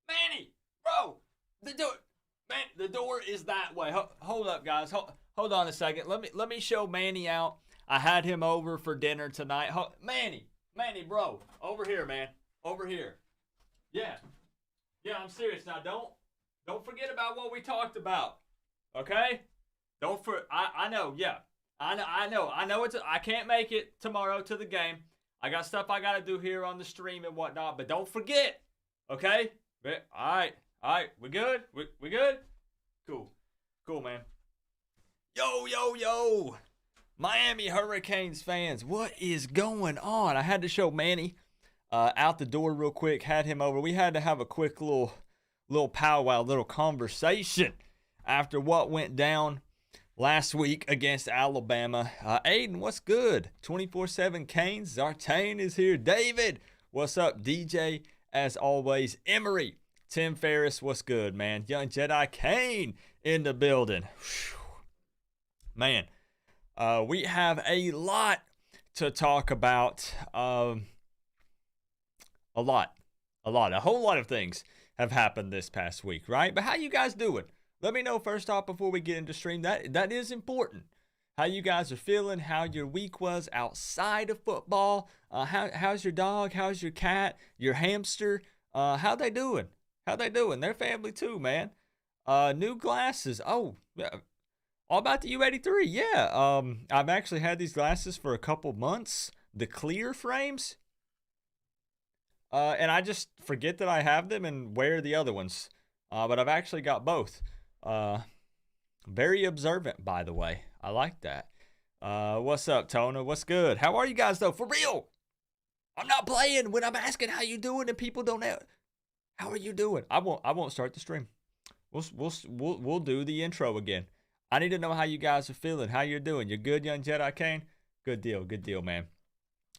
Manny, bro, the door, man, the door is that way. Hold up, guys. Hold on a second. Let me show Manny out. I had him over for dinner tonight. Manny, bro, over here, man, over here. Yeah, I'm serious. Now, don't forget about what we talked about. Okay? I know. Yeah, I know. I can't make it tomorrow to the game. I got stuff I gotta do here on the stream and whatnot, but don't forget. Okay? All right. We good? We good? Cool, man. Yo. Miami Hurricanes fans, what is going on? I had to show Manny out the door real quick. Had him over. We had to have a quick little powwow, little conversation after what went down last week against Alabama. Aiden, what's good? 24/7 Canes. Zartane is here. David, what's up? DJ, as always. Emery, Tim Ferriss, what's good, man? Young Jedi Kane in the building. Whew. Man, we have a lot to talk about. A whole lot of things have happened this past week, right? But how you guys doing? Let me know first off before we get into stream. That is important. How you guys are feeling, how your week was outside of football. How's your dog? How's your cat? Your hamster? How they doing? They're family too, man. New glasses. Oh, yeah. All about the U83. Yeah. I've actually had these glasses for a couple months. The clear frames. And I just forget that I have them and wear the other ones. But I've actually got both. Very observant, by the way. I like that. What's up, Tona? What's good? How are you guys, though? For real. I'm not playing when I'm asking how you doing and people don't know. How are you doing? I won't start the stream. We'll do the intro again. I need to know how you guys are feeling. How you're doing? You're good, young Jedi Kane? Good deal, man.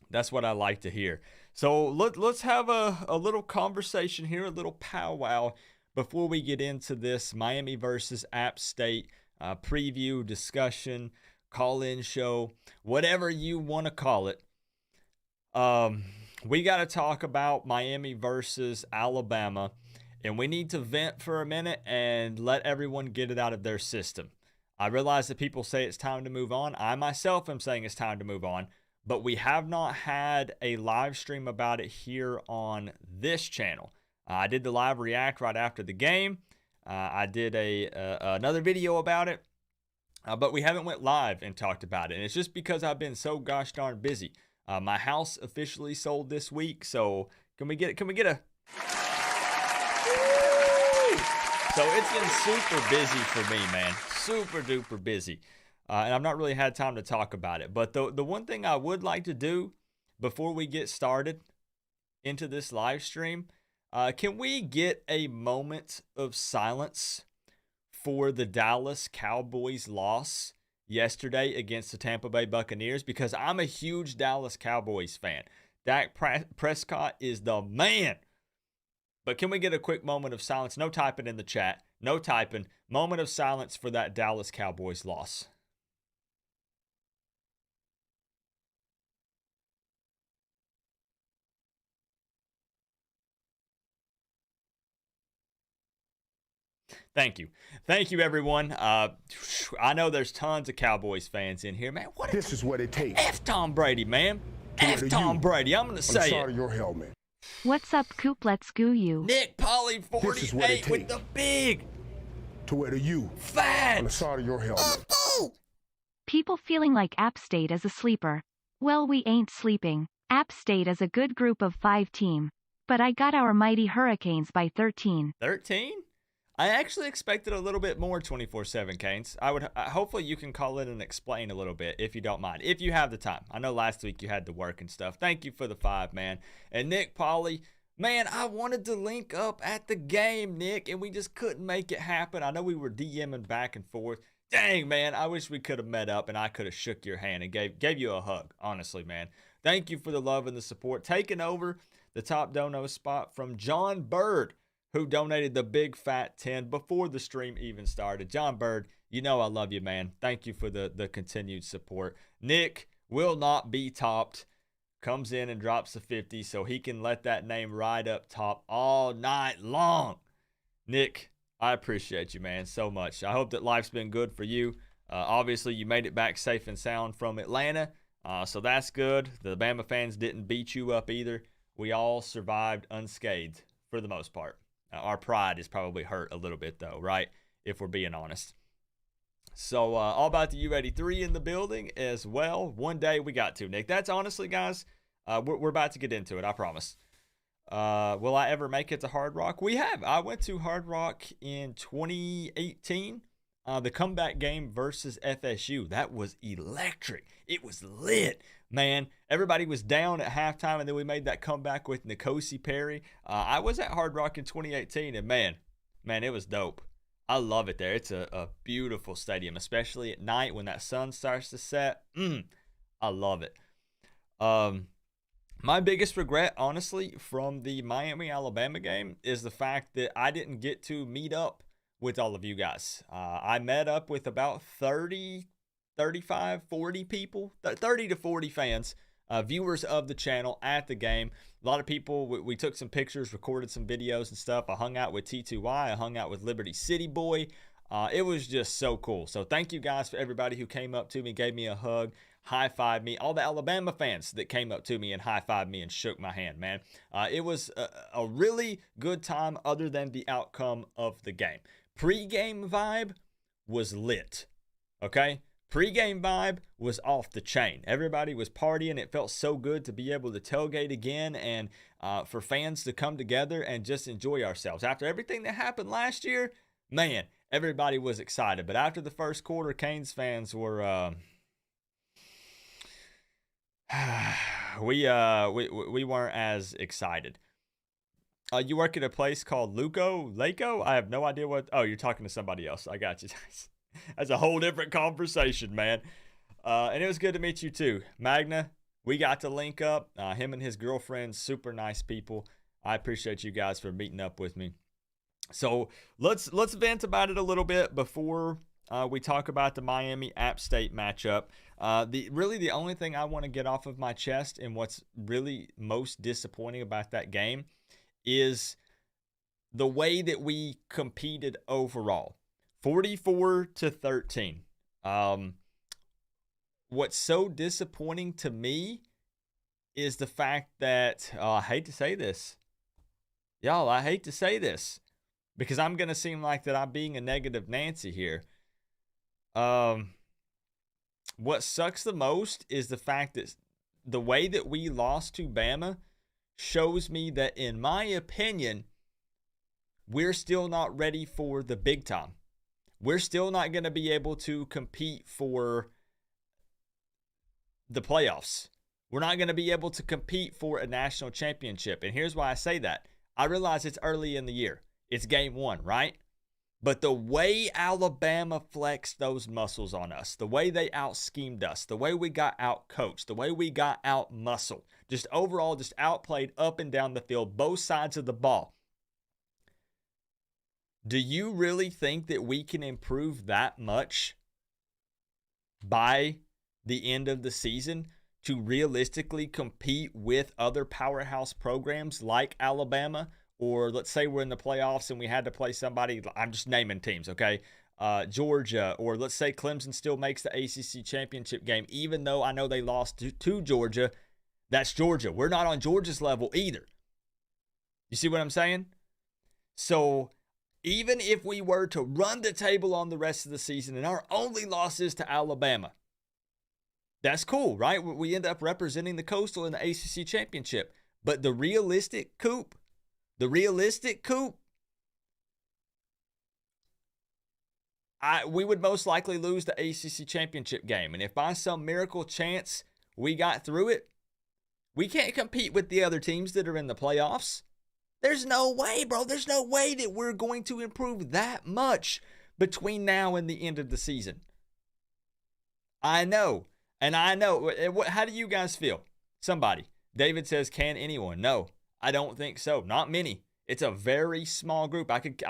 That's what I like to hear. So let's have a little conversation here, a little powwow before we get into this Miami versus App State preview, discussion, call-in show, whatever you want to call it. We got to talk about Miami versus Alabama, and we need to vent for a minute and let everyone get it out of their system. I realize that people say it's time to move on. I myself am saying it's time to move on, but we have not had a live stream about it here on this channel. I did the live react right after the game. I did another video about it, but we haven't went live and talked about it. And it's just because I've been so gosh darn busy. My house officially sold this week, so can we get a? So it's been super busy for me, man. Super duper busy. And I've not really had time to talk about it. But the one thing I would like to do before we get started into this live stream, can we get a moment of silence for the Dallas Cowboys loss yesterday against the Tampa Bay Buccaneers? Because I'm a huge Dallas Cowboys fan. Dak Prescott is the man. But can we get a quick moment of silence? No typing in the chat. No typing. Moment of silence for that Dallas Cowboys loss. Thank you. Thank you, everyone. I know there's tons of Cowboys fans in here, man. This is what it takes. F Tom Brady, man. F Tom Brady. I'm going to say it. Your helmet. What's up, Coop? Let's goo you. Nick Polly 48 with the big to wear the U fat on the side of your helmet. People feeling like App State is a sleeper. Well, we ain't sleeping. App State is a good group of 5 team. But I got our mighty Hurricanes by 13. 13? I actually expected a little bit more 24/7 Canes. Hopefully you can call in and explain a little bit if you don't mind, if you have the time. I know last week you had to work and stuff. Thank you for the 5, man. And Nick Polly, man, I wanted to link up at the game, Nick, and we just couldn't make it happen. I know we were DMing back and forth. Dang, man, I wish we could have met up and I could have shook your hand and gave you a hug, honestly, man. Thank you for the love and the support. Taking over the top dono spot from John Bird, who donated the big fat 10 before the stream even started. John Bird, you know I love you, man. Thank you for the continued support. Nick will not be topped. comes in and drops the 50 so he can let that name ride up top all night long. Nick, I appreciate you, man, so much. I hope that life's been good for you. Obviously, you made it back safe and sound from Atlanta, so that's good. The Bama fans didn't beat you up either. We all survived unscathed for the most part. Our pride is probably hurt a little bit, though, right, if we're being honest. So all about the U83 in the building as well. One day we got to, Nick. That's honestly, guys, we're about to get into it, I promise. Will I ever make it to Hard Rock? We have. I went to Hard Rock in 2018. The comeback game versus FSU. That was electric. It was lit, man. Everybody was down at halftime, and then we made that comeback with N'Kosi Perry. I was at Hard Rock in 2018, and man, it was dope. I love it there. It's a beautiful stadium, especially at night when that sun starts to set. I love it. My biggest regret, honestly, from the Miami-Alabama game is the fact that I didn't get to meet up with all of you guys. I met up with about 30, 35, 40 people, 30 to 40 fans, viewers of the channel at the game. A lot of people, we took some pictures, recorded some videos and stuff. I hung out with T2Y. I hung out with Liberty City Boy. It was just so cool. So thank you guys for everybody who came up to me, gave me a hug, high-fived me. All the Alabama fans that came up to me and high-fived me and shook my hand, man. It was a really good time other than the outcome of the game. Pre-game vibe was lit, okay? Pre-game vibe was off the chain. Everybody was partying. It felt so good to be able to tailgate again and for fans to come together and just enjoy ourselves. After everything that happened last year, man, everybody was excited. But after the first quarter, Canes fans were we weren't as excited. You work at a place called Laco? I have no idea what. Oh, you're talking to somebody else. I got you. That's a whole different conversation, man. And it was good to meet you too. Magna, we got to link up. Him and his girlfriend, super nice people. I appreciate you guys for meeting up with me. So let's vent about it a little bit before we talk about the Miami App State matchup. The only thing I want to get off of my chest and what's really most disappointing about that game is the way that we competed overall. 44-13. What's so disappointing to me is the fact that, I hate to say this. Y'all, I hate to say this because I'm going to seem like that I'm being a negative Nancy here. What sucks the most is the fact that the way that we lost to Bama shows me that, in my opinion, we're still not ready for the big time. We're still not going to be able to compete for the playoffs. We're not going to be able to compete for a national championship. And here's why I say that. I realize it's early in the year. It's game one, right? But the way Alabama flexed those muscles on us, the way they out-schemed us, the way we got out-coached, the way we got out-muscled, just overall just outplayed up and down the field, both sides of the ball. Do you really think that we can improve that much by the end of the season to realistically compete with other powerhouse programs like Alabama? Or let's say we're in the playoffs and we had to play somebody, I'm just naming teams, okay? Georgia, or let's say Clemson still makes the ACC championship game, even though I know they lost to Georgia. That's Georgia. We're not on Georgia's level either. You see what I'm saying? So even if we were to run the table on the rest of the season and our only loss is to Alabama, that's cool, right? We end up representing the Coastal in the ACC championship. But the realistic Coop, we would most likely lose the ACC championship game. And if by some miracle chance we got through it, we can't compete with the other teams that are in the playoffs. There's no way, bro. There's no way that we're going to improve that much between now and the end of the season. I know. And I know. How do you guys feel? Somebody. David says, can anyone? No, I don't think so. Not many. It's a very small group. I could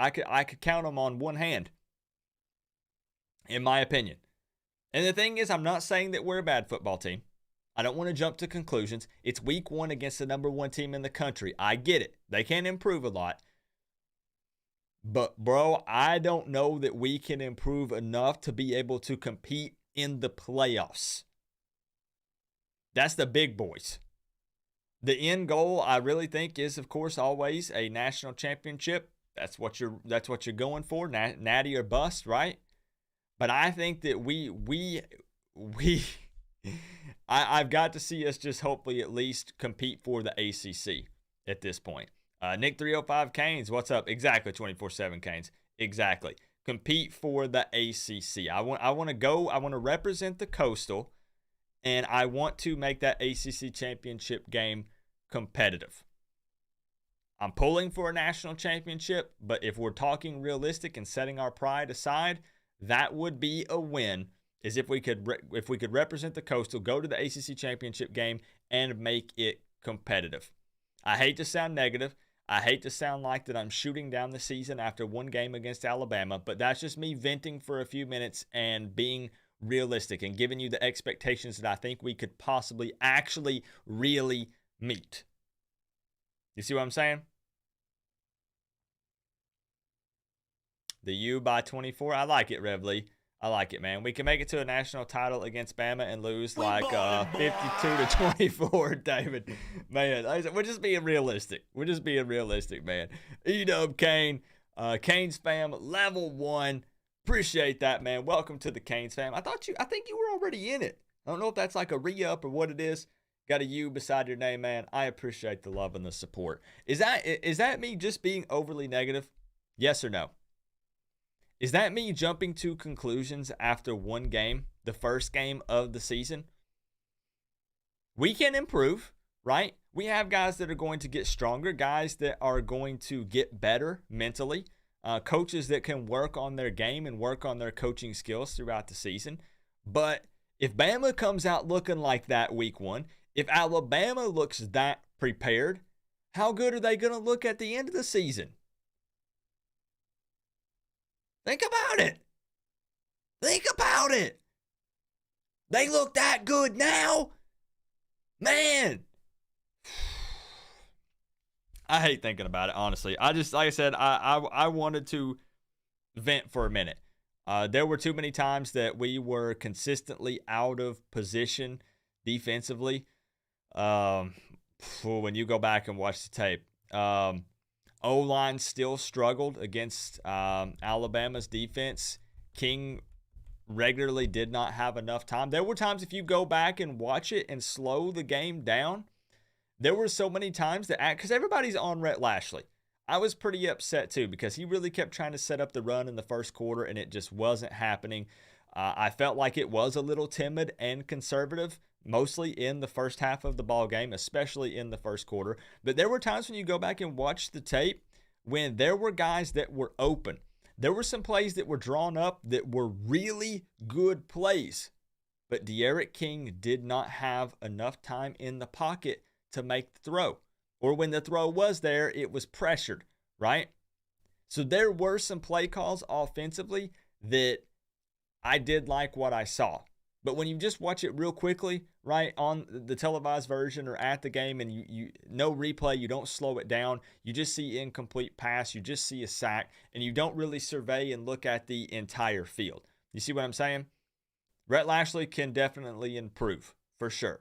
count them on one hand, in my opinion. And the thing is, I'm not saying that we're a bad football team. I don't want to jump to conclusions. It's week 1 against the number 1 team in the country. I get it. They can improve a lot. But, bro, I don't know that we can improve enough to be able to compete in the playoffs. That's the big boys. The end goal, I really think, is, of course, always a national championship. That's what you're going for, natty or bust, right? But I think that I've got to see us just hopefully at least compete for the ACC at this point. Nick 305 Canes, what's up? Exactly, 24/7 Canes. Exactly. Compete for the ACC. I want to represent the Coastal, and I want to make that ACC championship game competitive. I'm pulling for a national championship, but if we're talking realistic and setting our pride aside, that would be a win. Is if we could represent the Coastal, go to the ACC championship game, and make it competitive. I hate to sound negative. I hate to sound like that I'm shooting down the season after one game against Alabama, but that's just me venting for a few minutes and being realistic and giving you the expectations that I think we could possibly actually really meet. You see what I'm saying? The U by 24. I like it, Rev Lee. I like it, man. We can make it to a national title against Bama and lose like 52-24, David. Man, we're just being realistic. We're just being realistic, man. E-Dub Kane, Canes fam, level 1. Appreciate that, man. Welcome to the Canes fam. I think you were already in it. I don't know if that's like a re-up or what it is. Got a U beside your name, man. I appreciate the love and the support. Is that me just being overly negative? Yes or no? Is that me jumping to conclusions after one game, the first game of the season? We can improve, right? We have guys that are going to get stronger, guys that are going to get better mentally, coaches that can work on their game and work on their coaching skills throughout the season. But if Bama comes out looking like that week 1, if Alabama looks that prepared, how good are they going to look at the end of the season? Think about it. Think about it. They look that good now. Man. I hate thinking about it, honestly. I just, like I said, I wanted to vent for a minute. There were too many times that we were consistently out of position defensively. When you go back and watch the tape. O-line still struggled against Alabama's defense. King regularly did not have enough time. There were times, if you go back and watch it and slow the game down, there were so many times that, because everybody's on Rhett Lashley. I was pretty upset too because he really kept trying to set up the run in the first quarter and it just wasn't happening. I felt like it was a little timid and conservative, mostly in the first half of the ball game, especially in the first quarter. But there were times when you go back and watch the tape when there were guys that were open. There were some plays that were drawn up that were really good plays. But De'Aaron King did not have enough time in the pocket to make the throw. Or when the throw was there, it was pressured, right? So there were some play calls offensively that I did like what I saw. But when you just watch it real quickly, right, on the televised version or at the game and you no replay, you don't slow it down, you just see incomplete pass, you just see a sack, and you don't really survey and look at the entire field. You see what I'm saying? Rhett Lashley can definitely improve, for sure.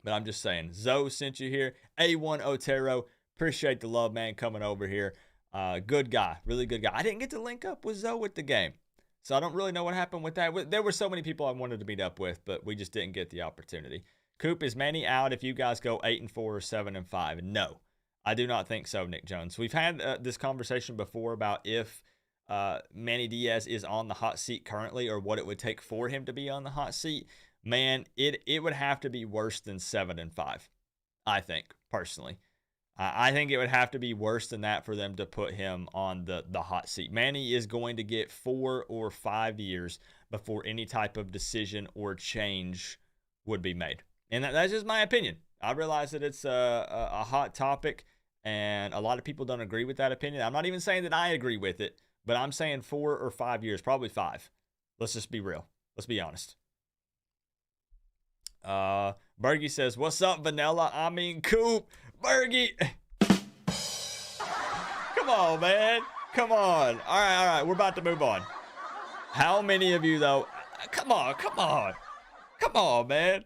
But I'm just saying, Zoe sent you here. A1 Otero, appreciate the love, man, coming over here. Good guy, really good guy. I didn't get to link up with Zoe at the game. So I don't really know what happened with that. There were so many people I wanted to meet up with, but we just didn't get the opportunity. Coop, is Manny out if you guys go 8-4 or 7-5? No, I do not think so, Nick Jones. We've had this conversation before about if Manny Diaz is on the hot seat currently or what it would take for him to be on the hot seat. Man, it would have to be worse than 7-5, I think, personally. I think it would have to be worse than that for them to put him on the hot seat. Manny is going to get 4 or 5 years before any type of decision or change would be made. And that's just my opinion. I realize that it's a hot topic, and a lot of people don't agree with that opinion. I'm not even saying that I agree with it, but I'm saying 4 or 5 years, probably 5. Let's just be real. Let's be honest. Bergie says, what's up, Vanilla? I mean, Coop. Bergie. Come on, man. Come on. All right. We're about to move on. How many of you, though? Come on, man.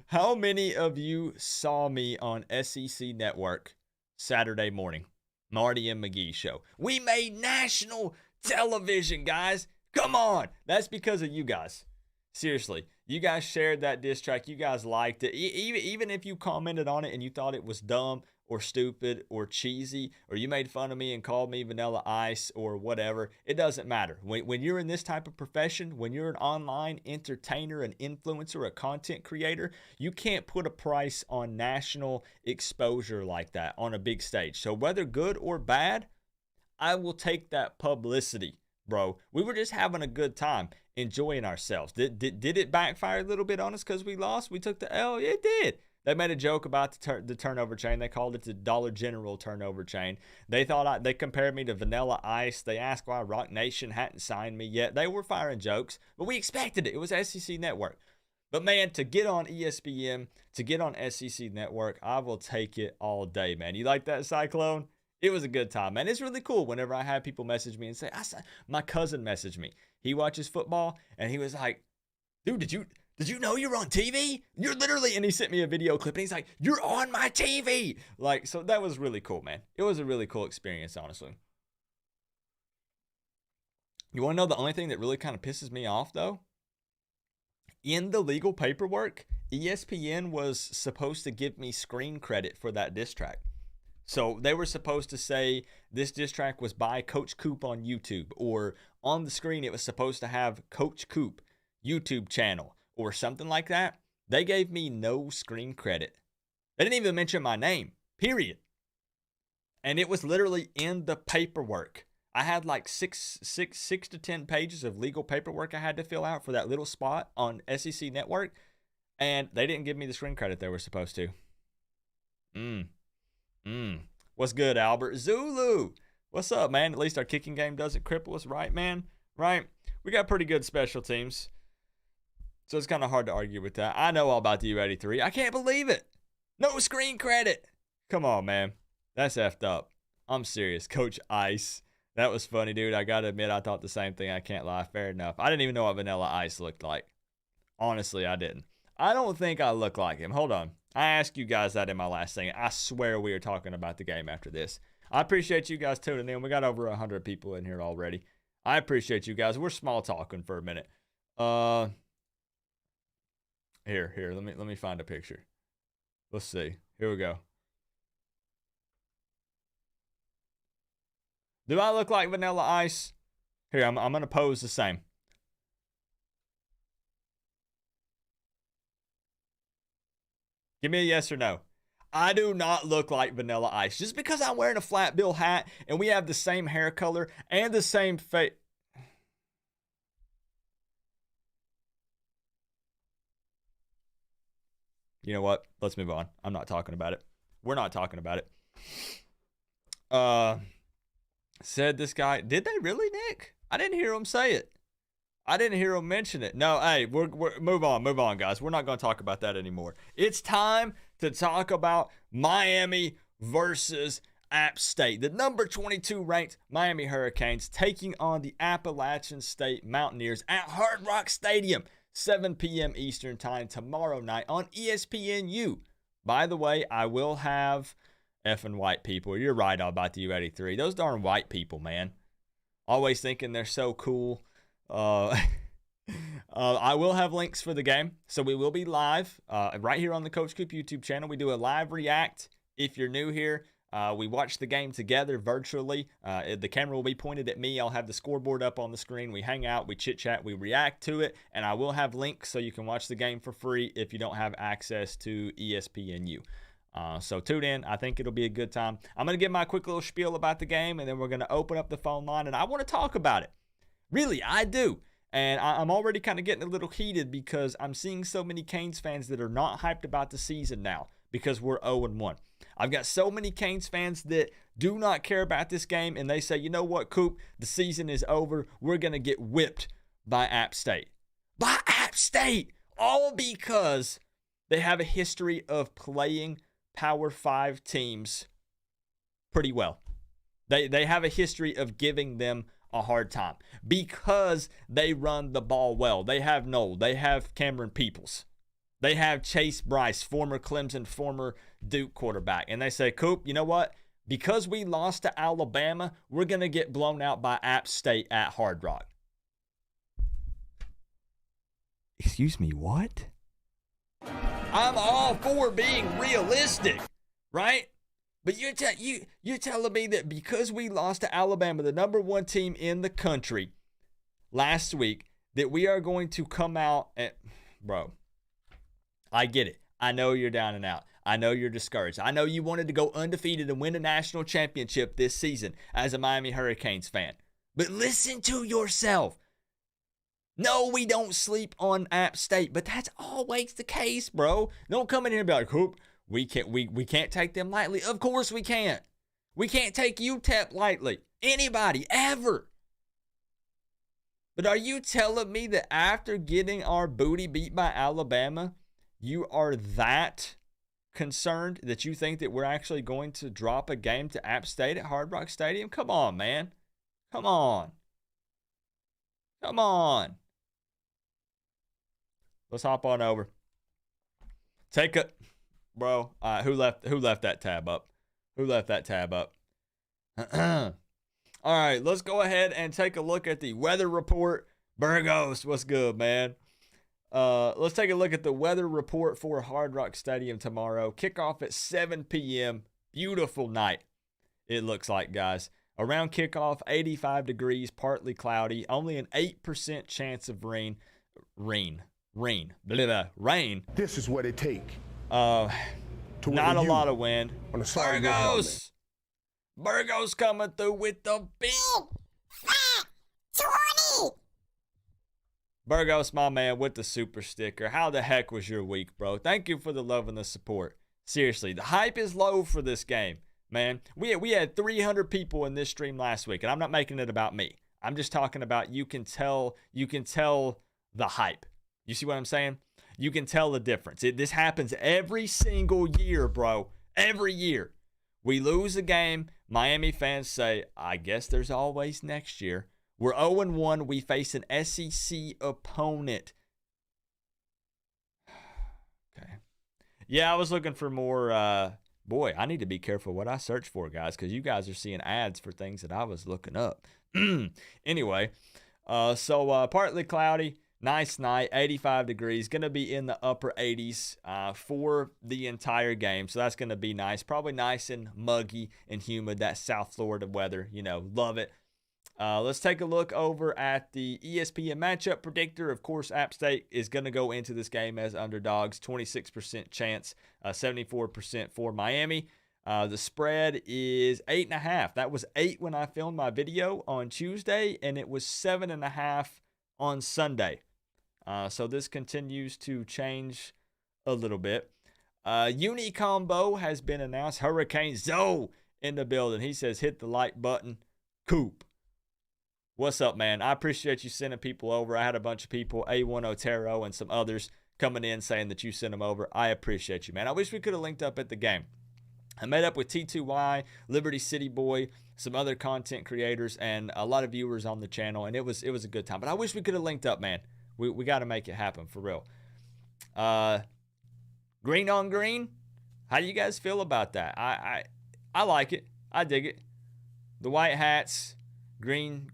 How many of you saw me on SEC Network Saturday morning? Marty and McGee show. We made national television, guys. Come on. That's because of you guys. Seriously. You guys shared that diss track. You guys liked it. Even if you commented on it and you thought it was dumb or stupid or cheesy, or you made fun of me and called me Vanilla Ice or whatever, it doesn't matter. When you're in this type of profession, when you're an online entertainer, an influencer, a content creator, you can't put a price on national exposure like that on a big stage. So whether good or bad, I will take that publicity, bro. We were just having a good time, enjoying ourselves. Did it backfire a little bit on us because we lost? We took the L? Yeah, it did. They made a joke about the turnover chain. They called it the Dollar General turnover chain. They thought they compared me to Vanilla Ice. They asked why Rock Nation hadn't signed me yet. They were firing jokes, but we expected it. It was SEC Network. But man, to get on ESPN, to get on SEC Network, I will take it all day, man. You like that, Cyclone? It was a good time, man. It's really cool whenever I have people message me and say, my cousin messaged me. He watches football, and he was like, dude, did you know you're on TV? You're literally, and he sent me a video clip, and he's like, you're on my TV. Like, so that was really cool, man. It was a really cool experience, honestly. You want to know the only thing that really kind of pisses me off, though? In the legal paperwork, ESPN was supposed to give me screen credit for that diss track. So they were supposed to say this diss track was by Coach Coop on YouTube, or on the screen it was supposed to have Coach Coop YouTube channel or something like that. They gave me no screen credit. They didn't even mention my name, period. And it was literally in the paperwork. I had like six to 10 pages of legal paperwork I had to fill out for that little spot on SEC Network, and they didn't give me the screen credit they were supposed to. What's good, Albert? Zulu, what's up, man? At least our kicking game doesn't cripple us, right, man? Right? We got pretty good special teams, so it's kind of hard to argue with that. I know all about the U83. I can't believe it. No screen credit. Come on, man. That's effed up. I'm serious. Coach Ice. That was funny, dude. I got to admit, I thought the same thing. I can't lie. Fair enough. I didn't even know what Vanilla Ice looked like. Honestly, I didn't. I don't think I look like him. Hold on. I asked you guys that in my last thing. I swear we are talking about the game after this. I appreciate you guys tuning in. We got over 100 people in here already. I appreciate you guys. We're small talking for a minute. Here. Let me find a picture. Let's see. Here we go. Do I look like Vanilla Ice? Here, I'm going to pose the same. Give me a yes or no. I do not look like Vanilla Ice. Just because I'm wearing a flat bill hat and we have the same hair color and the same face. You know what? Let's move on. I'm not talking about it. We're not talking about it. Said this guy. Did they really, Nick? I didn't hear him say it. I didn't hear him mention it. No, hey, we're move on, guys. We're not going to talk about that anymore. It's time to talk about Miami versus App State. The number 22 ranked Miami Hurricanes taking on the Appalachian State Mountaineers at Hard Rock Stadium, 7 p.m. Eastern time tomorrow night on ESPNU. By the way, I will have effing white people. You're right all about the U83. Those darn white people, man. Always thinking they're so cool. I will have links for the game, so we will be live right here on the Coach Coop YouTube channel. We do a live react. If you're new here, we watch the game together virtually. The camera will be pointed at me. I'll have the scoreboard up on the screen. We hang out, we chit chat, we react to it, and I will have links so you can watch the game for free if you don't have access to ESPNU. So tune in. I think it'll be a good time. I'm going to give my quick little spiel about the game, and then we're going to open up the phone line, and I want to talk about it. Really, I do. And I'm already kind of getting a little heated because I'm seeing so many Canes fans that are not hyped about the season now because we're 0-1. I've got so many Canes fans that do not care about this game, and they say, you know what, Coop, the season is over. We're going to get whipped by App State. By App State! All because They have a history of playing Power 5 teams pretty well. They have a history of giving them a hard time because they run the ball well. They have Noel. They have Cameron Peoples. They have Chase Bryce, former Clemson, former Duke quarterback. And they say, Coop, you know what? Because we lost to Alabama, we're going to get blown out by App State at Hard Rock. Excuse me, what? I'm all for being realistic, right? But you're telling me that because we lost to Alabama, the number 1 team in the country last week, that we are going to come out and, bro, I get it. I know you're down and out. I know you're discouraged. I know you wanted to go undefeated and win a national championship this season as a Miami Hurricanes fan. But listen to yourself. No, we don't sleep on App State, but that's always the case, bro. Don't come in here and be like, Coop, we can't take them lightly. Of course we can't. We can't take UTEP lightly. Anybody, ever. But are you telling me that after getting our booty beat by Alabama, you are that concerned that you think that we're actually going to drop a game to App State at Hard Rock Stadium? Come on, man. Come on. Come on. Let's hop on over. Take a, bro. Who left that tab up? Who left that tab up? All right, let's go ahead and take a look at the weather report. Burgos, what's good, man? Let's take a look at the weather report for Hard Rock Stadium tomorrow. Kickoff at 7 p.m. Beautiful night, it looks like, guys. Around kickoff, 85 degrees, partly cloudy, only an 8% chance of rain. Rain. This is what it takes. Not a lot of wind. On the side of your helmet. Burgos coming through with the big fat 20. Burgos, my man, with the super sticker. How the heck was your week, bro? Thank you for the love and the support. Seriously, the hype is low for this game, man. We had 300 people in this stream last week, and I'm not making it about me. I'm just talking about you can tell the hype. You see what I'm saying? You can tell the difference. This happens every single year, bro. Every year. We lose a game. Miami fans say, I guess there's always next year. We're 0-1. We face an SEC opponent. Okay. Yeah, I was looking for more. Boy, I need to be careful what I search for, guys, because you guys are seeing ads for things that I was looking up. Anyway, so partly cloudy. Nice night, 85 degrees. Going to be in the upper 80s for the entire game. So that's going to be nice. Probably nice and muggy and humid. That South Florida weather, love it. Let's take a look over at the ESPN matchup predictor. Of course, App State is going to go into this game as underdogs. 26% chance, 74% for Miami. The spread is 8.5. That was 8 when I filmed my video on Tuesday, and it was 7.5 on Sunday. So this continues to change a little bit. Uni combo has been announced. Hurricane Zoe in the building. He says, hit the like button. Coop. What's up, man? I appreciate you sending people over. I had a bunch of people, A1 Otero and some others, coming in saying that you sent them over. I appreciate you, man. I wish we could have linked up at the game. I met up with T2Y, Liberty City Boy, some other content creators, and a lot of viewers on the channel, and it was a good time. But I wish we could have linked up, man. We got to make it happen, for real. Green on green, how do you guys feel about that? I like it. I dig it. The white hats, green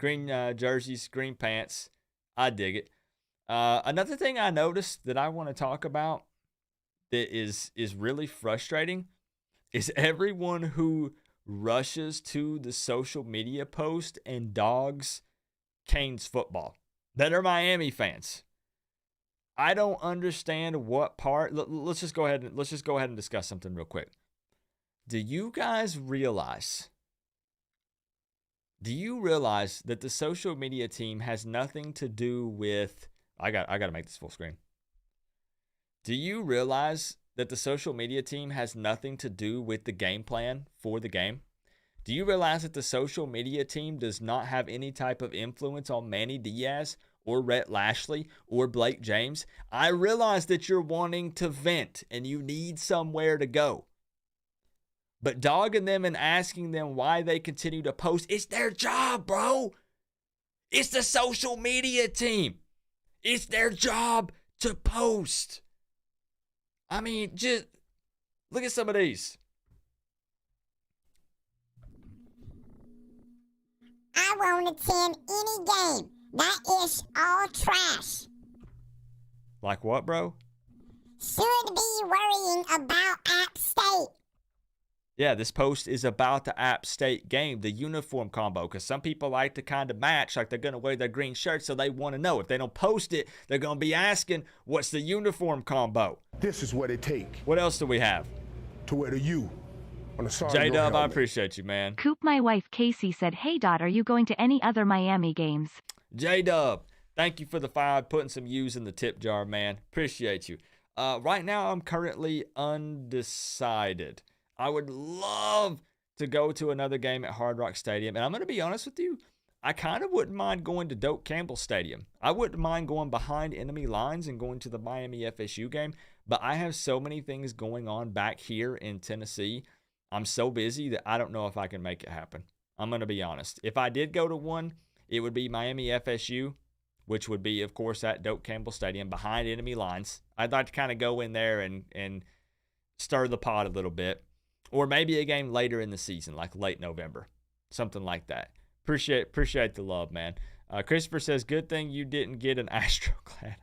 jerseys, green pants. I dig it. Another thing I noticed that I want to talk about that is really frustrating is everyone who rushes to the social media post and dogs Canes football that are Miami fans. I don't understand what part. Let's just go ahead and discuss something real quick. Do you realize that the social media team has nothing to do with I got to make this full screen. Do you realize that the social media team has nothing to do with the game plan for the game? Do you realize that the social media team does not have any type of influence on Manny Diaz or Rhett Lashley or Blake James. I realize that you're wanting to vent and you need somewhere to go. But dogging them and asking them why they continue to post, it's their job, bro. It's the social media team. It's their job to post. I mean, just look at some of these. I won't attend any game. That is all trash. Like what, bro? Should be worrying about App State. Yeah, this post is about the App State game, the uniform combo, because some people like to kind of match, like they're going to wear their green shirts, so they want to know. If they don't post it, they're going to be asking, what's the uniform combo? This is what it take What else do we have? to wear the U on the side of J-Dub, your I helmet. appreciate you, man. Coop, my wife Casey said, "Hey Dot, are you going to any other Miami games?" J-Dub, thank you for the 5, putting some U's in the tip jar, man. Appreciate you. Right now, I'm currently undecided. I would love to go to another game at Hard Rock Stadium. And I'm going to be honest with you, I kind of wouldn't mind going to Doak Campbell Stadium. I wouldn't mind going behind enemy lines and going to the Miami FSU game. But I have so many things going on back here in Tennessee. I'm so busy that I don't know if I can make it happen. I'm going to be honest. If I did go to one, it would be Miami FSU, which would be, of course, at Doak Campbell Stadium behind enemy lines. I'd like to kind of go in there and stir the pot a little bit. Or maybe a game later in the season, like late November. Something like that. Appreciate the love, man. Christopher says, good thing you didn't get an Astroclad.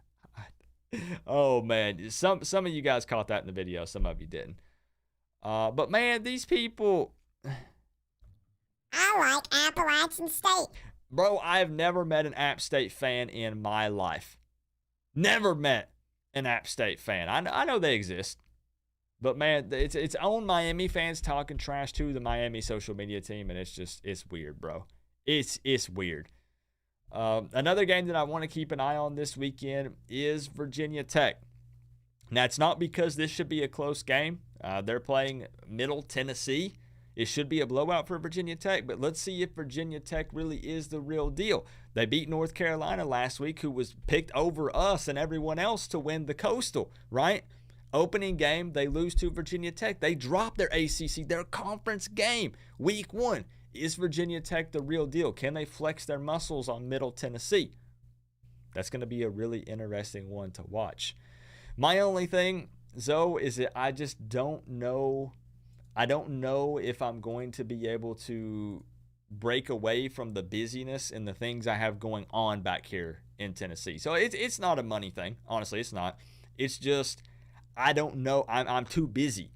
Oh, man. Some of you guys caught that in the video. Some of you didn't. But, man, these people... I like Appalachian State. Bro, I have never met an App State fan in my life. Never met an App State fan. I know they exist. But, man, it's own Miami fans talking trash to the Miami social media team, and it's weird, bro. It's weird. Another game that I want to keep an eye on this weekend is Virginia Tech. Now, it's not because this should be a close game. They're playing Middle Tennessee. It should be a blowout for Virginia Tech, but let's see if Virginia Tech really is the real deal. They beat North Carolina last week, who was picked over us and everyone else to win the Coastal, right? Opening game, they lose to Virginia Tech. They drop their ACC, their conference game, week 1. Is Virginia Tech the real deal? Can they flex their muscles on Middle Tennessee? That's going to be a really interesting one to watch. My only thing, Zoe, is that I just don't know. I don't know if I'm going to be able to break away from the busyness and the things I have going on back here in Tennessee. So it's not a money thing. Honestly, it's not. It's just... I don't know. I'm too busy.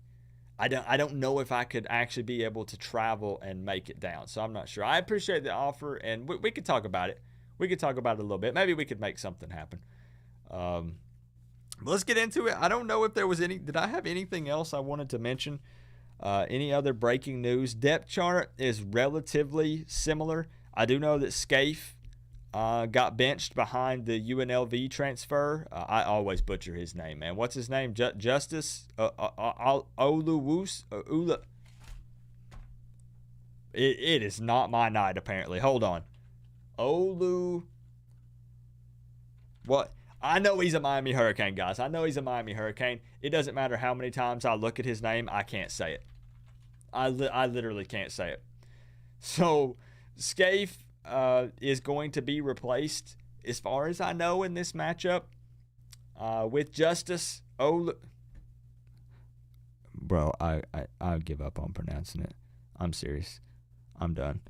I don't know if I could actually be able to travel and make it down. So I'm not sure. I appreciate the offer, and we could talk about it. We could talk about it a little bit. Maybe we could make something happen. Let's get into it. I don't know if there was any. Did I have anything else I wanted to mention? Any other breaking news? Depth chart is relatively similar. I do know that Scaife got benched behind the UNLV transfer. I always butcher his name, man. What's his name? Justice Oluwus. It is not my night, apparently. Hold on. What? I know he's a Miami Hurricane, guys. I know he's a Miami Hurricane. It doesn't matter how many times I look at his name. I can't say it. I literally can't say it. So, Scaife is going to be replaced, as far as I know, in this matchup with Justice Bro, I give up on pronouncing it. I'm serious. I'm done.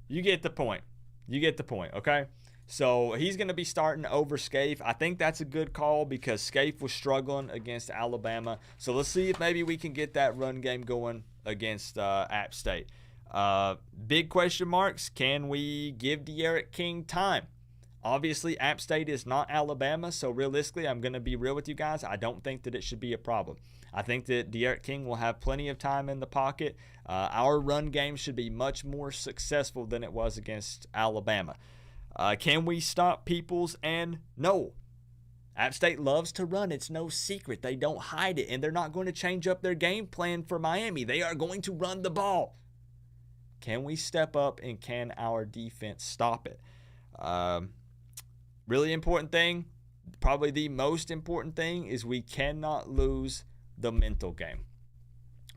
You get the point. Okay? So he's going to be starting over Scaife. I think that's a good call because Scaife was struggling against Alabama. So let's see if maybe we can get that run game going against App State. Big question marks. Can we give De'Aaron King time? Obviously, App State is not Alabama, so realistically, I'm going to be real with you guys. I don't think that it should be a problem. I think that De'Aaron King will have plenty of time in the pocket. Our run game should be much more successful than it was against Alabama. Can we stop Peoples? And no. App State loves to run. It's no secret. They don't hide it, and they're not going to change up their game plan for Miami. They are going to run the ball. Can we step up, and can our defense stop it? Really important thing, probably the most important thing, is we cannot lose the mental game.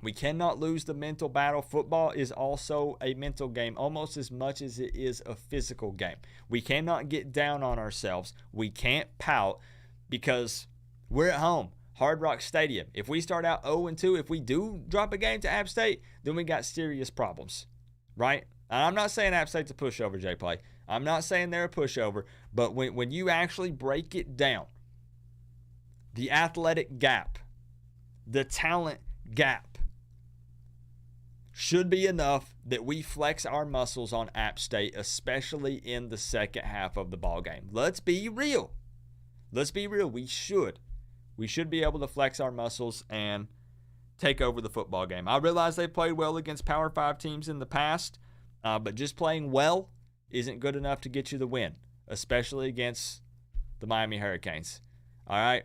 We cannot lose the mental battle. Football is also a mental game almost as much as it is a physical game. We cannot get down on ourselves. We can't pout because we're at home, Hard Rock Stadium. If we start out 0-2, if we do drop a game to App State, then we got serious problems, right? And I'm not saying App State's a pushover, J-Play. I'm not saying they're a pushover, but when you actually break it down, the athletic gap, the talent gap, should be enough that we flex our muscles on App State, especially in the second half of the ball game. Let's be real. Let's be real. We should be able to flex our muscles and take over the football game. I realize they played well against Power 5 teams in the past, but just playing well isn't good enough to get you the win, especially against the Miami Hurricanes. All right.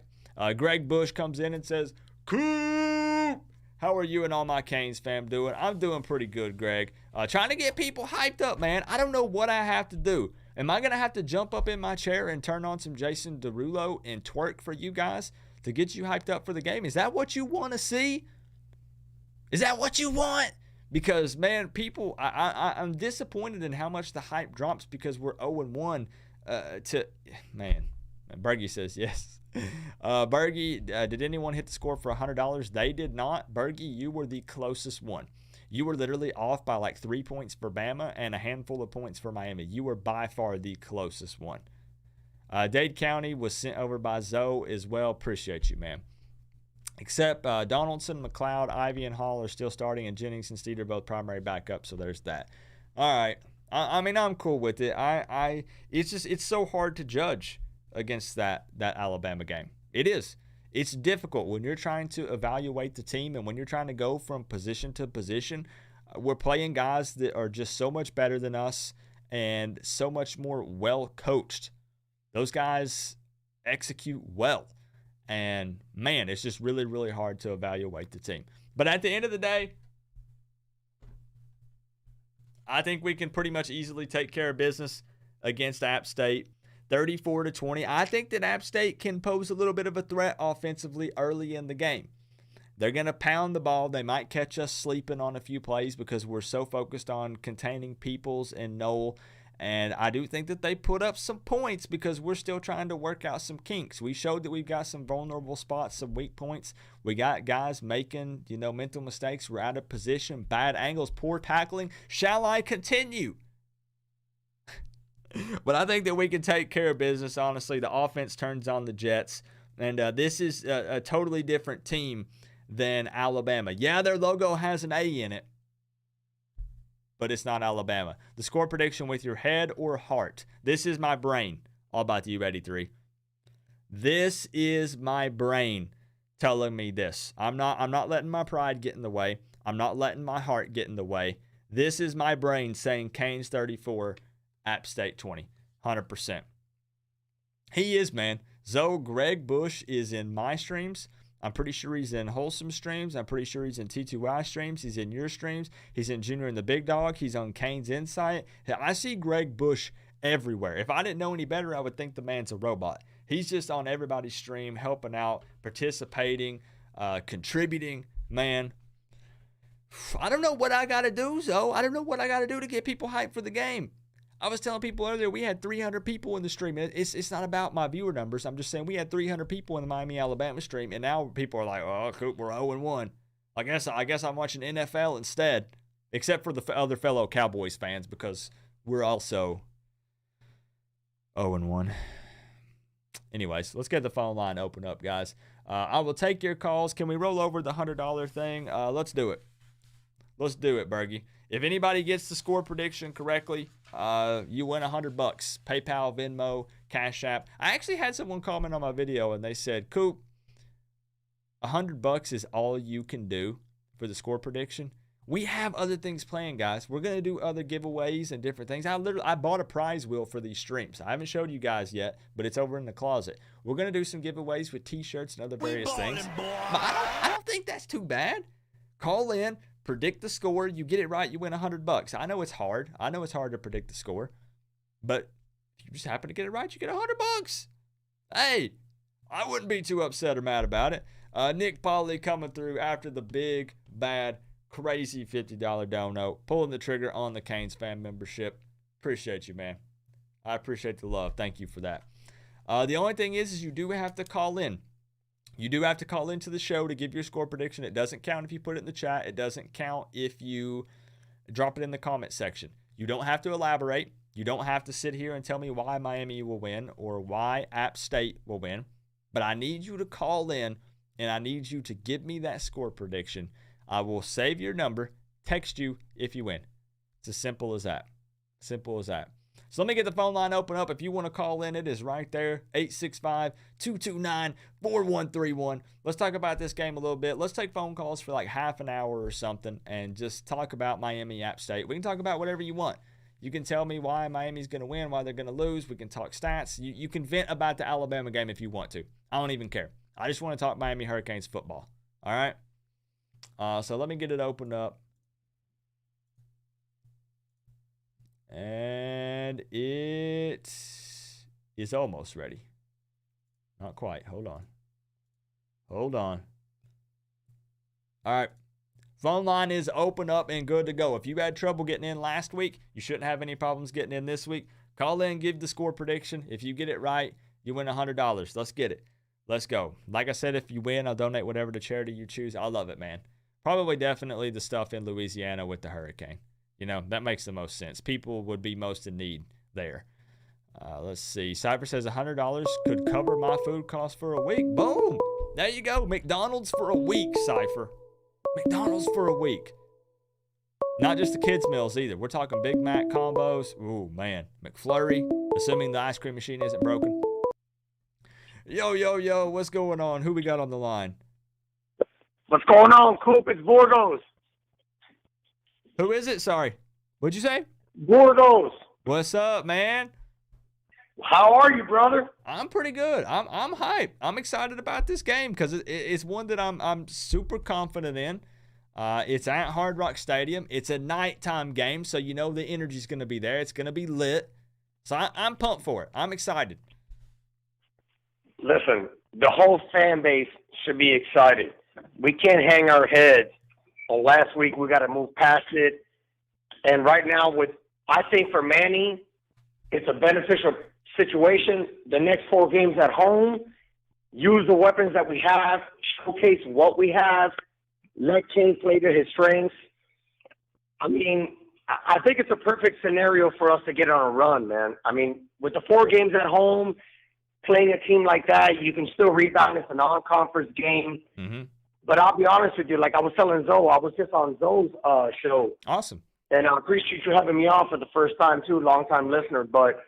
Greg Bush comes in and says, Coop, how are you and all my Canes fam doing? I'm doing pretty good, Greg. Trying to get people hyped up, man. I don't know what I have to do. Am I going to have to jump up in my chair and turn on some Jason Derulo and twerk for you guys to get you hyped up for the game? Is that what you want to see? Is that what you want? Because, man, people, I'm disappointed in how much the hype drops because we're 0-1 man, Bergie says yes. Bergie, did anyone hit the score for $100? They did not. Bergie, you were the closest one. You were literally off by like 3 points for Bama and a handful of points for Miami. You were by far the closest one. Dade County was sent over by Zoe as well. Appreciate you, man. Except Donaldson, McLeod, Ivy, and Hall are still starting, and Jennings and Steed are both primary backups, so there's that. All right. I mean, I'm cool with it. It's so hard to judge against that Alabama game. It is. It's difficult when you're trying to evaluate the team and when you're trying to go from position to position. We're playing guys that are just so much better than us and so much more well coached. Those guys execute well. And, man, it's just really, really hard to evaluate the team. But at the end of the day, I think we can pretty much easily take care of business against App State. 34-20. I think that App State can pose a little bit of a threat offensively early in the game. They're going to pound the ball. They might catch us sleeping on a few plays because we're so focused on containing Peoples and Noel. And I do think that they put up some points because we're still trying to work out some kinks. We showed that we've got some vulnerable spots, some weak points. We got guys making, mental mistakes. We're out of position, bad angles, poor tackling. Shall I continue? But I think that we can take care of business, honestly. The offense turns on the Jets. And this is a totally different team than Alabama. Yeah, their logo has an A in it, but it's not Alabama. The score prediction with your head or heart. This is my brain. All about you, 83. This is my brain telling me this. I'm not letting my pride get in the way. I'm not letting my heart get in the way. This is my brain saying Canes 34, App State 20. 100%. He is, man. Greg Bush is in my streams. I'm pretty sure he's in Wholesome streams. I'm pretty sure he's in T2Y streams. He's in your streams. He's in Junior and the Big Dog. He's on Kane's Insight. I see Greg Bush everywhere. If I didn't know any better, I would think the man's a robot. He's just on everybody's stream, helping out, participating, contributing. Man, I don't know what I got to do, Zoe. I don't know what I got to do to get people hyped for the game. I was telling people earlier we had 300 people in the stream. It's not about my viewer numbers. I'm just saying we had 300 people in the Miami, Alabama stream, and now people are like, oh, Coop, we're 0-1. I guess I'm watching NFL instead, except for the other fellow Cowboys fans because we're also 0-1. Anyways, let's get the phone line open up, guys. I will take your calls. Can we roll over the $100 thing? Let's do it. Let's do it, Bergie. If anybody gets the score prediction correctly, you win $100. PayPal, Venmo, Cash App. I actually had someone comment on my video and they said, Coop, $100 is all you can do for the score prediction. We have other things planned, guys. We're gonna do other giveaways and different things. I bought a prize wheel for these streams. I haven't showed you guys yet, but it's over in the closet. We're gonna do some giveaways with T-shirts and other various things. But I don't think that's too bad. Call in. Predict the score. You get it right, you win $100. I know it's hard. I know it's hard to predict the score. But If you just happen to get it right, you get $100. Hey, I wouldn't be too upset or mad about it. Nick Pauly coming through after the big, bad, crazy $50 dono, pulling the trigger on the Canes fan membership. Appreciate you, man. I appreciate the love. Thank you for that. The only thing is you do have to call in. You do have to call into the show to give your score prediction. It doesn't count if you put it in the chat. It doesn't count if you drop it in the comment section. You don't have to elaborate. You don't have to sit here and tell me why Miami will win or why App State will win. But I need you to call in, and I need you to give me that score prediction. I will save your number, text you if you win. It's as simple as that. Simple as that. So let me get the phone line open up. If you want to call in, it is right there, 865-229-4131. Let's talk about this game a little bit. Let's take phone calls for like half an hour or something and just talk about Miami App State. We can talk about whatever you want. You can tell me why Miami's going to win, why they're going to lose. We can talk stats. You can vent about the Alabama game if you want to. I don't even care. I just want to talk Miami Hurricanes football. All right? So let me get it opened up. And it is almost ready. Not quite. Hold on. All right. Phone line is open up and good to go. If you had trouble getting in last week, you shouldn't have any problems getting in this week. Call in, give the score prediction. If you get it right, you win $100. Let's get it. Let's go. Like I said, if you win, I'll donate whatever to charity you choose. I love it, man. Probably definitely the stuff in Louisiana with the hurricane. You know, that makes the most sense. People would be most in need there. Let's see. Cypher says $100 could cover my food costs for a week. Boom. There you go. McDonald's for a week, Cypher. McDonald's for a week. Not just the kids' meals either. We're talking Big Mac combos. Ooh, man. McFlurry, assuming the ice cream machine isn't broken. Yo. What's going on? Who we got on the line? What's going on, Coop? It's Borgos. Who is it? Sorry. What'd you say? Borgos. What's up, man? How are you, brother? I'm pretty good. I'm hyped. I'm excited about this game because it's one that I'm super confident in. It's at Hard Rock Stadium. It's a nighttime game, so you know the energy's going to be there. It's going to be lit. So I'm pumped for it. I'm excited. Listen, the whole fan base should be excited. We can't hang our heads. Well, last week we got to move past it. And right now, I think for Manny, it's a beneficial situation. The next 4 games at home, use the weapons that we have, showcase what we have, let King play to his strengths. I mean, I think it's a perfect scenario for us to get on a run, man. I mean, with the 4 games at home, playing a team like that, you can still rebound. It's a non-conference game. Mm-hmm. But I'll be honest with you, like I was telling Zoe, I was just on Zoe's show. Awesome. And I appreciate you having me on for the first time, too, long-time listener. But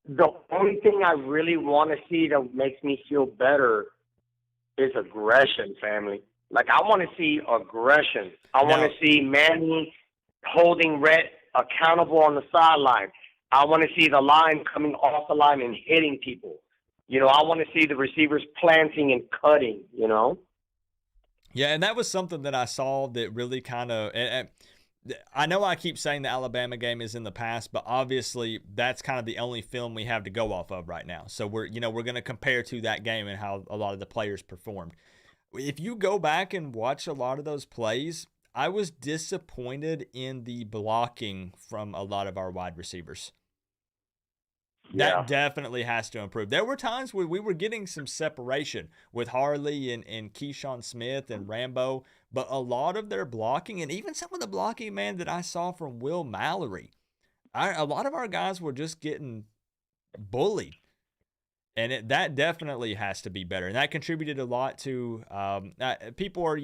the only thing I really want to see that makes me feel better is aggression, family. Like, I want to see aggression. I want to see Manny holding Rhett accountable on the sideline. I want to see the line coming off the line and hitting people. You know, I want to see the receivers planting and cutting, you know? Yeah, and that was something that I saw that really kind of I know I keep saying the Alabama game is in the past, but obviously that's kind of the only film we have to go off of right now. So we're going to compare to that game and how a lot of the players performed. If you go back and watch a lot of those plays, I was disappointed in the blocking from a lot of our wide receivers. That definitely has to improve. There were times where we were getting some separation with Harley and Keyshawn Smith and Rambo, but a lot of their blocking and even some of the blocking, man, that I saw from Will Mallory, a lot of our guys were just getting bullied. And that definitely has to be better. And that contributed a lot to people are,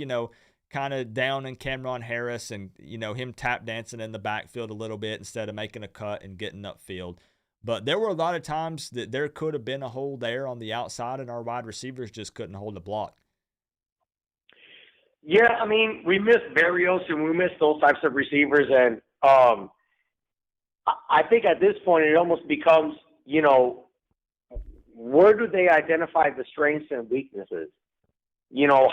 kind of down in Cameron Harris and, him tap dancing in the backfield a little bit instead of making a cut and getting upfield. But there were a lot of times that there could have been a hole there on the outside, and our wide receivers just couldn't hold the block. Yeah, I mean, we missed Barrios and we missed those types of receivers. And I think at this point it almost becomes, where do they identify the strengths and weaknesses?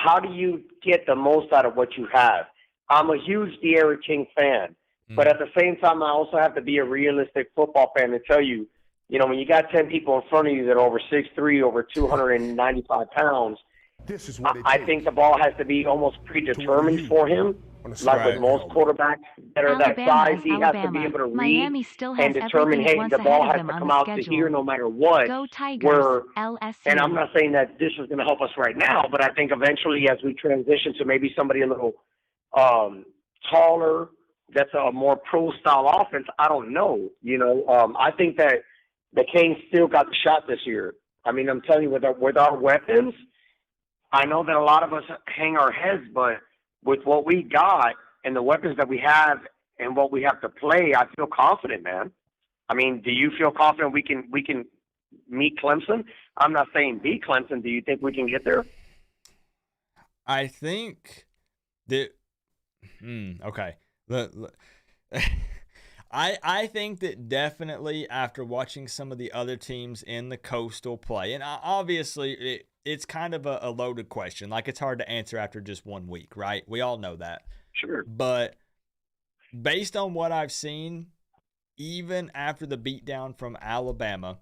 How do you get the most out of what you have? I'm a huge De'Aaron King fan. But at the same time, I also have to be a realistic football fan and tell you when you got 10 people in front of you that are over 6'3", over 295 pounds, This is what it I takes. think the ball has to be almost predetermined for him. Like with most quarterbacks that are that size, he has to be able to read Miami still has and determine, everything it hey, wants the ball ahead of has them to on come the out to schedule. here no matter what. Go Tigers, LSU. And I'm not saying that this is going to help us right now, but I think eventually as we transition to maybe somebody a little taller, that's a more pro-style offense, I don't know. I think that the Canes still got the shot this year. I mean, I'm telling you, with our weapons, I know that a lot of us hang our heads, but with what we got and the weapons that we have and what we have to play, I feel confident, man. I mean, do you feel confident we can meet Clemson? I'm not saying beat Clemson. Do you think we can get there? I think that okay. I think that definitely after watching some of the other teams in the Coastal play, and obviously it's kind of a loaded question. Like, it's hard to answer after just 1 week, right? We all know that. Sure. But based on what I've seen, even after the beatdown from Alabama,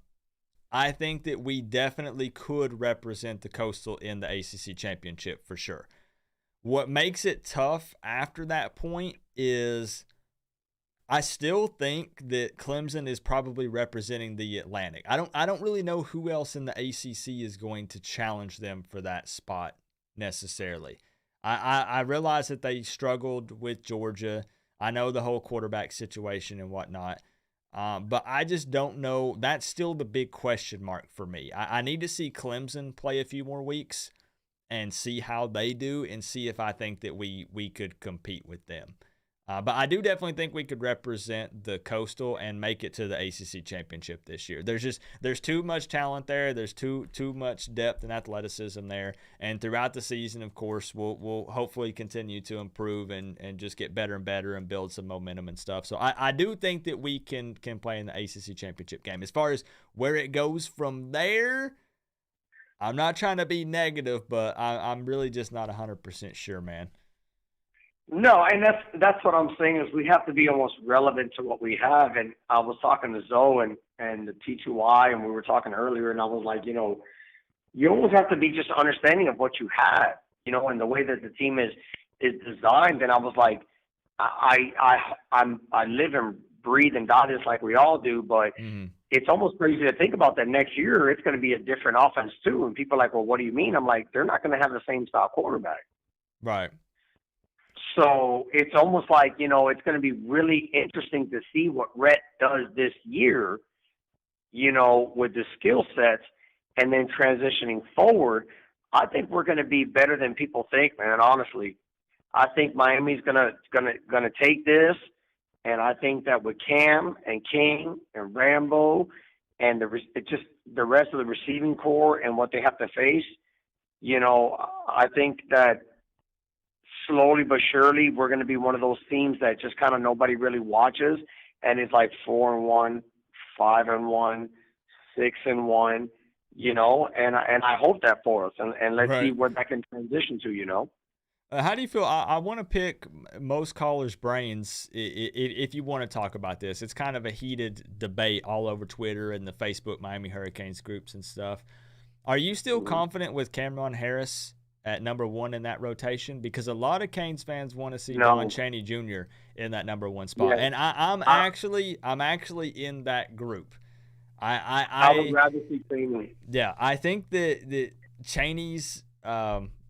I think that we definitely could represent the Coastal in the ACC championship for sure. What makes it tough after that point is I still think that Clemson is probably representing the Atlantic. I don't really know who else in the ACC is going to challenge them for that spot necessarily. I realize that they struggled with Georgia. I know the whole quarterback situation and whatnot. But I just don't know. That's still the big question mark for me. I need to see Clemson play a few more weeks and see how they do and see if I think that we could compete with them. But I do definitely think we could represent the Coastal and make it to the ACC championship this year. There's too much talent there. There's too much depth and athleticism there. And throughout the season, of course, we'll hopefully continue to improve and just get better and better and build some momentum and stuff. So I do think that we can play in the ACC championship game. As far as where it goes from there, I'm not trying to be negative, but I'm really just not 100% sure, man. No, and that's what I'm saying is we have to be almost relevant to what we have. And I was talking to Zoe and the T2I, and we were talking earlier, and I was like, you almost have to be just understanding of what you have, and the way that the team is designed. And I was like, I live and breathe and die this like we all do, but it's almost crazy to think about that next year it's going to be a different offense too. And people are like, well, what do you mean? I'm like, they're not going to have the same style quarterback. Right. So it's almost like, it's going to be really interesting to see what Rhett does this year, with the skill sets and then transitioning forward. I think we're going to be better than people think, man, honestly. I think Miami's gonna take this, and I think that with Cam and King and Rambo and the rest of the receiving core and what they have to face, I think that slowly but surely we're going to be one of those teams that just kind of nobody really watches, and it's like 4-1, 5-1, 6-1, and I hope that for us, and let's see where that can transition to, How do you feel? I want to pick most callers' brains if you want to talk about this. It's kind of a heated debate all over Twitter and the Facebook Miami Hurricanes groups and stuff. Are you still confident with Cameron Harris at number 1 in that rotation? Because a lot of Canes fans want to see Don Chaney Jr. in that number 1 spot, and I'm actually in that group. I would rather see Chaney. Yeah, I think that Chaney's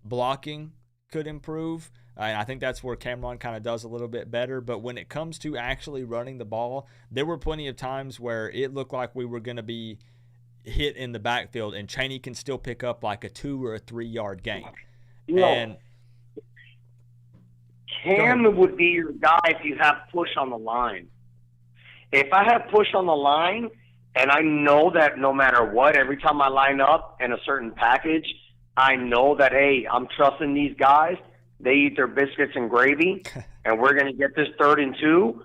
blocking could improve. And I think that's where Cameron kind of does a little bit better. But when it comes to actually running the ball, there were plenty of times where it looked like we were going to be hit in the backfield, and Chaney can still pick up like a 2 or a 3 yard gain. And Cam would be your guy if you have push on the line. If I have push on the line, and I know that no matter what, every time I line up in a certain package, I know that, hey, I'm trusting these guys. They eat their biscuits and gravy, and we're going to get this 3rd and 2.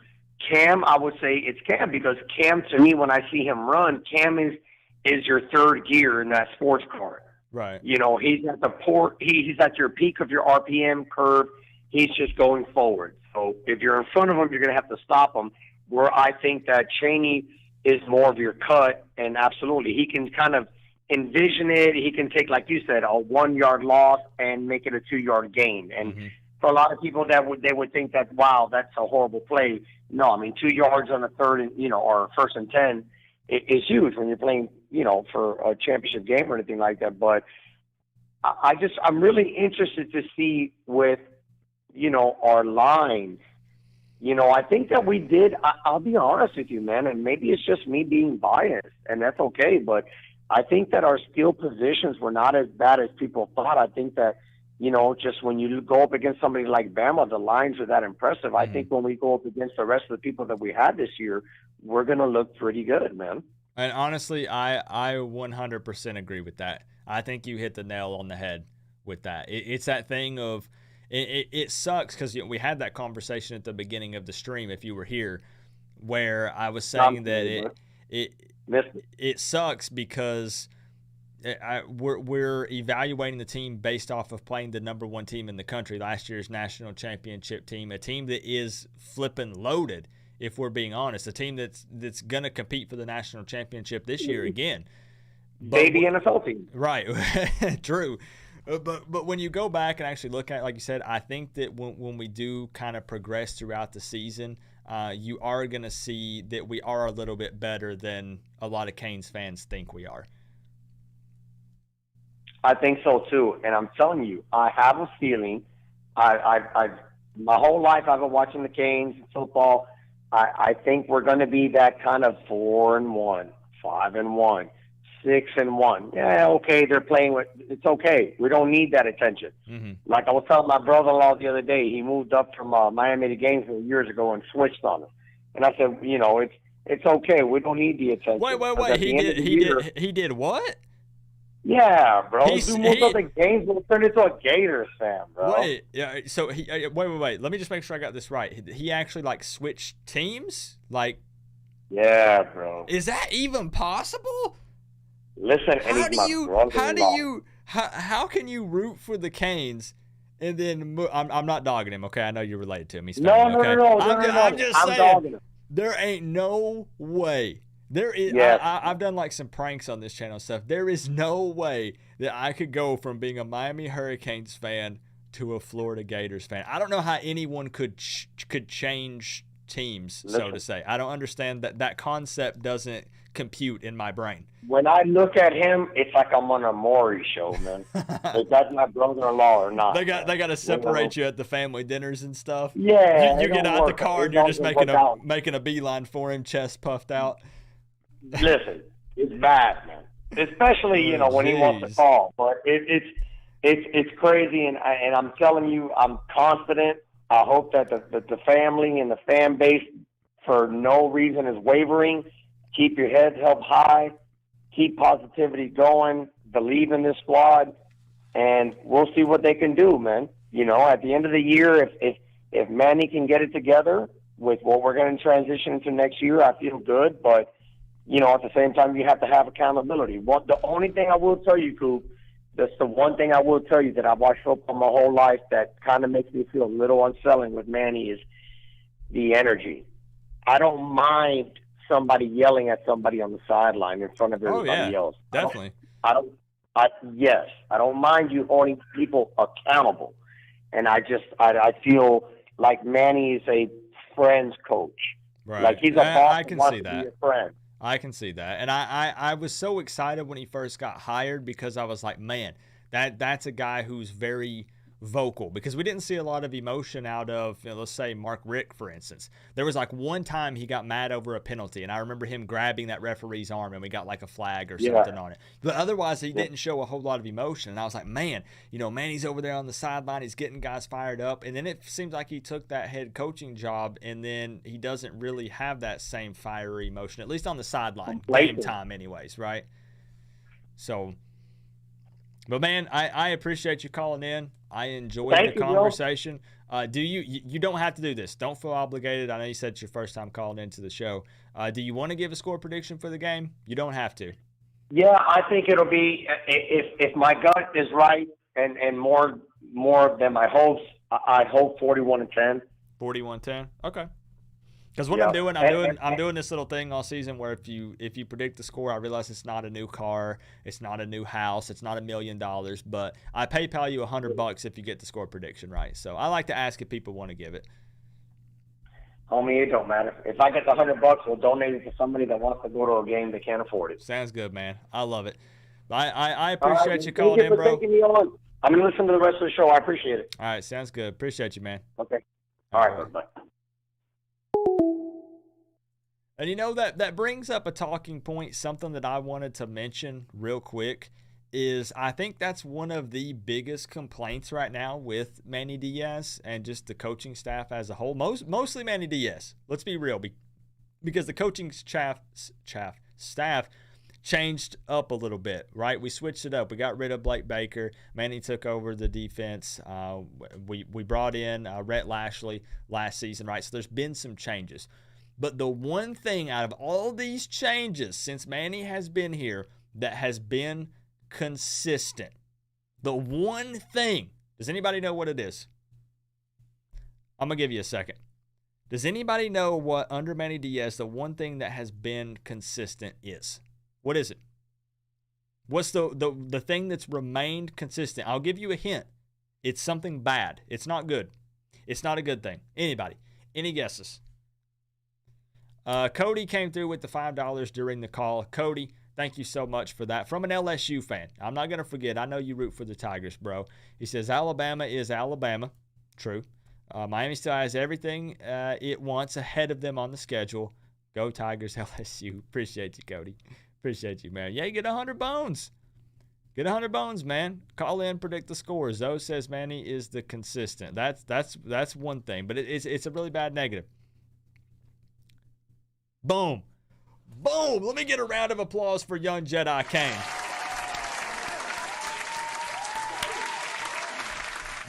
Cam, I would say it's Cam, because Cam, to me, when I see him run, Cam is your 3rd gear in that sports car. Right. He's at the port. He's at your peak of your RPM curve. He's just going forward. So if you're in front of him, you're going to have to stop him. Where I think that Chaney is more of your cut, and absolutely, he can kind of envision it. He can take, like you said, a 1 yard loss and make it a 2 yard gain. And for a lot of people, they would think that, wow, that's a horrible play. No, I mean, 2 yards on a third and, or first and 10 is huge when you're playing, for a championship game or anything like that. But I'm really interested to see with, our lines. I think that we did. I'll be honest with you, man, and maybe it's just me being biased, and that's okay. But I think that our skill positions were not as bad as people thought. I think that, just when you go up against somebody like Bama, the lines are that impressive. I think when we go up against the rest of the people that we had this year, we're going to look pretty good, man. And honestly, I 100% agree with that. I think you hit the nail on the head with that. It's that thing of it sucks because we had that conversation at the beginning of the stream, if you were here, where I was saying that it sucks because we're evaluating the team based off of playing the number one team in the country, last year's national championship team, a team that is flipping loaded, if we're being honest, a team that's going to compete for the national championship this year again. Baby NFL team. Right. True. But when you go back and actually look at it, like you said, I think that when we do kind of progress throughout the season, you are going to see that we are a little bit better than a lot of Canes fans think we are. I think so too, and I'm telling you, I have a feeling. I my whole life I've been watching the Canes football. I think we're going to be that kind of 4-1, 5-1, 6-1. Yeah, okay, they're playing with. It's okay. We don't need that attention. Like I was telling my brother-in-law the other day, he moved up from Miami to Gainesville years ago and switched on us. And I said, it's okay. We don't need the attention. Wait. He did what? Yeah, bro. He moved up to Gainesville, turned into a Gators fan, bro. Wait, yeah. So wait. Let me just make sure I got this right. He actually switched teams, Yeah, bro. Is that even possible? Listen, how can you root for the Canes and then I'm not dogging him, okay? I know you're related to him. He's no. I'm just saying, dogging him. There ain't no way. There is. Yes. I've done some pranks on this channel and stuff. There is no way that I could go from being a Miami Hurricanes fan to a Florida Gators fan. I don't know how anyone could change teams, so to say. I don't understand that concept doesn't compute in my brain. When I look at him, it's like I'm on a Maury show, man. If that's my brother-in-law or not. They got to separate you at the family dinners and stuff. Yeah, you get out the car and you're just making a beeline for him, chest puffed out. Listen, it's bad, man. Especially when he wants to call, but it's crazy, and I'm telling you, I'm confident. I hope that the family and the fan base, for no reason, is wavering. Keep your heads held high. Keep positivity going. Believe in this squad, and we'll see what they can do, man. At the end of the year, if Manny can get it together with what we're going to transition into next year, I feel good. But at the same time, you have to have accountability. The only thing I will tell you, Coop, that's the one thing I will tell you that I've watched football my whole life that kind of makes me feel a little unsettling with Manny is the energy. I don't mind somebody yelling at somebody on the sideline in front of everybody else. Definitely. I don't mind you holding people accountable. And I feel like Manny is a friend's coach. Right. Like he's a boss I can who wants see to that. be a friend. I can see that. And I was so excited when he first got hired because I was like, man, that's a guy who's very vocal, because we didn't see a lot of emotion out of, let's say, Mark Richt, for instance. There was one time he got mad over a penalty, and I remember him grabbing that referee's arm, and we got a flag or something on it. But otherwise, he didn't show a whole lot of emotion. And I was like, man, Manny's over there on the sideline. He's getting guys fired up. And then it seems like he took that head coaching job, and then he doesn't really have that same fiery emotion, at least on the sideline, game time anyways, right? So, but man, I appreciate you calling in. I enjoyed the conversation. Do you don't have to do this. Don't feel obligated. I know you said it's your first time calling into the show. Do you want to give a score prediction for the game? You don't have to. Yeah, I think it'll be, if my gut is right and more than my hopes, I hope 41-10. 41-10? Okay. Because what Yeah. I'm doing this little thing all season where if you predict the score, I realize it's not a new car, it's not a new house, it's not $1 million, but I PayPal you $100 if you get the score prediction right. So I like to ask if people want to give it. Homie, it don't matter. If I get the $100, we'll donate it to somebody that wants to go to a game that can't afford it. Sounds good, man. I love it. I appreciate you calling in, bro. Taking me on. I'm gonna listen to the rest of the show. I appreciate it. All right, sounds good. Appreciate you, man. Okay. All right. Bye. And you know that brings up a talking point, something that I wanted to mention real quick is I think that's one of the biggest complaints right now with Manny Diaz and just the coaching staff as a whole. Mostly Manny Diaz. Let's be real, because the coaching staff changed up a little bit, right? We switched it up. We got rid of Blake Baker. Manny took over the defense. We brought in Rhett Lashley last season, right? So there's been some changes. But the one thing out of all these changes since Manny has been here that has been consistent, the one thing, does anybody know what it is? I'm going to give you a second. Does anybody know what, under Manny Diaz, the one thing that has been consistent is? What is it? What's the thing that's remained consistent? I'll give you a hint. It's something bad. It's not good. It's not a good thing. Anybody? Any guesses? Cody came through with the $5 during the call. Cody, thank you so much for that. From an LSU fan. I'm not going to forget. I know you root for the Tigers, bro. He says, Alabama is Alabama. True. Miami still has everything it wants ahead of them on the schedule. Go Tigers, LSU. Appreciate you, Cody. Appreciate you, man. Yeah, get 100 bones. Get 100 bones, man. Call in, predict the score. Zoe says Manny is the consistent. That's one thing, but it's a really bad negative. Boom. Boom. Let me get a round of applause for young Jedi Kane.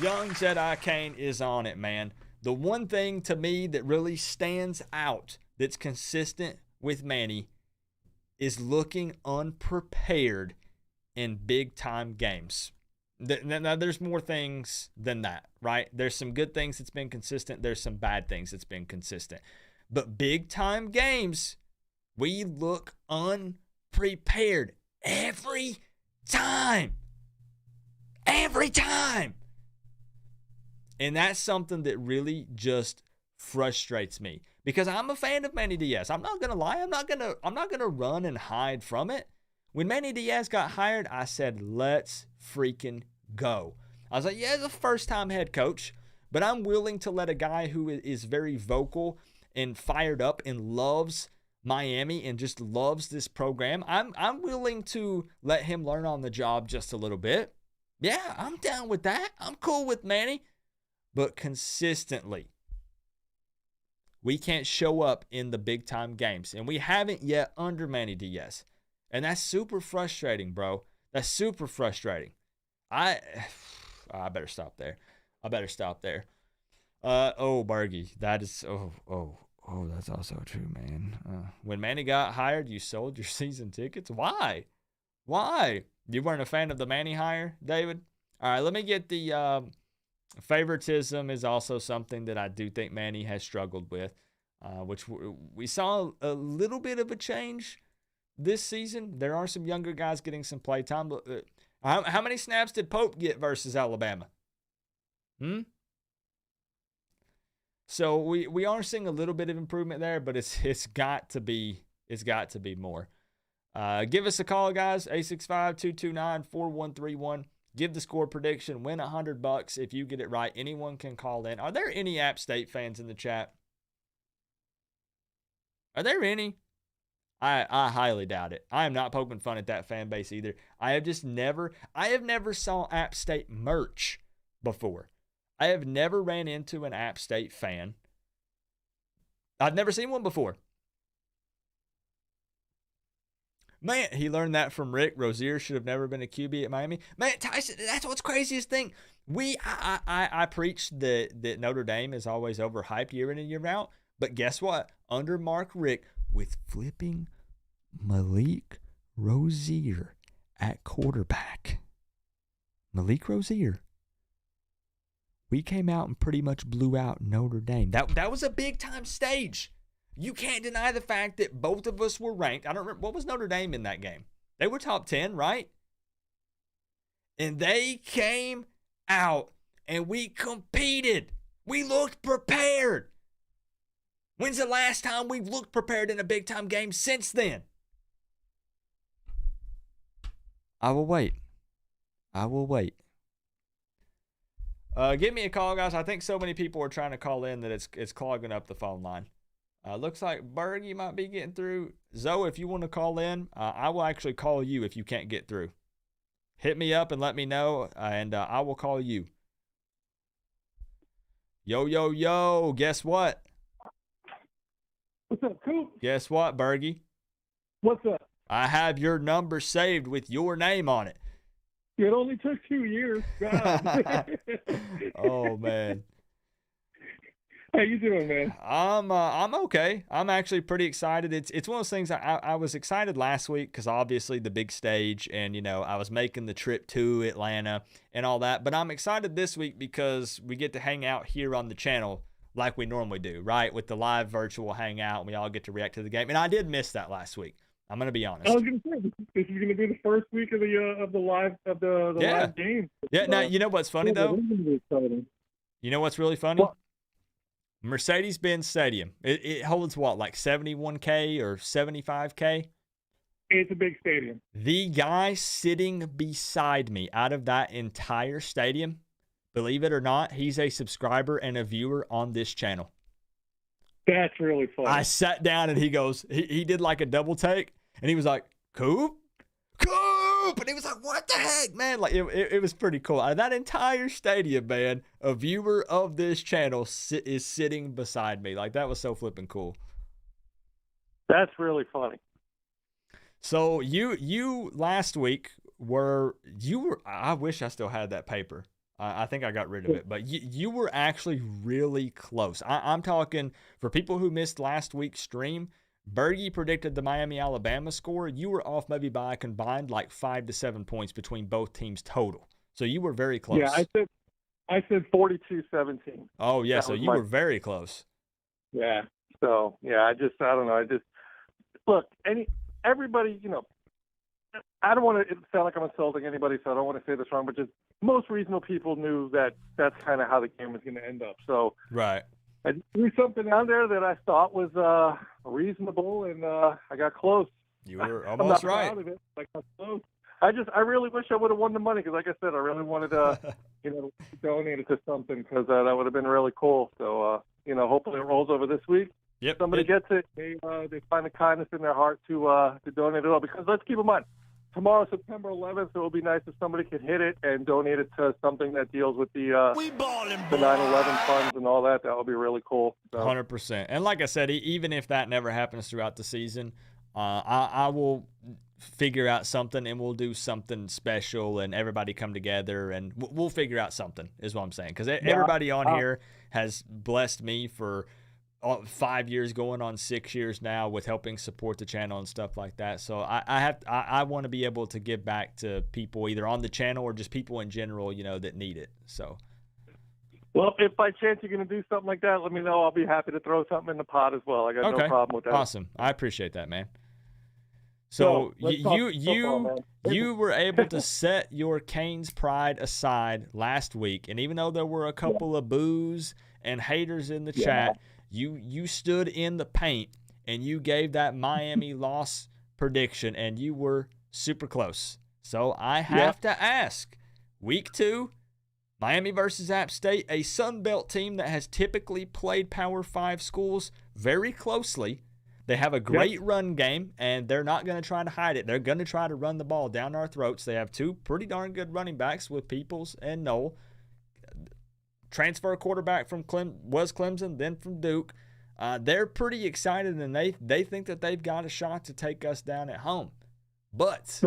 Young Jedi Kane is on it, man. The one thing to me that really stands out that's consistent with Manny is looking unprepared in big-time games. Now, there's more things than that, right? There's some good things that's been consistent. There's some bad things that's been consistent. But big-time games, we look unprepared every time. Every time. And that's something that really just frustrates me because I'm a fan of Manny Diaz. I'm not going to lie. I'm not going to run and hide from it. When Manny Diaz got hired, I said, let's freaking go. I was like, yeah, he's a first-time head coach, but I'm willing to let a guy who is very vocal and fired up and loves Miami and just loves this program, I'm willing to let him learn on the job just a little bit. Yeah, I'm down with that. I'm cool with Manny. But consistently, we can't show up in the big-time games. And we haven't yet under Manny Diaz. And that's super frustrating, bro. That's super frustrating. I better stop there. Bergie, that is, that's also true, man. When Manny got hired, you sold your season tickets? Why? You weren't a fan of the Manny hire, David? All right, let me get the favoritism is also something that I do think Manny has struggled with, which we saw a little bit of a change this season. There are some younger guys getting some play time. How many snaps did Pope get versus Alabama? So we are seeing a little bit of improvement there, but it's got to be more. Give us a call, guys. 865-229-4131. Give the score prediction. Win $100 if you get it right. Anyone can call in. Are there any App State fans in the chat? Are there any? I highly doubt it. I am not poking fun at that fan base either. I have never saw App State merch before. I have never ran into an App State fan. I've never seen one before. Man, he learned that from Rick. Rozier should have never been a QB at Miami. Man, Tyson, that's what's craziest thing. I preached that Notre Dame is always overhyped year in and year out. But guess what? Under Mark Rick, with flipping Malik Rozier at quarterback. Malik Rozier. We came out and pretty much blew out Notre Dame. That was a big-time stage. You can't deny the fact that both of us were ranked. I don't remember. What was Notre Dame in that game? They were top 10, right? And they came out and we competed. We looked prepared. When's the last time we've looked prepared in a big-time game since then? I will wait. Give me a call, guys. I think so many people are trying to call in that it's clogging up the phone line. Looks like Berg, you might be getting through. Zoe, if you want to call in, I will actually call you if you can't get through. Hit me up and let me know, and I will call you. Yo. Guess what? What's up, Coop? Guess what, Bergie? What's up? I have your number saved with your name on it. It only took 2 years. God. Oh, man. How you doing, man? I'm okay. I'm actually pretty excited. It's one of those things. I was excited last week because obviously the big stage, and I was making the trip to Atlanta and all that. But I'm excited this week because we get to hang out here on the channel like we normally do, right? With the live virtual hangout, and we all get to react to the game. And I did miss that last week. I'm gonna be honest. I was gonna say this is gonna be the first week of the live live game. Yeah. Now you know what's funny though. You know what's really funny? What? Mercedes-Benz Stadium. It holds what, like 71K or 75K? It's a big stadium. The guy sitting beside me out of that entire stadium, believe it or not, he's a subscriber and a viewer on this channel. That's really funny. I sat down and he goes, he did like a double take, and he was like, Coop? And he was like, what the heck, man? Like, it was pretty cool. Out of that entire stadium, man, a viewer of this channel is sitting beside me. Like, that was so flipping cool. That's really funny. So you last week were I wish I still had that paper. I think I got rid of it, but you were actually really close. I'm talking, for people who missed last week's stream, Bergie predicted the Miami-Alabama score. You were off maybe by a combined like 5 to 7 points between both teams total. So you were very close. Yeah, I said 42-17. Oh yeah, that so you were very close. Yeah. So yeah, I don't know. Look, everybody, I don't want to sound like I'm insulting anybody, so I don't want to say this wrong, but just most reasonable people knew that that's kind of how the game was going to end up. So right. I threw something out there that I thought was reasonable, and I got close. You were I'm almost not right. proud of it. I got close. I really wish I would have won the money because, like I said, I really wanted to, donate it to something because that would have been really cool. So, hopefully it rolls over this week. Yep. Somebody gets it. They find the kindness in their heart to donate it all. Because let's keep in mind, tomorrow, September 11th, it would be nice if somebody could hit it and donate it to something that deals with the 9/11 funds and all that. That would be really cool. So. 100%. And like I said, even if that never happens throughout the season, I will figure out something and we'll do something special and everybody come together and we'll figure out something is what I'm saying. Because everybody on here has blessed me for 5 years going on 6 years now with helping support the channel and stuff like that. So I want to be able to give back to people either on the channel or just people in general, that need it. So. Well, if by chance you're going to do something like that, let me know. I'll be happy to throw something in the pot as well. I got no problem with that. Awesome. I appreciate that, man. So you were able to set your Canes pride aside last week, and even though there were a couple of boos and haters in the chat, you stood in the paint and you gave that Miami loss prediction, and you were super close. So I have to ask, week 2, Miami versus App State, a Sun Belt team that has typically played Power 5 schools very closely. They have a great run game, and they're not going to try to hide it. They're going to try to run the ball down our throats. They have 2 pretty darn good running backs with Peoples and Noel. Transfer quarterback from Clemson, then from Duke. They're pretty excited, and they think that they've got a shot to take us down at home. But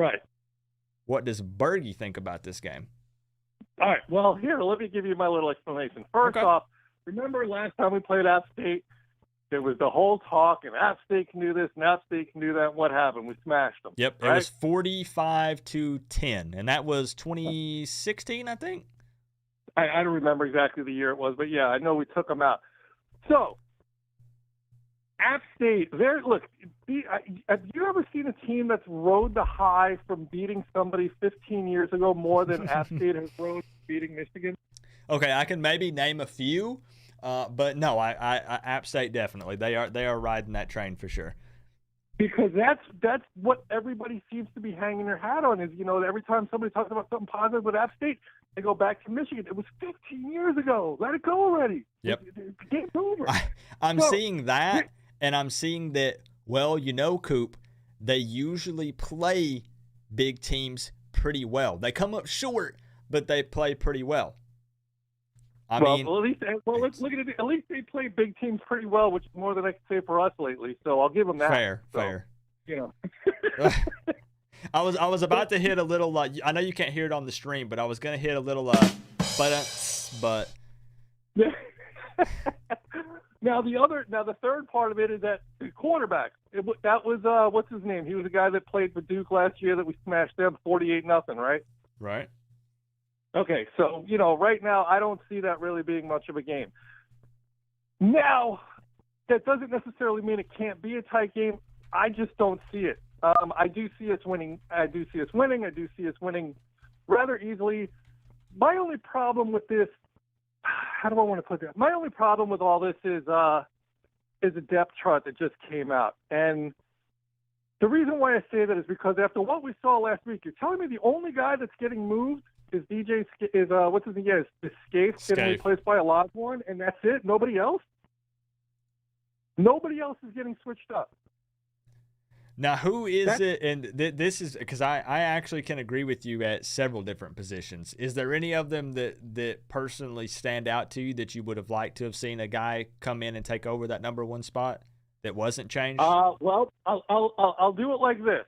what does Bergie think about this game? All right, well, here, let me give you my little explanation. First off, remember last time we played App State? There was the whole talk, and App State can do this, and App State can do that. What happened? We smashed them. Yep, right? It was 45-10, and that was 2016, I think. I don't remember exactly the year it was, but yeah, I know we took them out. So App State, have you ever seen a team that's rode the high from beating somebody 15 years ago more than App State has rode beating Michigan? Okay, I can maybe name a few, but no, I App State definitely. They are riding that train for sure. Because that's what everybody seems to be hanging their hat on is, every time somebody talks about something positive with App State, they go back to Michigan. It was 15 years ago. Let it go already. Yep. Game's over. I'm seeing that, and I'm seeing that, Coop, they usually play big teams pretty well. They come up short, but they play pretty well. At least look at it. At least they play big teams pretty well, which is more than I can say for us lately. So I'll give them that. Fair. I was about to hit a little. I know you can't hear it on the stream, but I was gonna hit a little. But. Now the third part of it is that quarterback. That was what's his name? He was the guy that played for Duke last year that we smashed them 48-0, right? Right. Okay, so, right now I don't see that really being much of a game. Now, that doesn't necessarily mean it can't be a tight game. I just don't see it. I do see us winning. I do see us winning rather easily. My only problem with this, how do I want to put that? My only problem with all this is a depth chart that just came out. And the reason why I say that is because after what we saw last week, you're telling me the only guy that's getting moved is what's his name? Yeah, is Scaife getting replaced by Olajuwon, and that's it? Nobody else? Nobody else is getting switched up. Now, who is it? And this is because I actually can agree with you at several different positions. Is there any of them that personally stand out to you that you would have liked to have seen a guy come in and take over that number one spot that wasn't changed? Well, I'll do it like this.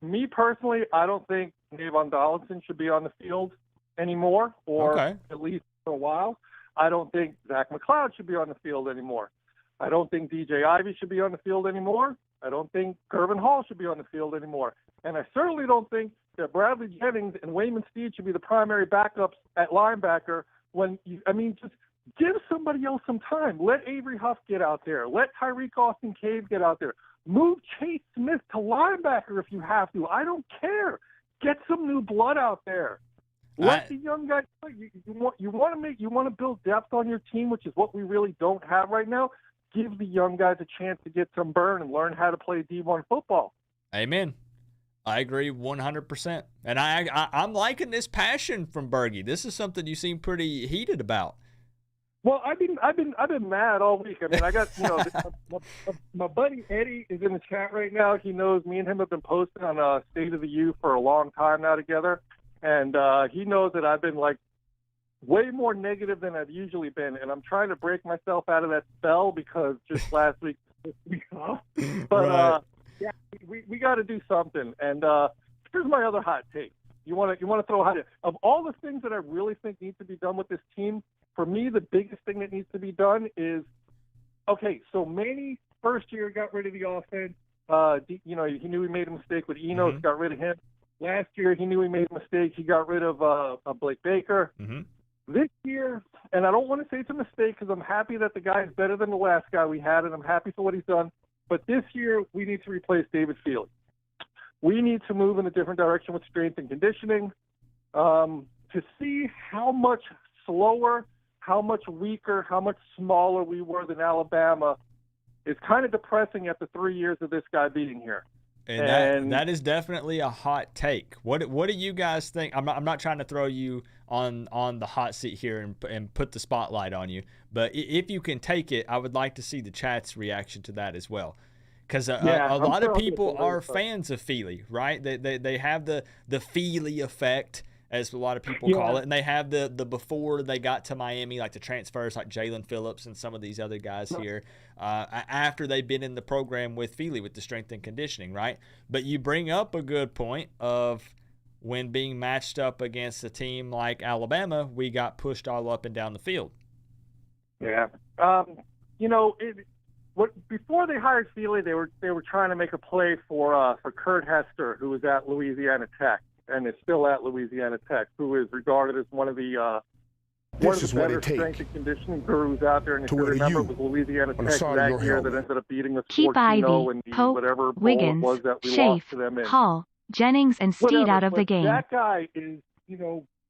Me personally, I don't think Navon Donaldson should be on the field anymore, or at least for a while. I don't think Zach McLeod should be on the field anymore. I don't think DJ Ivey should be on the field anymore. I don't think Gervin Hall should be on the field anymore. And I certainly don't think that Bradley Jennings and Wayman Steed should be the primary backups at linebacker just give somebody else some time. Let Avery Huff get out there. Let Tyreek Austin Cave get out there. Move Chase Smith to linebacker if you have to. I don't care. Get some new blood out there. Let the young guys play. You want to build depth on your team, which is what we really don't have right now. Give the young guys a chance to get some burn and learn how to play D1 football. Amen. I agree 100%. And I'm liking this passion from Bergie. This is something you seem pretty heated about. Well, I've been mad all week. I mean, I got my buddy Eddie is in the chat right now. He knows me and him have been posting on State of the U for a long time now together, and he knows that I've been like way more negative than I've usually been, and I'm trying to break myself out of that spell because just last week off. But yeah, we got to do something. And here's my other hot take. You want to throw a hot take. Of all the things that I really think need to be done with this team, for me, the biggest thing that needs to be done is, okay, so Manny, first year, got rid of the offense. He knew he made a mistake with Enos, Mm-hmm. got rid of him. Last year, he knew he made a mistake. He got rid of Blake Baker. Mm-hmm. This year, and I don't want to say it's a mistake because I'm happy that the guy is better than the last guy we had, and I'm happy for what he's done. But this year, we need to replace David Feely. We need to move in a different direction with strength and conditioning to see how much slower, how much weaker, how much smaller we were than Alabama is kind of depressing after 3 years of this guy being here. And that is definitely a hot take. What do you guys think? I'm not trying to throw you on the hot seat here and put the spotlight on you, but if you can take it, I would like to see the chat's reaction to that as well. Because a lot of people are fans of Feely, right? They have the Feely effect, as a lot of people call it, and they have the before they got to Miami, like the transfers like Jalen Phillips and some of these other guys here, after they've been in the program with Feely with the strength and conditioning, right? But you bring up a good point of when being matched up against a team like Alabama, we got pushed all up and down the field. Yeah. Before they hired Feely, they were trying to make a play for Kurt Hester, who was at Louisiana Tech and is still at Louisiana Tech, who is regarded as one of the one of This is the what better it take. strength and conditioning gurus out there. And if To you wear to remember, you it was Louisiana on the Tech side of that your year that helmet. ended up beating us Keep 14-0 Ivy, in the Pope, whatever bowl Wiggins, it was that we lost Shafe, to them in. Hall, Jennings, and Steed Whatever, out of but the game. that guy is,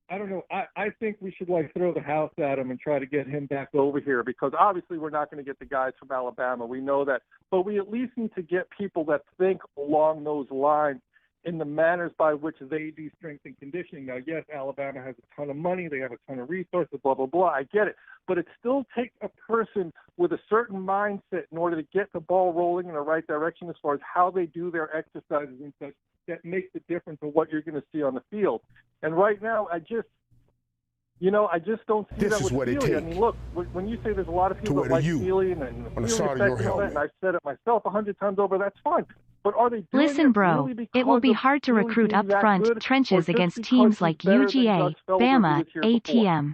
I don't know. I think we should throw the house at him and try to get him back over here, because obviously we're not going to get the guys from Alabama. We know that, but we at least need to get people that think along those lines in the manners by which they do strength and conditioning. Now, yes, Alabama has a ton of money. They have a ton of resources, blah, blah, blah. I get it. But it still takes a person with a certain mindset in order to get the ball rolling in the right direction as far as how they do their exercises and such that makes the difference of what you're going to see on the field. And right now, I just don't see This that is with what it Steely. I take. mean, look, when you say there's a lot of people wear that to like you Steely and on the Steely side of effect your and all that, and helmet. I've said it myself 100 times over, that's fine. But are they doing Listen, it bro, really because it will be of hard to Steely recruit being up that front good, or trenches just against because teams he's like better than UGA, Gus Felder, who Bama, was here before? ATM.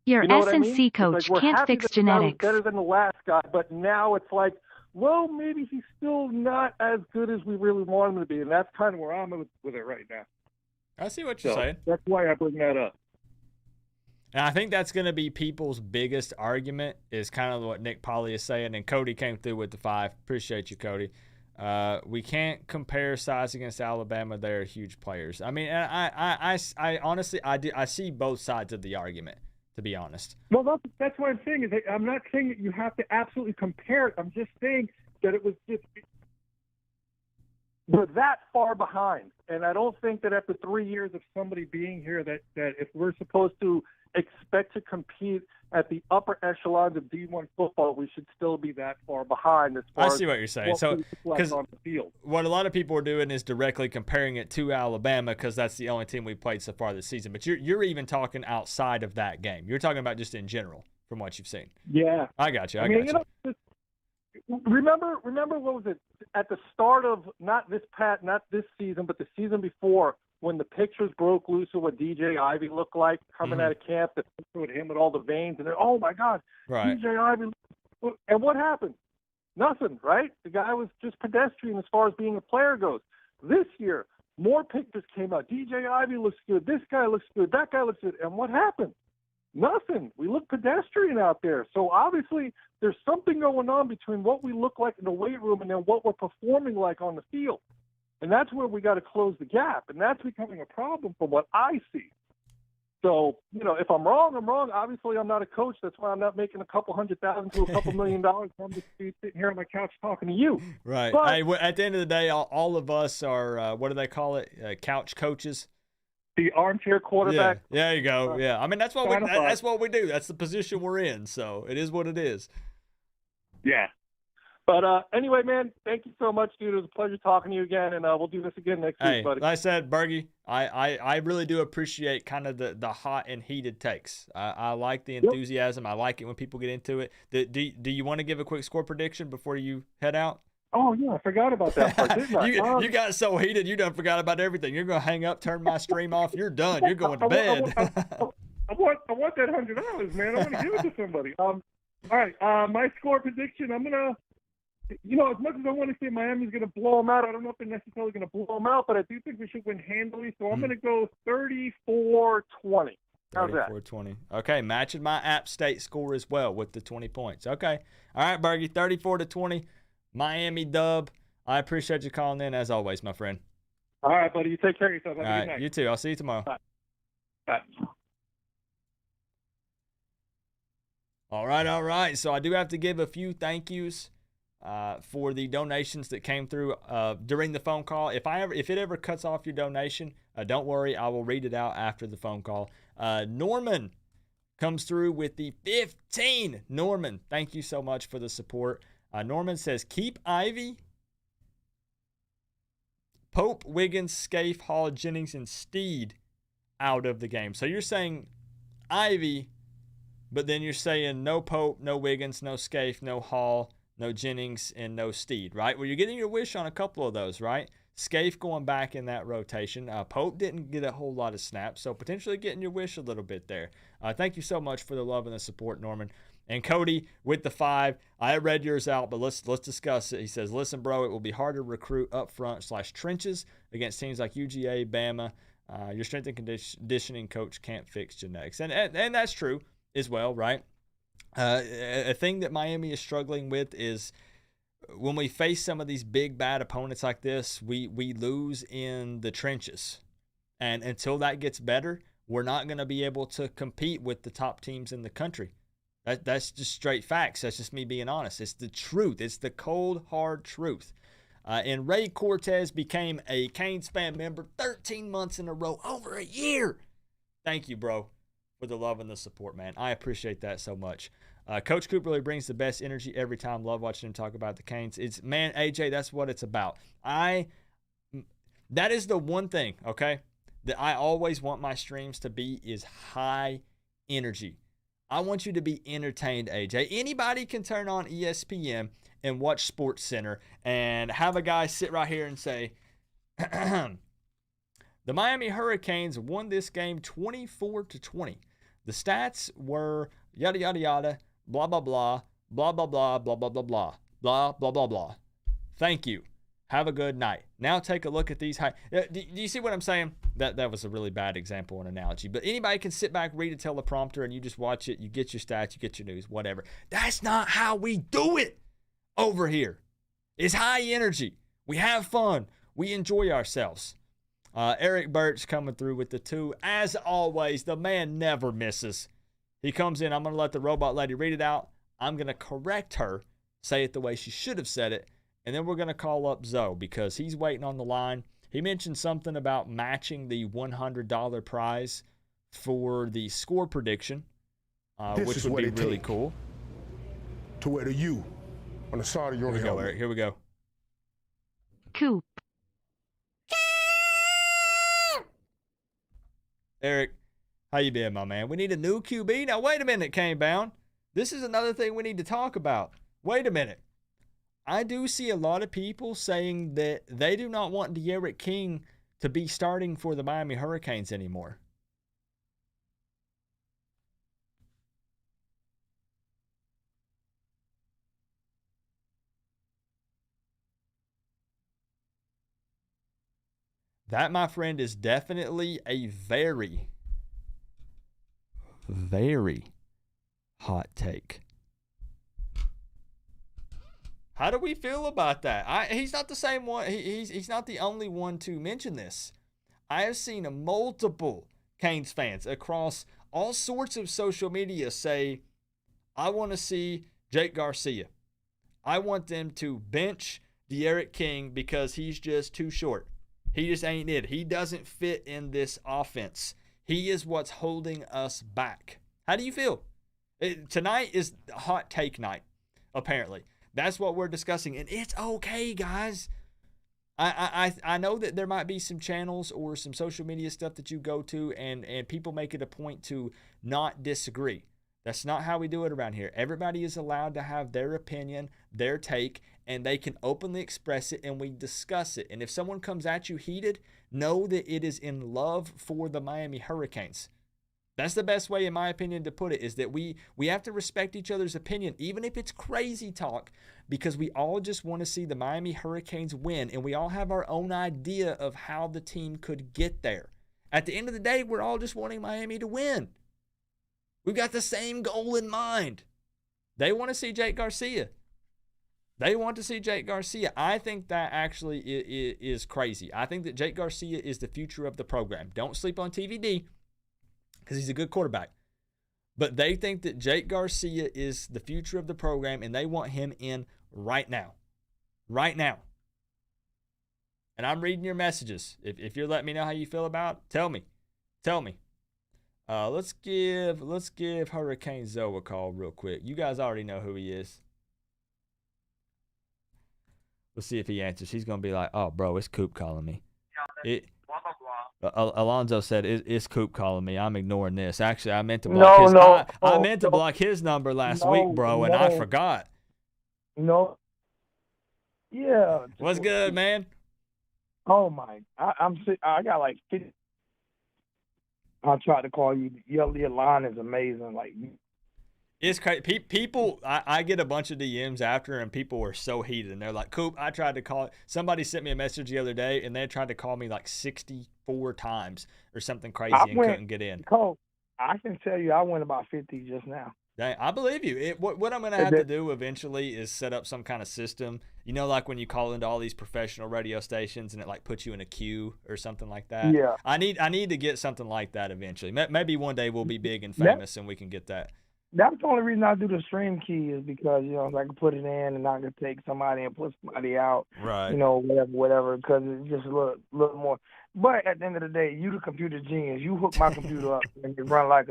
Your You know what I S&C mean? It's coach like we're can't happy fix that the guy was genetics. better than the last guy, but now it's like, well, maybe he's still not as good as we really want him to be, and that's kind of where I'm with it right now. I see what you're So saying. that's why I bring that up. And I think that's going to be people's biggest argument is kind of what Nick Polly is saying. And Cody came through with the 5. Appreciate you, Cody. We can't compare size against Alabama. They're huge players. I mean, I honestly, I see both sides of the argument, to be honest. Well, that's what I'm saying. Is that I'm not saying that you have to absolutely compare it. I'm just saying that it was just we're that far behind. And I don't think that after 3 years of somebody being here that if we're supposed to expect to compete at the upper echelons of D1 football, we should still be that far behind as far I see as what you're saying. what So, we look like on the field. what a lot of people are doing is directly comparing it to Alabama because that's the only team we played so far this season. But you're even talking outside of that game. You're talking about just in general from what you've seen. Yeah. I got you. I mean, remember what was it at the start of not this season, but the season before, when the pictures broke loose of what DJ Ivy looked like coming out of camp, that with him with all the veins, and then, oh my God, Right. DJ Ivy, and what happened? Nothing, right? The guy was just pedestrian as far as being a player goes. This year, more pictures came out. DJ Ivy looks good. This guy looks good. That guy looks good. And what happened? Nothing. We look pedestrian out there. So obviously there's something going on between what we look like in the weight room and then what we're performing like on the field. And that's where we got to close the gap. And that's becoming a problem from what I see. So, if I'm wrong, I'm wrong. Obviously, I'm not a coach. That's why I'm not making a couple $100,000 to a couple $1 million. I'm just sitting here on my couch talking to you. Right. But, hey, at the end of the day, all of us are, what do they call it? Couch coaches. the armchair quarterback. Yeah, there you go. Yeah, I mean that's what we do. That's the position we're in. So it is what it is. Yeah. But anyway, man, thank you so much, dude. It was a pleasure talking to you again, and we'll do this again next week, buddy. Like I said, Bergie, I really do appreciate kind of the hot and heated takes. I like the enthusiasm. I like it when people get into it. Do you want to give a quick score prediction before you head out? Oh, yeah, I forgot about that part, didn't I? You got so heated, you done forgot about everything. You're going to hang up, turn my stream off. You're done. You're going to bed. I want that $100, man. I want to give it to somebody. All right, my score prediction, I'm going to, as much as I want to say Miami's going to blow them out, I don't know if they're necessarily going to blow them out, but I do think we should win handily. So I'm going to go 34-20. How's that? 34-20. Okay, matching my App State score as well with the 20 points. Okay. All right, Bergie, 34-20. Miami dub. I appreciate you calling in as always, my friend. All right, buddy. You take care of yourself. Have All a right, good night. you too. I'll see you tomorrow. Bye. Bye. All right. So I do have to give a few thank yous for the donations that came through during the phone call. If it ever cuts off your donation, don't worry. I will read it out after the phone call. Norman comes through with the 15. Norman, thank you so much for the support. Norman says, keep Ivy, Pope, Wiggins, Scaife, Hall, Jennings, and Steed out of the game. So you're saying Ivy, but then you're saying no Pope, no Wiggins, no Scaife, no Hall, no Jennings, and no Steed, right? Well, you're getting your wish on a couple of those, right? Scaife going back in that rotation. Pope didn't get a whole lot of snaps, so potentially getting your wish a little bit there. Thank you so much for the love and the support, Norman. And Cody with the 5. I read yours out, but let's discuss it. He says, listen, bro, it will be hard to recruit up front / trenches against teams like UGA, Bama. Your strength and conditioning coach can't fix genetics. And that's true. as well, right? A thing that Miami is struggling with is when we face some of these big, bad opponents like this, we lose in the trenches. And until that gets better, we're not going to be able to compete with the top teams in the country. That's just straight facts. That's just me being honest. It's the truth. It's the cold, hard truth. And Ray Cortez became a Canes fan member 13 months in a row, over a year. Thank you, bro, for the love and the support, man. I appreciate that so much. Coach Coop really brings the best energy every time. Love watching him talk about the Canes. Man, AJ, that's what it's about. That is the one thing, okay, that I always want my streams to be is high energy. I want you to be entertained, AJ. Anybody can turn on ESPN and watch Sports Center and have a guy sit right here and say, the Miami Hurricanes won this game 24-20. The stats were yada, yada, yada, blah, blah, blah, blah, blah, blah, blah, blah, blah, blah, blah, blah, blah, blah. Thank you. Have a good night. Now take a look at these high. Do you see what I'm saying? That was a really bad example and analogy. But anybody can sit back, read a teleprompter, and you just watch it. You get your stats, you get your news, whatever. That's not how we do it over here. It's high energy. We have fun. We enjoy ourselves. Eric Birch coming through with the 2. As always, the man never misses. He comes in. I'm going to let the robot lady read it out. I'm going to correct her, say it the way she should have said it. And then we're going to call up Zoe because he's waiting on the line. He mentioned something about matching the $100 prize for the score prediction, which would be really cool. To wear the U on the side of your helmet. Here we go, helmet. Eric. Here we go. Coop. Eric, how you been, my man? We need a new QB. Now, wait a minute, Kane Bound. This is another thing we need to talk about. Wait a minute. I do see a lot of people saying that they do not want D'Eriq King to be starting for the Miami Hurricanes anymore. That, my friend, is definitely a very, very hot take. How do we feel about that? He's not the same one. He's not the only one to mention this. I have seen multiple Canes fans across all sorts of social media say, I want to see Jake Garcia. I want them to bench D'Eriq King because he's just too short. He just ain't it. He doesn't fit in this offense. He is what's holding us back. How do you feel? Tonight is hot take night, apparently. That's what we're discussing, and it's okay, guys. I know that there might be some channels or some social media stuff that you go to, and people make it a point to not disagree. That's not how we do it around here. Everybody is allowed to have their opinion, their take, and they can openly express it, and we discuss it. And if someone comes at you heated, know that it is in love for the Miami Hurricanes. That's the best way, in my opinion, to put it, is that we have to respect each other's opinion, even if it's crazy talk, because we all just want to see the Miami Hurricanes win, and we all have our own idea of how the team could get there. At the end of the day, we're all just wanting Miami to win. We've got the same goal in mind. They want to see Jake Garcia. They want to see Jake Garcia. I think that actually is crazy. I think that Jake Garcia is the future of the program. Don't sleep on TVD, because he's a good quarterback. But they think that Jake Garcia is the future of the program, and they want him in right now. Right now. And I'm reading your messages. If you're letting me know how you feel about it, tell me. Tell me. Let's give Hurricane Zoe a call real quick. You guys already know who he is. Let's see if he answers. He's going to be like, oh, bro, it's Coop calling me. Alonzo said, it's Coop calling me. I'm ignoring this. Actually, I meant to block I meant to block his number last week, bro, and I forgot. No. Yeah. What's good, man? Oh, my. I got like 50. I tried to call you. Your line is amazing. Like, it's crazy. People, I get a bunch of DMs after, and people were so heated. And they're like, Coop, I tried to call. Somebody sent me a message the other day, and they tried to call me like 64 times or something crazy and couldn't get in. Coach, I can tell you I went about 50 just now. Dang, I believe you. What I'm going to have to do eventually is set up some kind of system. You know, like when you call into all these professional radio stations and it like puts you in a queue or something like that. Yeah. I need to get something like that eventually. Maybe one day we'll be big and famous and we can get that. That's the only reason I do the stream key is because, I can put it in and I can take somebody and put somebody out. Right. Whatever, because it's just a little more. But at the end of the day, you the computer genius. You hook my computer up and it run like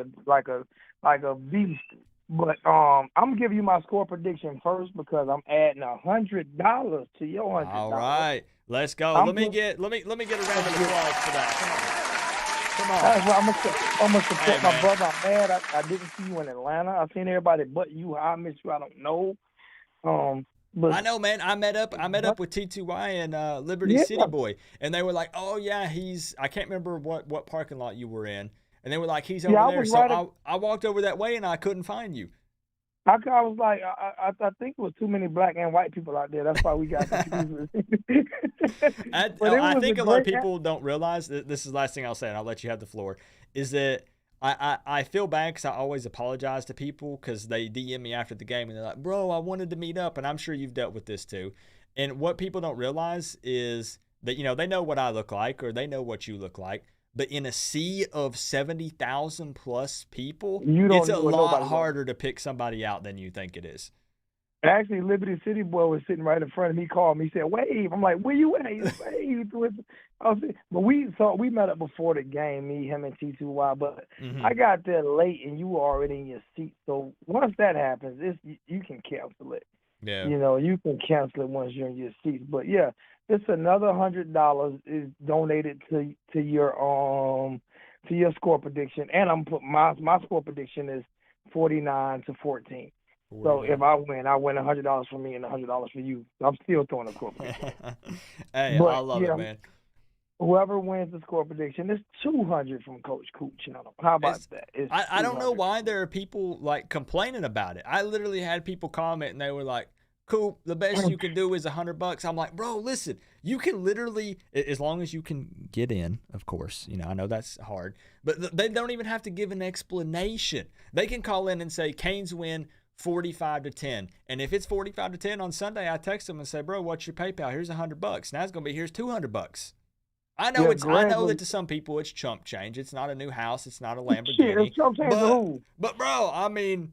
a beast. But I'm gonna give you my score prediction first because I'm adding $100 to your $100. All right, let's go. Let me get a round of applause for that. Come on. That's why I'm gonna support my brother. I'm mad I didn't see you in Atlanta. I seen everybody but you. I miss you. I don't know. But I know, man. I met up with T2Y and Liberty City Boy, and they were like, "Oh yeah, I can't remember what parking lot you were in." And they were like, he's over there. So I walked over that way and I couldn't find you. I was like, I think it was too many black and white people out there. That's why we got confused. I think a lot of people don't realize that this is the last thing I'll say, and I'll let you have the floor, is that I feel bad because I always apologize to people because they DM me after the game and they're like, bro, I wanted to meet up. And I'm sure you've dealt with this too. And what people don't realize is that, they know what I look like or they know what you look like. But in a sea of 70,000 plus people, it's a lot harder to pick somebody out than you think it is. Actually, Liberty City Boy was sitting right in front of me. He called me. He said, "Wave." I'm like, "Where you at?" He said, "Wave." But we met up before the game, me, him, and T2Y. But I got there late, and you were already in your seat. So once that happens, you can cancel it. Yeah. You can cancel it once you're in your seats. But yeah, it's another $100 is donated to your score prediction, and I'm put my score prediction is 49-14. So if I win $100 for me and $100 for you. I'm still throwing a score prediction. Hey, I love it, man. Whoever wins the score prediction is $200 from Coach Coop. How about that? I don't know why there are people like complaining about it. I literally had people comment and they were like, Coop, the best you can do is $100. I'm like, bro, listen, you can literally, as long as you can get in, of course, I know that's hard, but they don't even have to give an explanation. They can call in and say, Canes win 45-10. And if it's 45-10 on Sunday, I text them and say, bro, what's your PayPal? Here's $100. Now it's going to be, here's $200. I know I know that to some people it's chump change. It's not a new house. It's not a Lamborghini. Shit, it's chump change to who? But bro, I mean,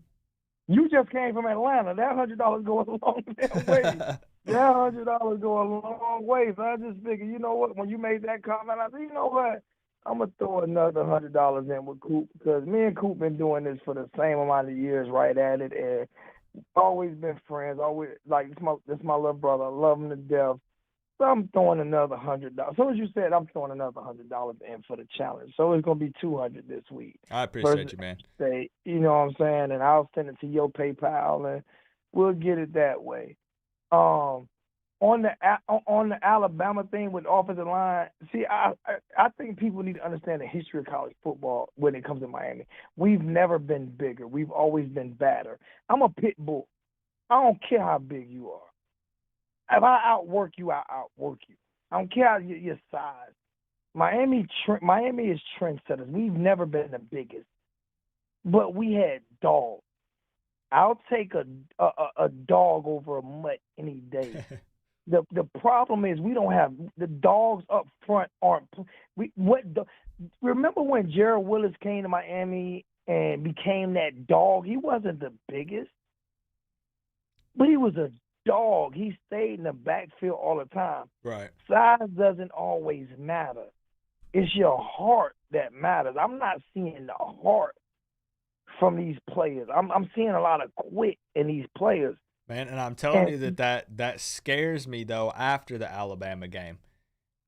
you just came from Atlanta. That $100 goes a long way. That $100 go a long way. So I just figured, you know what? When you made that comment, I said, you know what? I'm gonna throw another $100 in with Coop because me and Coop been doing this for the same amount of years, right at it, and always been friends. Always like this my little brother. I love him to death. So I'm throwing another $100. As soon as you said, I'm throwing another $100 in for the challenge. So it's gonna be $200 this week. I appreciate you, man. You know what I'm saying? And I'll send it to your PayPal, and we'll get it that way. On the Alabama thing with offensive line, see, I think people need to understand the history of college football when it comes to Miami. We've never been bigger. We've always been badder. I'm a pit bull. I don't care how big you are. If I outwork you, I outwork you. I don't care your size. Miami is trendsetters. We've never been the biggest, but we had dogs. I'll take a dog over a mutt any day. The problem is we don't have the dogs up front aren't. Remember when Jared Willis came to Miami and became that dog? He wasn't the biggest, but he was a dog. He stayed in the backfield all the time. Right. Size doesn't always matter. It's your heart that matters. I'm not seeing the heart from these players. I'm seeing a lot of quit in these players. Man, and I'm telling you that scares me, though, after the Alabama game.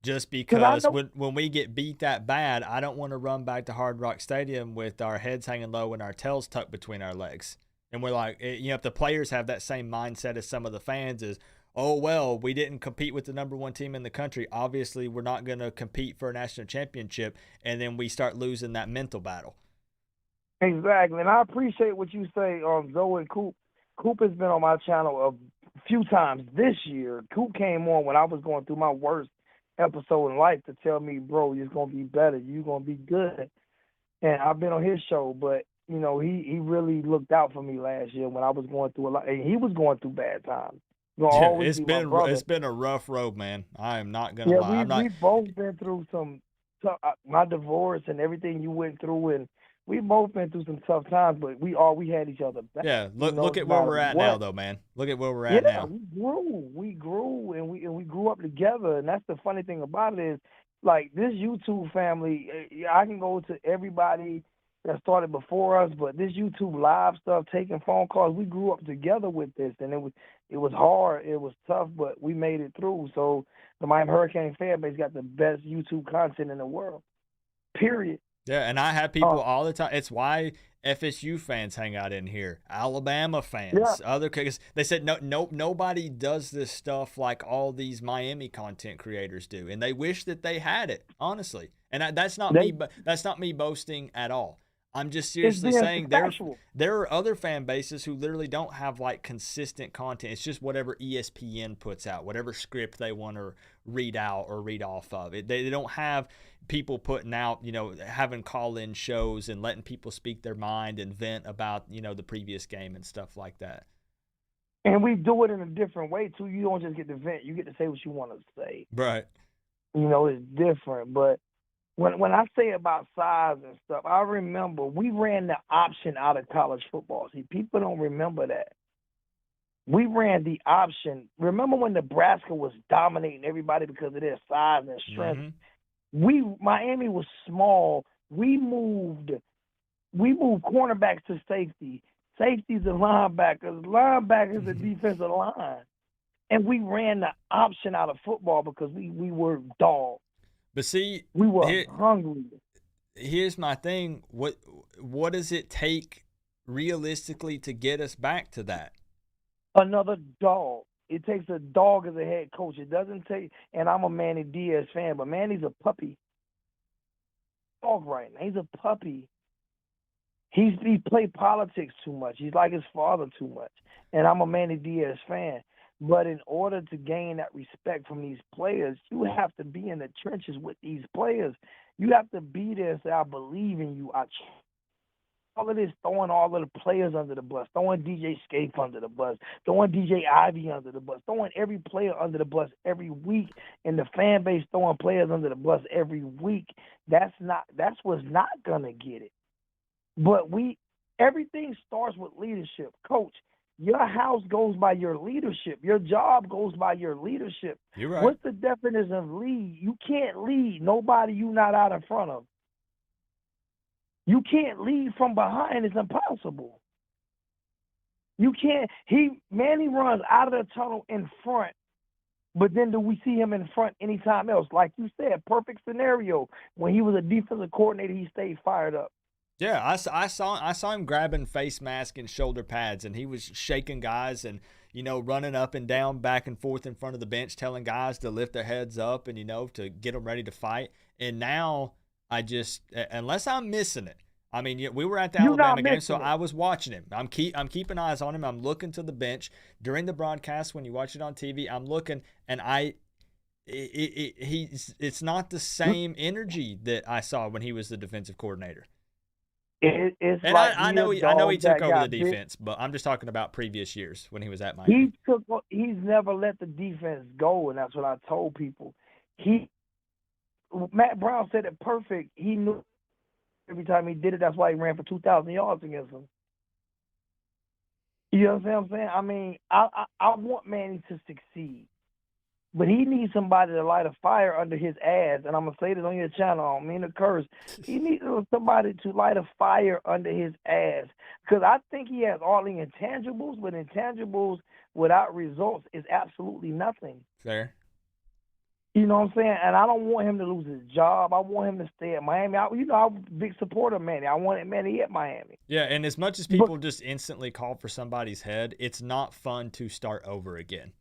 Just because when we get beat that bad, I don't want to run back to Hard Rock Stadium with our heads hanging low and our tails tucked between our legs. And we're like, if the players have that same mindset as some of the fans is, oh, well, we didn't compete with the number one team in the country. Obviously, we're not going to compete for a national championship. And then we start losing that mental battle. Exactly. And I appreciate what you say on Zoe and Coop. Coop has been on my channel a few times this year. Coop came on when I was going through my worst episode in life to tell me, bro, you're going to be better. You're going to be good. and I've been on his show, but you know, he really looked out for me last year when I was going through a lot, and he was going through bad times. He's gonna Yeah, always be my brother. it's been a rough road, man. I am not gonna Yeah, lie. I'm not. we both been through my divorce and everything you went through, and we both been through some tough times, but we had each other back. Yeah, You know, look no at where matter we're at now, what. though, man. Look at where we're at Yeah, now. we grew, and we grew up together, and that's the funny thing about it is, like this YouTube family. I can go to everybody that started before us, but this YouTube live stuff, taking phone calls, we grew up together with this, and it was hard, it was tough, but we made it through. So the Miami Hurricane fan base got the best YouTube content in the world. Period. Yeah, and I have people all the time. It's why FSU fans hang out in here, Alabama fans, other because they said nobody does this stuff like all these Miami content creators do, and they wish that they had it, honestly. And that's not me, but that's not me boasting at all. I'm just seriously saying there are other fan bases who literally don't have like consistent content. It's just whatever ESPN puts out, whatever script they want to read out or read off of. They don't have people putting out, having call-in shows and letting people speak their mind and vent about, the previous game and stuff like that. And we do it in a different way too. You don't just get to vent; you get to say what you want to say. Right. It's different, but. When I say about size and stuff, I remember we ran the option out of college football. See, people don't remember that. We ran the option. Remember when Nebraska was dominating everybody because of their size and strength? Mm-hmm. Miami was small. We moved cornerbacks to safety. Safeties and linebackers and defensive line. And we ran the option out of football because we were dogs. But see, we were hungry. Here's my thing. What does it take realistically to get us back to that? Another dog. It takes a dog as a head coach. It doesn't take, and I'm a Manny Diaz fan, but Manny's a puppy. Dog right now. He's a puppy. He played politics too much. He's like his father too much. And I'm a Manny Diaz fan. But in order to gain that respect from these players, you have to be in the trenches with these players. You have to be there and say, I believe in you. All of this throwing all of the players under the bus, throwing DJ Scape under the bus, throwing DJ Ivy under the bus, throwing every player under the bus every week, and the fan base throwing players under the bus every week. That's what's not gonna get it. But everything starts with leadership. Coach, your house goes by your leadership. Your job goes by your leadership. You're right. What's the definition of lead? You can't lead nobody you're not out in front of. You can't lead from behind. It's impossible. You can't. Manny runs out of the tunnel in front, but then do we see him in front anytime else? Like you said, perfect scenario. When he was a defensive coordinator, he stayed fired up. Yeah, I saw him grabbing face mask and shoulder pads, and he was shaking guys and running up and down, back and forth in front of the bench, telling guys to lift their heads up and to get them ready to fight. And now unless I'm missing it, I mean, we were at the Alabama game, so I was watching him. I'm keeping eyes on him. I'm looking to the bench during the broadcast when you watch it on TV. I'm looking, and it's not the same energy that I saw when he was the defensive coordinator. I know he took over the defense, but I'm just talking about previous years when he was at Miami. He's never let the defense go, and that's what I told people. Matt Brown said it perfect. He knew every time he did it. That's why he ran for 2,000 yards against him. You know what I'm saying? I mean, I want Manny to succeed. But he needs somebody to light a fire under his ass. And I'm going to say this on your channel. I don't mean to curse. He needs somebody to light a fire under his ass. Because I think he has all the intangibles, but intangibles without results is absolutely nothing. Fair. You know what I'm saying? And I don't want him to lose his job. I want him to stay at Miami. I'm a big supporter of Manny. I wanted Manny at Miami. Yeah, and as much as people just instantly call for somebody's head, it's not fun to start over again.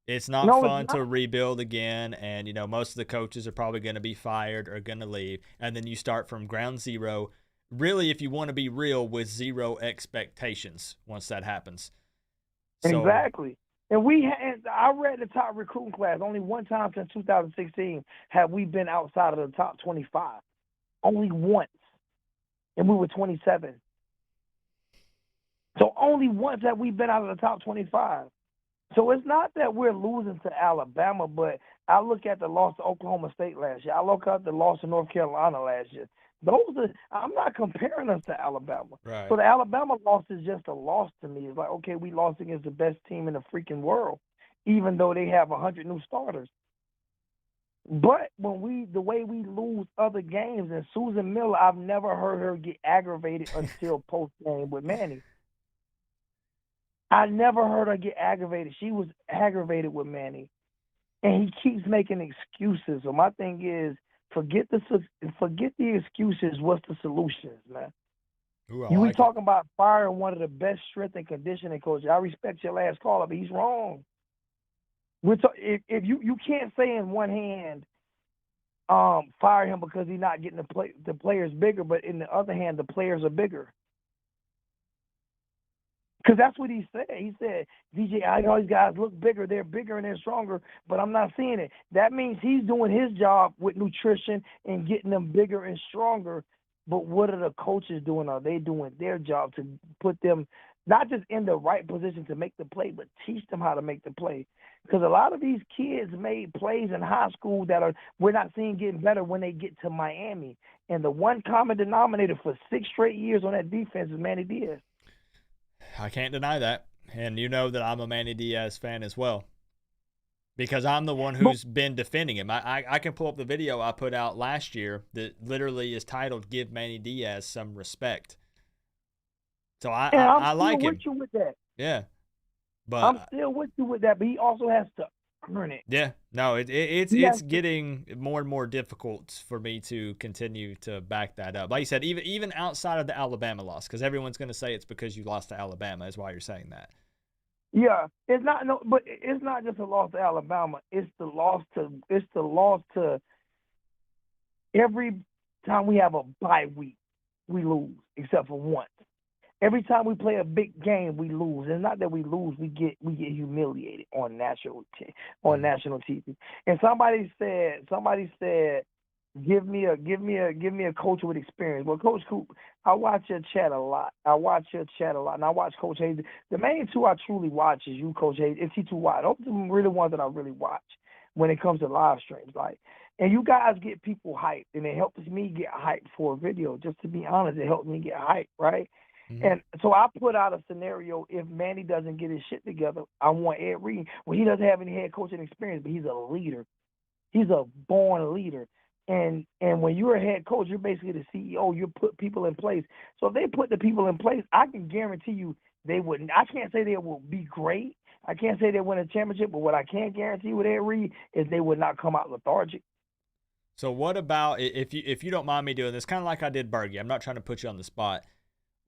It's not fun to rebuild again, and most of the coaches are probably going to be fired or going to leave, and then you start from ground zero. Really, if you want to be real, with zero expectations once that happens. Exactly. And I read the top recruiting class. Only one time since 2016 have we been outside of the top 25. only once, and we were 27. So only once have we been out of the top 25. So it's not that we're losing to Alabama, but I look at the loss to Oklahoma State last year. I look at the loss to North Carolina last year. I'm not comparing us to Alabama. Right. So the Alabama loss is just a loss to me. It's like, okay, we lost against the best team in the freaking world, even though they have 100 new starters. But the way we lose other games, and Susan Miller, I've never heard her get aggravated until post game with Manny. I never heard her get aggravated. She was aggravated with Manny, and he keeps making excuses. So my thing is, forget the excuses. What's the solutions, man? Ooh, We talking about firing one of the best strength and conditioning coaches. I respect your last caller, but he's wrong. If you can't say in one hand, fire him because he's not getting the players bigger, but in the other hand, the players are bigger. Because that's what he said. He said, DJ, I know these guys look bigger. They're bigger and they're stronger, but I'm not seeing it. That means he's doing his job with nutrition and getting them bigger and stronger. But what are the coaches doing? Are they doing their job to put them not just in the right position to make the play, but teach them how to make the play? Because a lot of these kids made plays in high school that we're not seeing getting better when they get to Miami. And the one common denominator for 6 straight years on that defense is Manny Diaz. I can't deny that. And you know that I'm a Manny Diaz fan as well, because I'm the one who's been defending him. I can pull up the video I put out last year that literally is titled "Give Manny Diaz Some Respect." So I like him. I'm still with you with that. Yeah, but I'm still with you with that. But he also has to earn it. Yeah, no, it's getting more and more difficult for me to continue to back that up. Like you said, even outside of the Alabama loss, because everyone's going to say it's because you lost to Alabama is why you're saying that. Yeah, but it's not just a loss to Alabama. It's the loss to every time we have a bye week, we lose, except for once. Every time we play a big game, we lose. It's not that we lose; we get humiliated on national TV. And somebody said, give me a coach with experience. Well, Coach Coop, I watch your chat a lot. And I watch Coach Hayes. The main two I truly watch is you, Coach Hayes, and T2 Watt. Those are really the ones that I really watch when it comes to live streams. And you guys get people hyped, and it helps me get hyped for a video. Just to be honest, it helps me get hyped, right? Mm-hmm. And so I put out a scenario: if Manny doesn't get his shit together, I want Ed Reed. Well, he doesn't have any head coaching experience, but he's a leader. He's a born leader. And when you're a head coach, you're basically the CEO. You put people in place. So if they put the people in place, I can guarantee you they wouldn't. I can't say they will be great. I can't say they win a championship, but what I can guarantee with Ed Reed is they would not come out lethargic. So what about, if you don't mind me doing this, kind of like I did Bergie? I'm not trying to put you on the spot.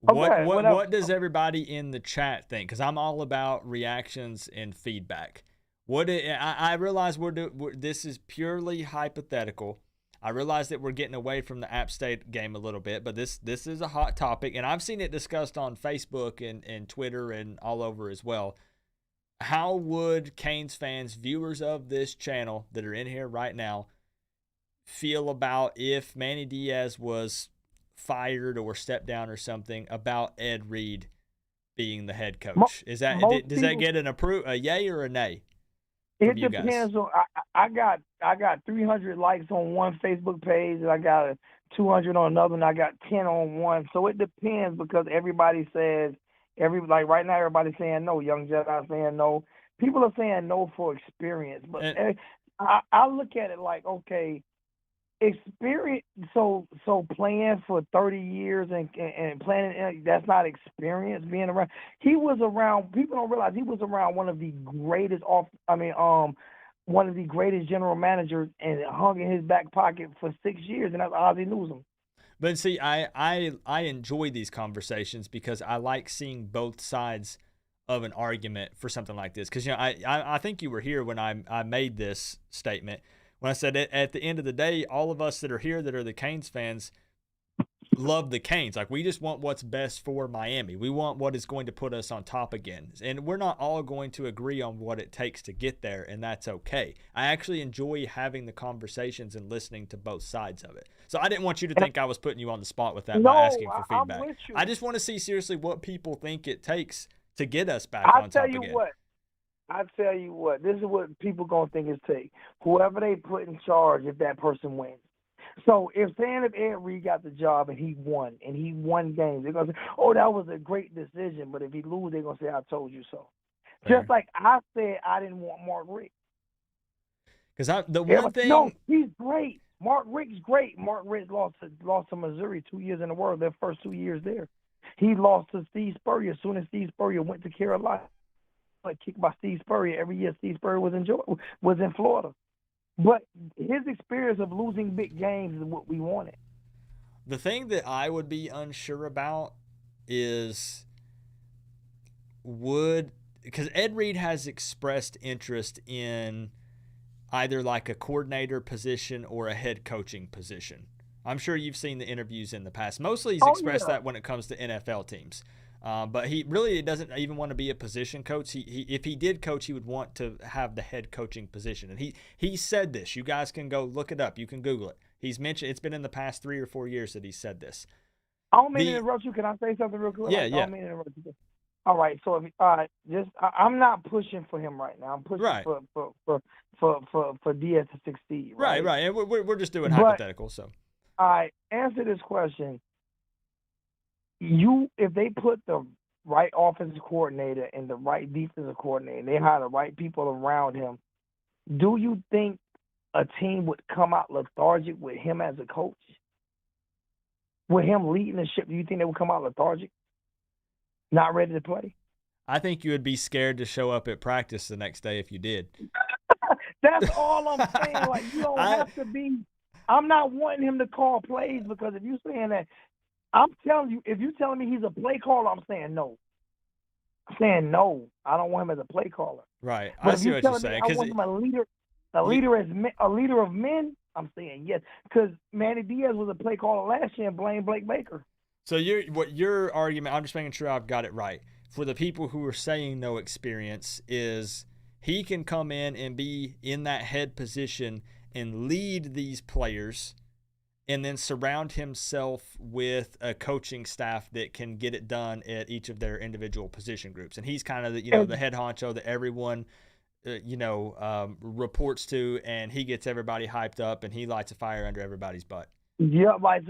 What does everybody in the chat think? Because I'm all about reactions and feedback. I realize this is purely hypothetical. I realize that we're getting away from the App State game a little bit, but this is a hot topic, and I've seen it discussed on Facebook and Twitter and all over as well. How would Canes fans, viewers of this channel that are in here right now, feel about if Manny Diaz was fired or stepped down or something, about Ed Reed being the head coach? Does that get a yay or a nay? It depends on. I got 300 likes on one Facebook page, and I got 200 on another, and I got 10 on one. So it depends, because everybody says right now everybody's saying no. Young Jedi saying no. People are saying no for experience, but I look at it like, okay, experience. So playing for 30 years and playing, that's not experience. Being around, he was around. People don't realize he was around one of the greatest one of the greatest general managers, and hung in his back pocket for 6 years, and that's Ozzie Newsome. But see, I enjoy these conversations because I like seeing both sides of an argument for something like this. Because I think you were here when I made this statement. When I said at the end of the day, all of us that are here that are the Canes fans, love the Canes. Like, we just want what's best for Miami. We want what is going to put us on top again. And we're not all going to agree on what it takes to get there, and that's okay. I actually enjoy having the conversations and listening to both sides of it. So I didn't want you to think I was putting you on the spot with that by asking for feedback. I'm with you. I just want to see seriously what people think it takes to get us back I'll on tell top you again. what. I tell you what, this is what people gonna think it take. Whoever they put in charge, if that person wins. So if Ed Reed got the job and he won games, they're gonna say, "Oh, that was a great decision." But if he lose, they're gonna say, "I told you so." Fair. Just like I said, I didn't want Mark Richt. Because the one thing, no, he's great. Mark Richt's great. Mark Richt lost to Missouri 2 years in a row. Their first 2 years there, he lost to Steve Spurrier. As soon as Steve Spurrier went to Carolina, kicked by Steve Spurrier every year. Steve Spurrier was in Florida, but his experience of losing big games is what we wanted. the thing that I would be unsure about is because Ed Reed has expressed interest in either like a coordinator position or a head coaching position. I'm sure you've seen the interviews in the past. Mostly he's expressed that when it comes to NFL teams. But he really doesn't even want to be a position coach. If he did coach, he would want to have the head coaching position. And he said this. You guys can go look it up. You can Google it. He's mentioned it's been in the past 3 or 4 years that he said this. I don't mean to interrupt you. Can I say something real quick? Yeah, I don't mean to interrupt you. All right. So I'm not pushing for him right now. I'm pushing for Diaz to succeed. Right. Right. And we're just doing hypothetical. So. All right. Answer this question. If they put the right offensive coordinator and the right defensive coordinator, and they hire the right people around him, do you think a team would come out lethargic with him as a coach? With him leading the ship, do you think they would come out lethargic? Not ready to play? I think you would be scared to show up at practice the next day if you did. That's all I'm saying. Like, you don't have to be. I'm not wanting him to call plays, because if you're saying that, I'm telling you, if you're telling me he's a play caller, I'm saying no. I'm saying no. I don't want him as a play caller. Right. But I see what you're saying. I want him a leader of men. I'm saying yes, because Manny Diaz was a play caller last year and blamed Blake Baker. So your argument, I'm just making sure I've got it right. For the people who are saying no experience, is he can come in and be in that head position and lead these players, and then surround himself with a coaching staff that can get it done at each of their individual position groups. And he's kind of the head honcho that everyone reports to, and he gets everybody hyped up and he lights a fire under everybody's butt. Yeah, right.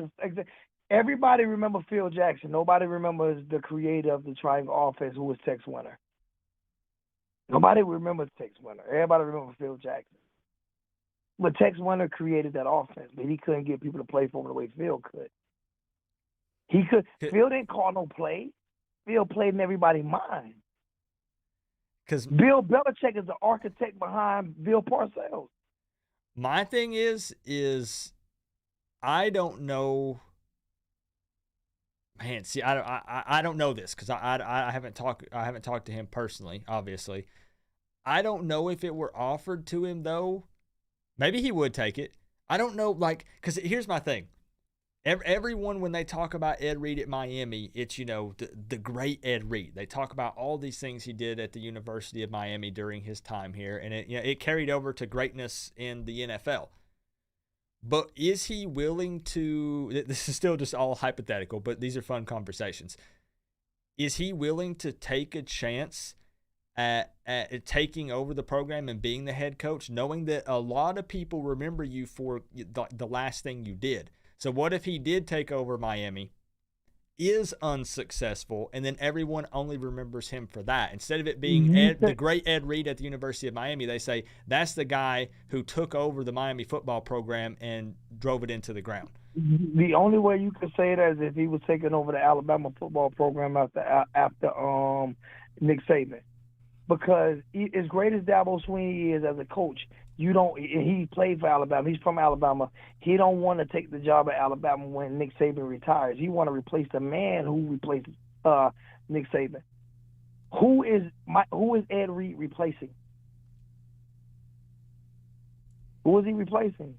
Everybody remember Phil Jackson. Nobody remembers the creator of the triangle offense, who was Tex Winter. Nobody remembers Tex Winter. Everybody remembers Phil Jackson. But Tex Winter created that offense, but he couldn't get people to play for him the way Phil could. Phil didn't call no play. Phil played in everybody's mind. Because Bill Belichick is the architect behind Bill Parcells. My thing is I don't know. Man, see, I don't know this because I haven't talked to him personally. Obviously, I don't know if it were offered to him though. Maybe he would take it. I don't know, because here's my thing. Everyone, when they talk about Ed Reed at Miami, it's, the great Ed Reed. They talk about all these things he did at the University of Miami during his time here, and it carried over to greatness in the NFL. But is he willing to, this is still just all hypothetical, but these are fun conversations. Is he willing to take a chance at taking over the program and being the head coach, knowing that a lot of people remember you for the last thing you did? So what if he did take over Miami, is unsuccessful, and then everyone only remembers him for that? Instead of it being the great Ed Reed at the University of Miami, they say that's the guy who took over the Miami football program and drove it into the ground. The only way you could say that is if he was taking over the Alabama football program after Nick Saban. Because as great as Dabo Swinney is as a coach, he played for Alabama. He's from Alabama. He don't want to take the job at Alabama when Nick Saban retires. He want to replace the man who replaced Nick Saban. Who is Ed Reed replacing? Who is he replacing?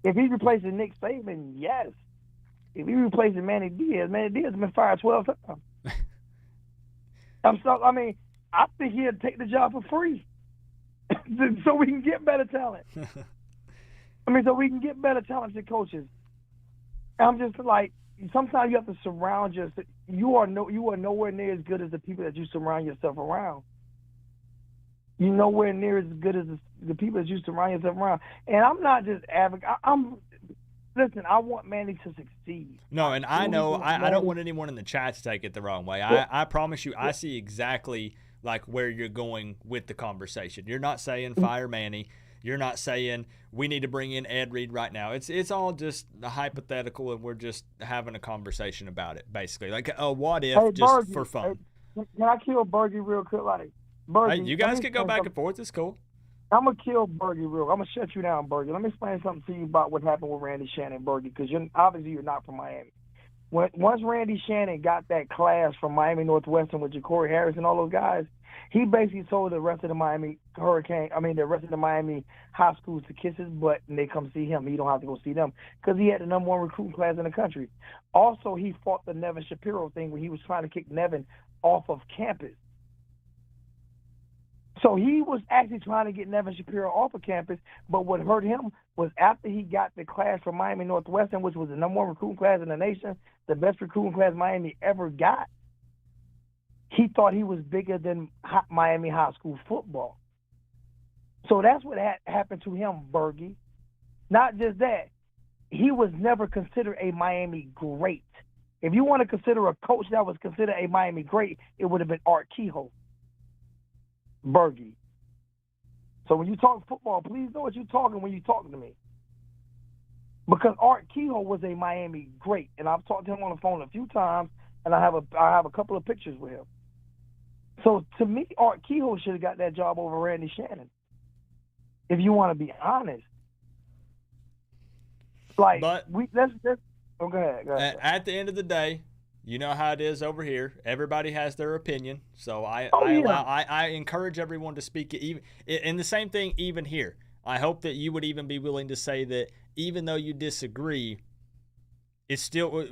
If he's replacing Nick Saban, yes. if he replacing Manny Diaz has been fired 12 times. I mean, I think he'd take the job for free so we can get better talent. So we can get better talented coaches. I'm just like, sometimes you have to surround yourself. You are nowhere near as good as the people that you surround yourself around. You're nowhere near as good as the people that you surround yourself around. And I'm not just advocating. Listen, I want Manny to succeed. No, and I know I don't want anyone in the chat to take it the wrong way. I promise you, I see exactly like where you're going with the conversation. You're not saying fire Manny. You're not saying we need to bring in Ed Reed right now. It's all just a hypothetical, and we're just having a conversation about it, basically. Like a what if, just Bergie, for fun. Can I kill Bergie real quick? Like, Bergie, Hey, you guys can go back and forth. It's cool. I'm going to kill Bergie real. I'm going to shut you down, Bergie. Let me explain something to you about what happened with Randy Shannon, Bergie, because obviously you're not from Miami. Once Randy Shannon got that class from Miami Northwestern with Ja'Cory Harris and all those guys, he basically told the rest of the Miami high schools to kiss his butt and they come see him. He don't have to go see them because he had the #1 recruiting class in the country. Also, he fought the Nevin Shapiro thing where he was trying to kick Nevin off of campus. So he was actually trying to get Nevin Shapiro off of campus, but what hurt him was after he got the class from Miami Northwestern, which was the #1 recruiting class in the nation, the best recruiting class Miami ever got, he thought he was bigger than Miami high school football. So that's what happened to him, Bergie. Not just that, he was never considered a Miami great. If you want to consider a coach that was considered a Miami great, it would have been Art Kehoe. Bergie. So when you talk football, please know what you're talking when you're talking to me. Because Art Kehoe was a Miami great, and I've talked to him on the phone a few times, and I have a couple of pictures with him. So to me, Art Kehoe should have got that job over Randy Shannon. If you want to be honest, like But let's go ahead. At the end of the day, you know how it is over here. Everybody has their opinion, so I encourage everyone to speak. And the same thing even here. I hope that you would even be willing to say that even though you disagree, it's still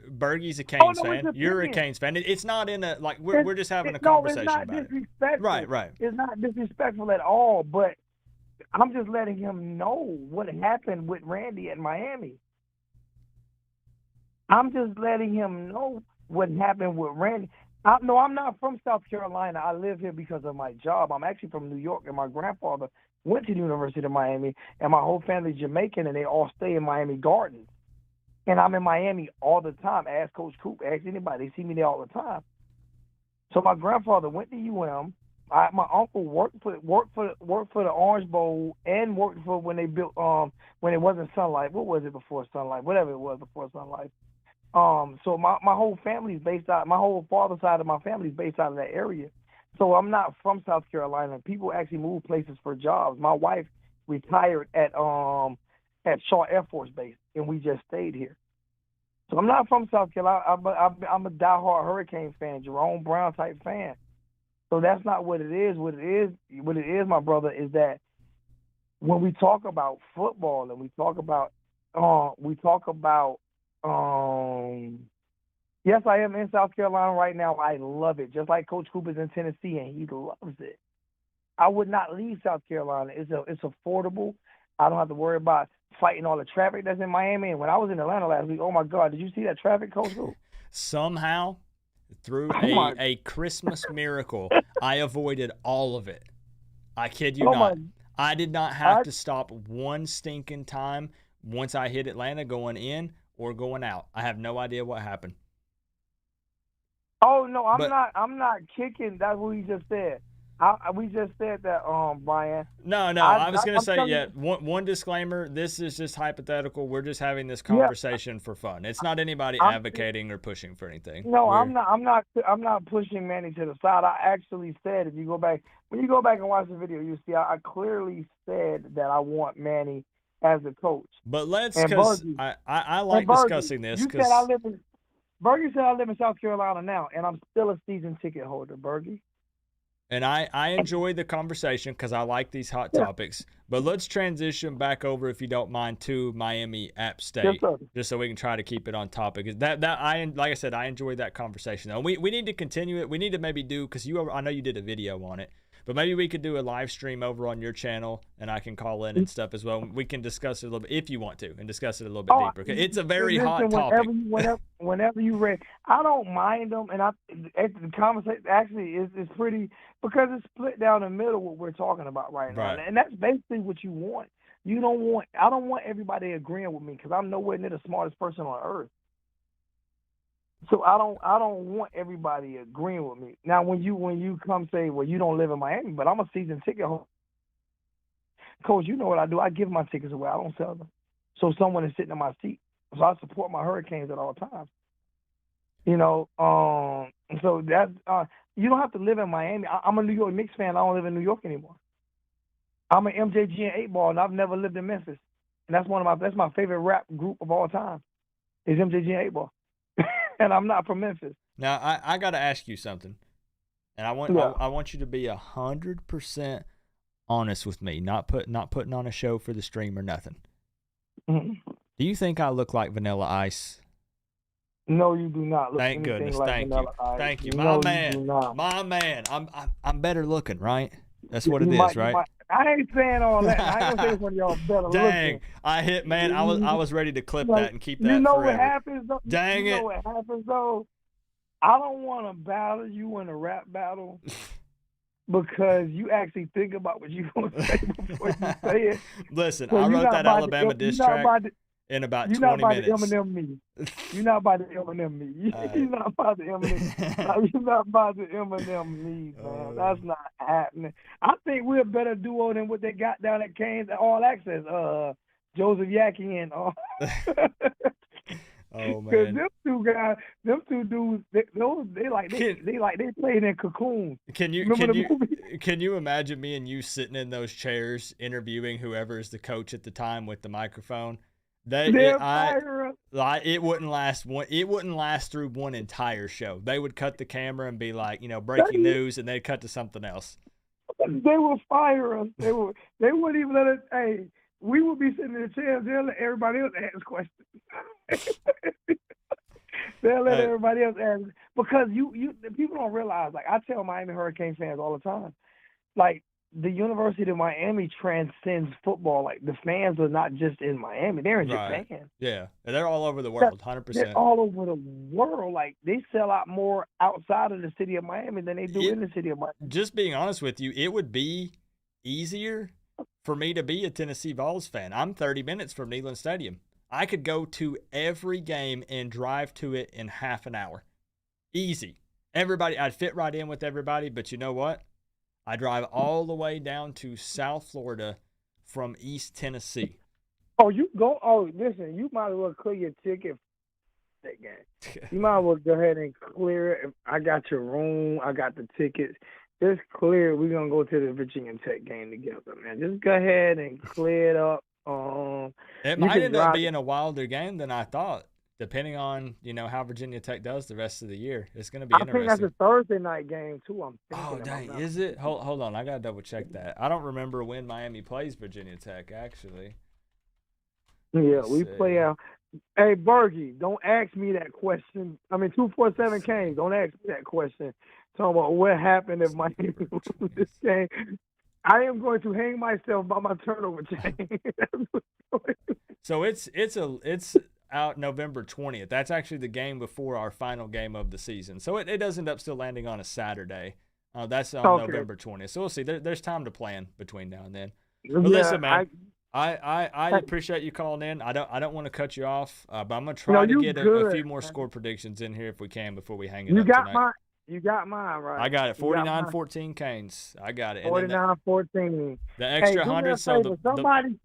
Bergie's a Canes fan. You're a Canes fan. It's not in a like we're just having a conversation about it. Right. It's not disrespectful at all. But I'm just letting him know what happened with Randy at Miami. I'm just letting him know what happened with Randy. I'm not from South Carolina. I live here because of my job. I'm actually from New York, and my grandfather went to the University of Miami, and my whole family's Jamaican, and they all stay in Miami Gardens. And I'm in Miami all the time. Ask Coach Coop, ask anybody. They see me there all the time. So my grandfather went to UM. My uncle worked for the Orange Bowl and worked for when they built when it wasn't Sun Life. What was it before Sun Life? Whatever it was before Sun Life. So my whole family's based out. My whole father's side of my family's based out of that area. So I'm not from South Carolina. People actually move places for jobs. My wife retired at Shaw Air Force Base, and we just stayed here. So I'm not from South Carolina. I'm a diehard Hurricane fan, Jerome Brown type fan. So that's not what it is. What it is, my brother, is that when we talk about football and we talk about yes, I am in South Carolina right now. I love it. Just like Coach Coop is in Tennessee, and he loves it. I would not leave South Carolina. It's affordable. I don't have to worry about fighting all the traffic that's in Miami. And when I was in Atlanta last week, oh my God, did you see that traffic, Coach Coop? Somehow, through a Christmas miracle, I avoided all of it. I kid you not. I did not have to stop one stinking time once I hit Atlanta going in or going out. I have no idea what happened. Oh no, I'm not kicking. That's what we just said. We just said that, Brian. No. I was going to say, one disclaimer. This is just hypothetical. We're just having this conversation for fun. It's not anybody advocating or pushing for anything. No, I'm not pushing Manny to the side. I actually said, when you go back and watch the video, you see I clearly said that I want Manny as a coach. But because I like discussing this. Bergie said I live in South Carolina now, and I'm still a season ticket holder, Bergie. And I enjoy the conversation because I like these hot topics. But let's transition back over, if you don't mind, to Miami App State, just so we can try to keep it on topic. Like I said, I enjoyed that conversation. Though we need to continue it. We need to maybe do, because I know you did a video on it, but maybe we could do a live stream over on your channel, and I can call in and stuff as well. We can discuss it a little bit if you want to, and discuss it a little bit deeper. It's a very hot topic. Whenever you read, I don't mind them, and the conversation actually is pretty, because it's split down the middle what we're talking about right now, and that's basically what you want. I don't want everybody agreeing with me, because I'm nowhere near the smartest person on earth. So I don't want everybody agreeing with me. Now, when you come say, well, you don't live in Miami, but I'm a season ticket holder. Coach, you know what I do? I give my tickets away. I don't sell them. So someone is sitting in my seat. So I support my Hurricanes at all times. So that's you don't have to live in Miami. I'm a New York Knicks fan. I don't live in New York anymore. I'm an MJG and 8 Ball, and I've never lived in Memphis. And that's my favorite rap group of all time, is MJG and 8 Ball. And I'm not from Memphis. Now I got to ask you something, and I want you to be 100% honest with me, not putting on a show for the stream or nothing. Mm-hmm. Do you think I look like Vanilla Ice? No, you do not look. Thank goodness. Like Thank Vanilla you. Ice. Thank you, No, my man. I'm better looking, right? That's what it is, right? I ain't saying all that. I ain't gonna say one of y'all better Dang, looking. I hit, man. I was ready to clip that and keep that. You know forever. what happens though? Dang you it. know what happens though? I don't want to battle you in a rap battle, because you actually think about what you're going to say before you say it. Listen, So I wrote that Alabama diss track in about 20 minutes. You're not about to Eminem me. You're not about to Eminem me. You're not about to Eminem. You're not about to Eminem me, man. That's not happening. I think we're a better duo than what they got down at Canes at All Access. Joseph Yackey and oh man, because them two dudes, they played in Cocoon. Can you imagine me and you sitting in those chairs interviewing whoever is the coach at the time with the microphone? It wouldn't last through one entire show. They would cut the camera and be like, breaking news, and they'd cut to something else. They would fire us. They wouldn't even let us. Hey, we would be sitting in the chairs. They'll let everybody else ask questions. They'll let everybody else ask, because people don't realize. Like, I tell Miami Hurricane fans all the time, like, the University of Miami transcends football. Like, the fans are not just in Miami; they're in Japan. Yeah, and they're all over the world, 100%. They're all over the world. Like, they sell out more outside of the city of Miami than they do in the city of Miami. Just being honest with you, it would be easier for me to be a Tennessee Vols fan. I'm 30 minutes from Neyland Stadium. I could go to every game and drive to it in half an hour. Easy. I'd fit right in with everybody, but you know what? I drive all the way down to South Florida from East Tennessee. Oh, listen, you might as well clear your ticket for that game. You might as well go ahead and clear it. I got your room. I got the tickets. Just clear it. We're going to go to the Virginia Tech game together, man. Just go ahead and clear it up. It might end up being a wilder game than I thought, depending on, how Virginia Tech does the rest of the year. It's going to be interesting. I think that's a Thursday night game, too. Oh, dang. Is it? Hold on. I got to double check that. I don't remember when Miami plays Virginia Tech, actually. Yeah, we play out. Hey, Bergie, don't ask me that question. 247 Canes, don't ask me that question. Talking about what happened if Miami loses this game. I am going to hang myself by my turnover chain. So it's out November 20th. That's actually the game before our final game of the season. So it does end up still landing on a Saturday. That's on November 20th. So we'll see. There's time to plan between now and then. But listen, man, I appreciate you calling in. I don't want to cut you off, but I'm gonna try to get a few more score predictions in here if we can before we hang it up tonight. You got mine, right? I got it. 49-14 Canes. I got it. 49-14. The extra 100. So somebody.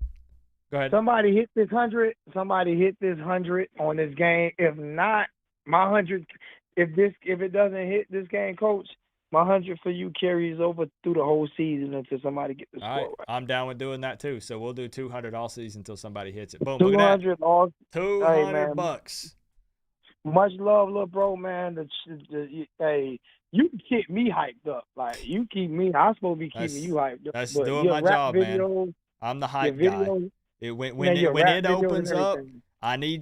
Go ahead. Somebody hit this 100. Somebody hit this 100 on this game. If not, my 100. If it doesn't hit this game, Coach, my 100 for you carries over through the whole season until somebody gets the score right. I'm down with doing that too. So we'll do 200 all season until somebody hits it. Boom. 200 all. $200. Much love, little bro, man. you keep me hyped up. Like you keep me. I'm supposed to be keeping you hyped up. That's But doing your my rap job, videos, man. I'm the your hype guy. videos, When man, your rap it videos opens and up, everything.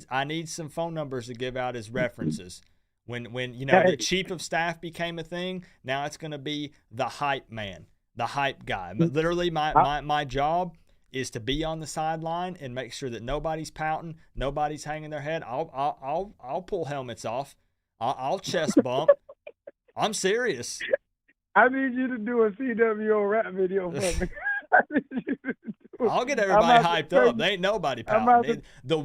I need some phone numbers to give out as references. When Hey. the chief of staff became a thing, now it's going to be the hype man, the hype guy. But literally, my job is to be on the sideline and make sure that nobody's pouting, nobody's hanging their head. I'll pull helmets off. I'll chest bump. I'm serious. I need you to do a CWO rap video for me. I need you to do it. I'll get everybody hyped up. They ain't nobody pouting. The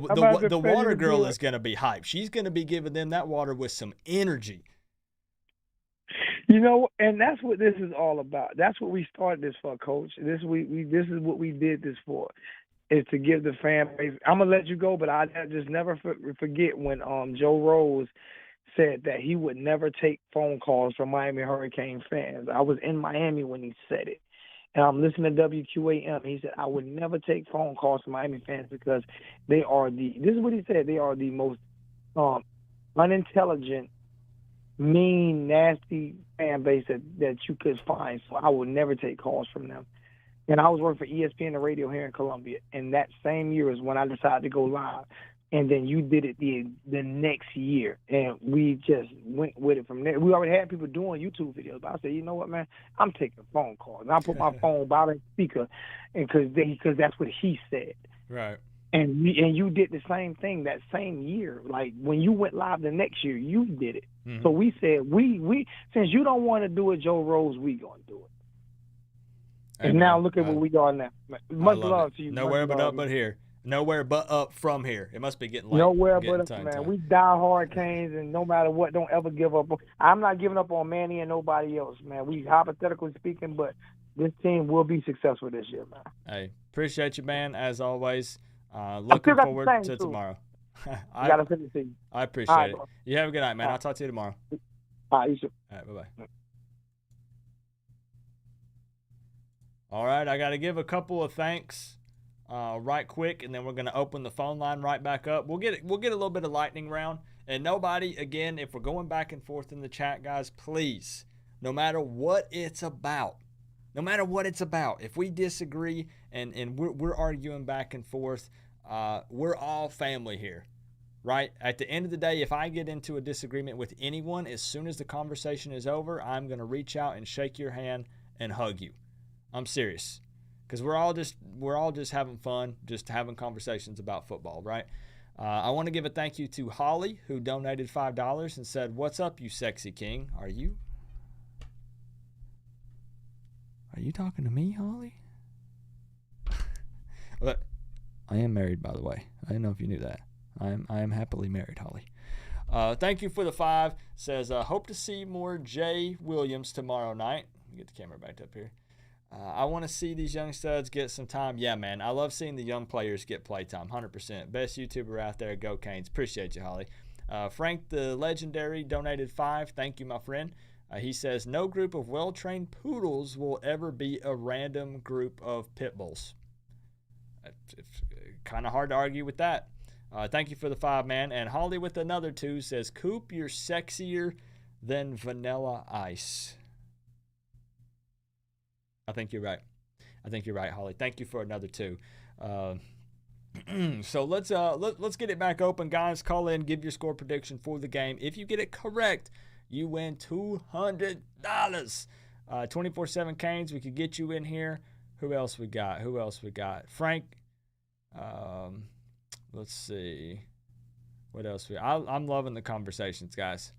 water girl is going to be hyped. She's going to be giving them that water with some energy. You know, and that's what this is all about. That's what we started this for, Coach. This is what we did this for, is to give the fan base. I'm gonna let you go, but I just never forget when Joe Rose said that he would never take phone calls from Miami Hurricane fans. I was in Miami when he said it. And I'm listening to WQAM. He said, I would never take phone calls from Miami fans because this is what he said, they are the most unintelligent, mean, nasty fan base that you could find. So I would never take calls from them. And I was working for ESPN the radio here in Columbia. And that same year is when I decided to go live. And then you did it the next year. And we just went with it from there. We already had people doing YouTube videos. But I said, you know what, man? I'm taking phone calls. And I put my phone by the speaker because that's what he said. Right. And you did the same thing that same year. Like when you went live the next year, you did it. Mm-hmm. So we said, we since you don't want to do it, Joe Rose, we gonna do it. Hey, and man, now look at what we are now. Much love to you. Nowhere but up but here. Nowhere but up from here. It must be getting late. Nowhere but up, man. We die Hurricanes, and no matter what, don't ever give up. I'm not giving up on Manny and nobody else, man. We hypothetically speaking, but this team will be successful this year, man. Hey, appreciate you, man, as always. Looking forward to tomorrow. I got to send it to you. I appreciate it. Bro. You have a good night, man. I'll talk to you tomorrow. All right, you too. All right, bye-bye. All right, I got to give a couple of thanks right quick, and then we're going to open the phone line right back up. We'll get a little bit of lightning round. And nobody, again, if we're going back and forth in the chat, guys, please, no matter what it's about, if we disagree and we're arguing back and forth, we're all family here, right? At the end of the day, if I get into a disagreement with anyone, as soon as the conversation is over, I'm going to reach out and shake your hand and hug you. I'm serious, because we're all just having fun, just having conversations about football, right? I want to give a thank you to Holly, who donated $5 and said, "What's up, you sexy king? Are you talking to me, Holly?" But I am married, by the way. I didn't know if you knew that. I am happily married, Holly. Thank you for the 5. Says, hope to see more Jay Williams tomorrow night. Let me get the camera backed up here. I want to see these young studs get some time. Yeah, man. I love seeing the young players get play time. 100%. Best YouTuber out there. Go Canes. Appreciate you, Holly. Frank the Legendary donated 5. Thank you, my friend. He says, no group of well-trained poodles will ever be a random group of pit bulls. It's kind of hard to argue with that. Thank you for the 5, man. And Holly with another 2 says, Coop, you're sexier than Vanilla Ice. I think you're right. Holly. Thank you for another 2. So let's get it back open, guys. Call in, give your score prediction for the game. If you get it correct, you win $200. 24/7 Canes. We could get you in here. Who else we got? Frank. Let's see. What else I'm loving the conversations, guys.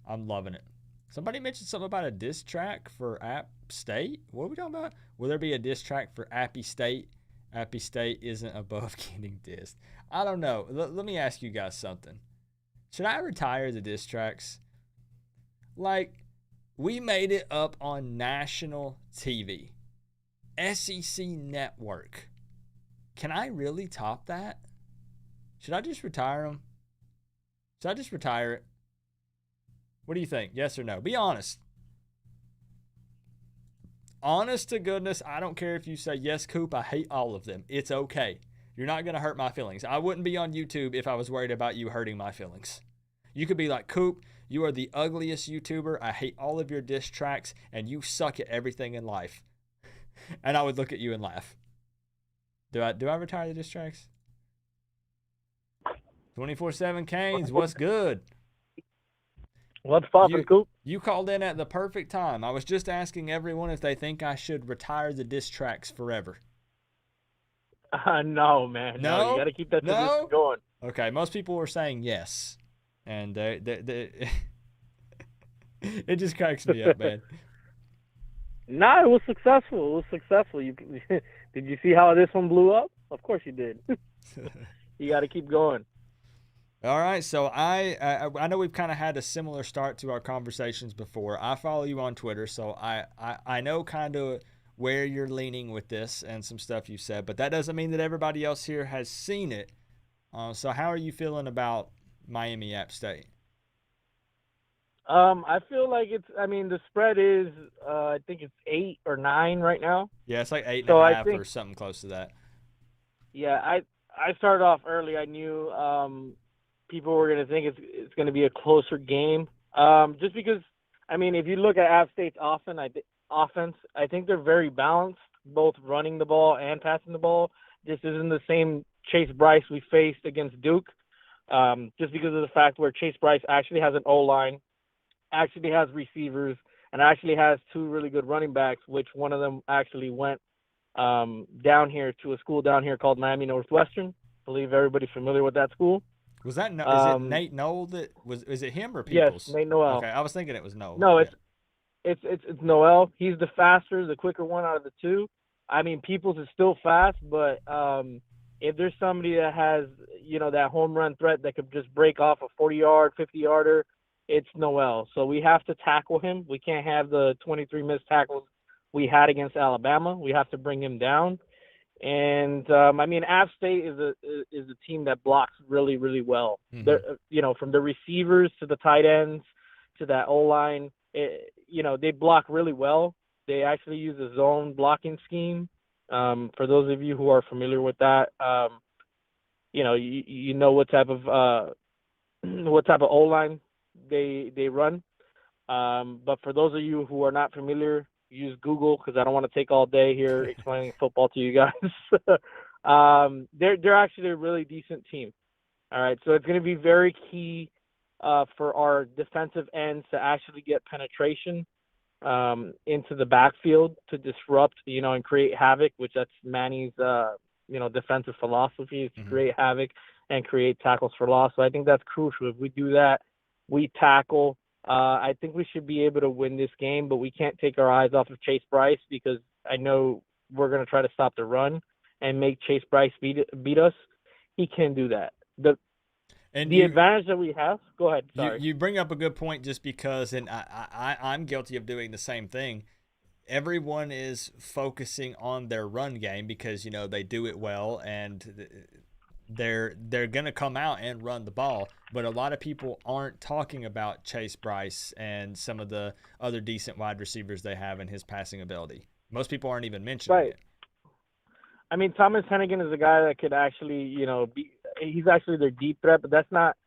I'm loving it. Somebody mentioned something about a diss track for App State. What are we talking about? Will there be a diss track for Appy State? Appy State isn't above getting dissed. I don't know. Let me ask you guys something. Should I retire the diss tracks? Like, we made it up on national TV. SEC Network. Can I really top that? Should I just retire them? Should I just retire it? What do you think? Yes or no? Be honest. Honest to goodness, I don't care if you say, yes, Coop, I hate all of them. It's okay. You're not going to hurt my feelings. I wouldn't be on YouTube if I was worried about you hurting my feelings. You could be like, Coop, you are the ugliest YouTuber. I hate all of your diss tracks, and you suck at everything in life. And I would look at you and laugh. Do I retire the diss tracks? 24/7 Canes, what's good? What's poppin', Coop? You called in at the perfect time. I was just asking everyone if they think I should retire the diss tracks forever. No, man. No, you got to keep that tradition going. Okay, most people were saying yes, and it just cracks me up, man. Nah, it was successful. You did you see how this one blew up? Of course you did. You got to keep going. All right, so I know we've kind of had a similar start to our conversations before. I follow you on Twitter, so I know kind of where you're leaning with this and some stuff you said, but that doesn't mean that everybody else here has seen it. So how are you feeling about Miami App State? I feel like the spread is, I think it's 8 or 9 right now. Yeah, it's like 8.5 or something close to that. Yeah, I started off early. I knew people were going to think it's going to be a closer game. Just because, if you look at App State's offense, I think they're very balanced, both running the ball and passing the ball. This isn't the same Chase Bryce we faced against Duke, just because of the fact where Chase Bryce actually has an O-line, actually has receivers, and actually has 2 really good running backs, which one of them actually went down here to a school down here called Miami Northwestern. I believe everybody's familiar with that school. Was that is it Nate Noel is it him or Peoples? Yes, Nate Noel. Okay, I was thinking it was Noel. No, it's Noel. He's the faster, the quicker one out of the 2. Peoples is still fast, but if there's somebody that has, that home run threat that could just break off a 40-yard, 50-yarder, it's Noel. So we have to tackle him. We can't have the 23 missed tackles we had against Alabama. We have to bring him down. And App State is a team that blocks really, really well. Mm-hmm. From the receivers to the tight ends to that O-line, they block really well. They actually use a zone blocking scheme. For those of you who are familiar with that, you know what type of O-line they run. But for those of you who are not familiar, use Google, because I don't want to take all day here explaining football to you guys. They're actually a really decent team. All right, so it's going to be very key for our defensive ends to actually get penetration into the backfield to disrupt, and create havoc, which that's Manny's, defensive philosophy is to create havoc and create tackles for loss. So I think that's crucial. If we do that, we tackle. I think we should be able to win this game, but we can't take our eyes off of Chase Bryce, because I know we're going to try to stop the run and make Chase Bryce beat us. He can do that. The advantage that we have. Go ahead. Sorry. You bring up a good point, just because, and I'm guilty of doing the same thing. Everyone is focusing on their run game because they do it well, and they're going to come out and run the ball. But a lot of people aren't talking about Chase Bryce and some of the other decent wide receivers they have in his passing ability. Most people aren't even mentioning it. Thomas Hennigan is a guy that could actually, he's actually their deep threat, but that's not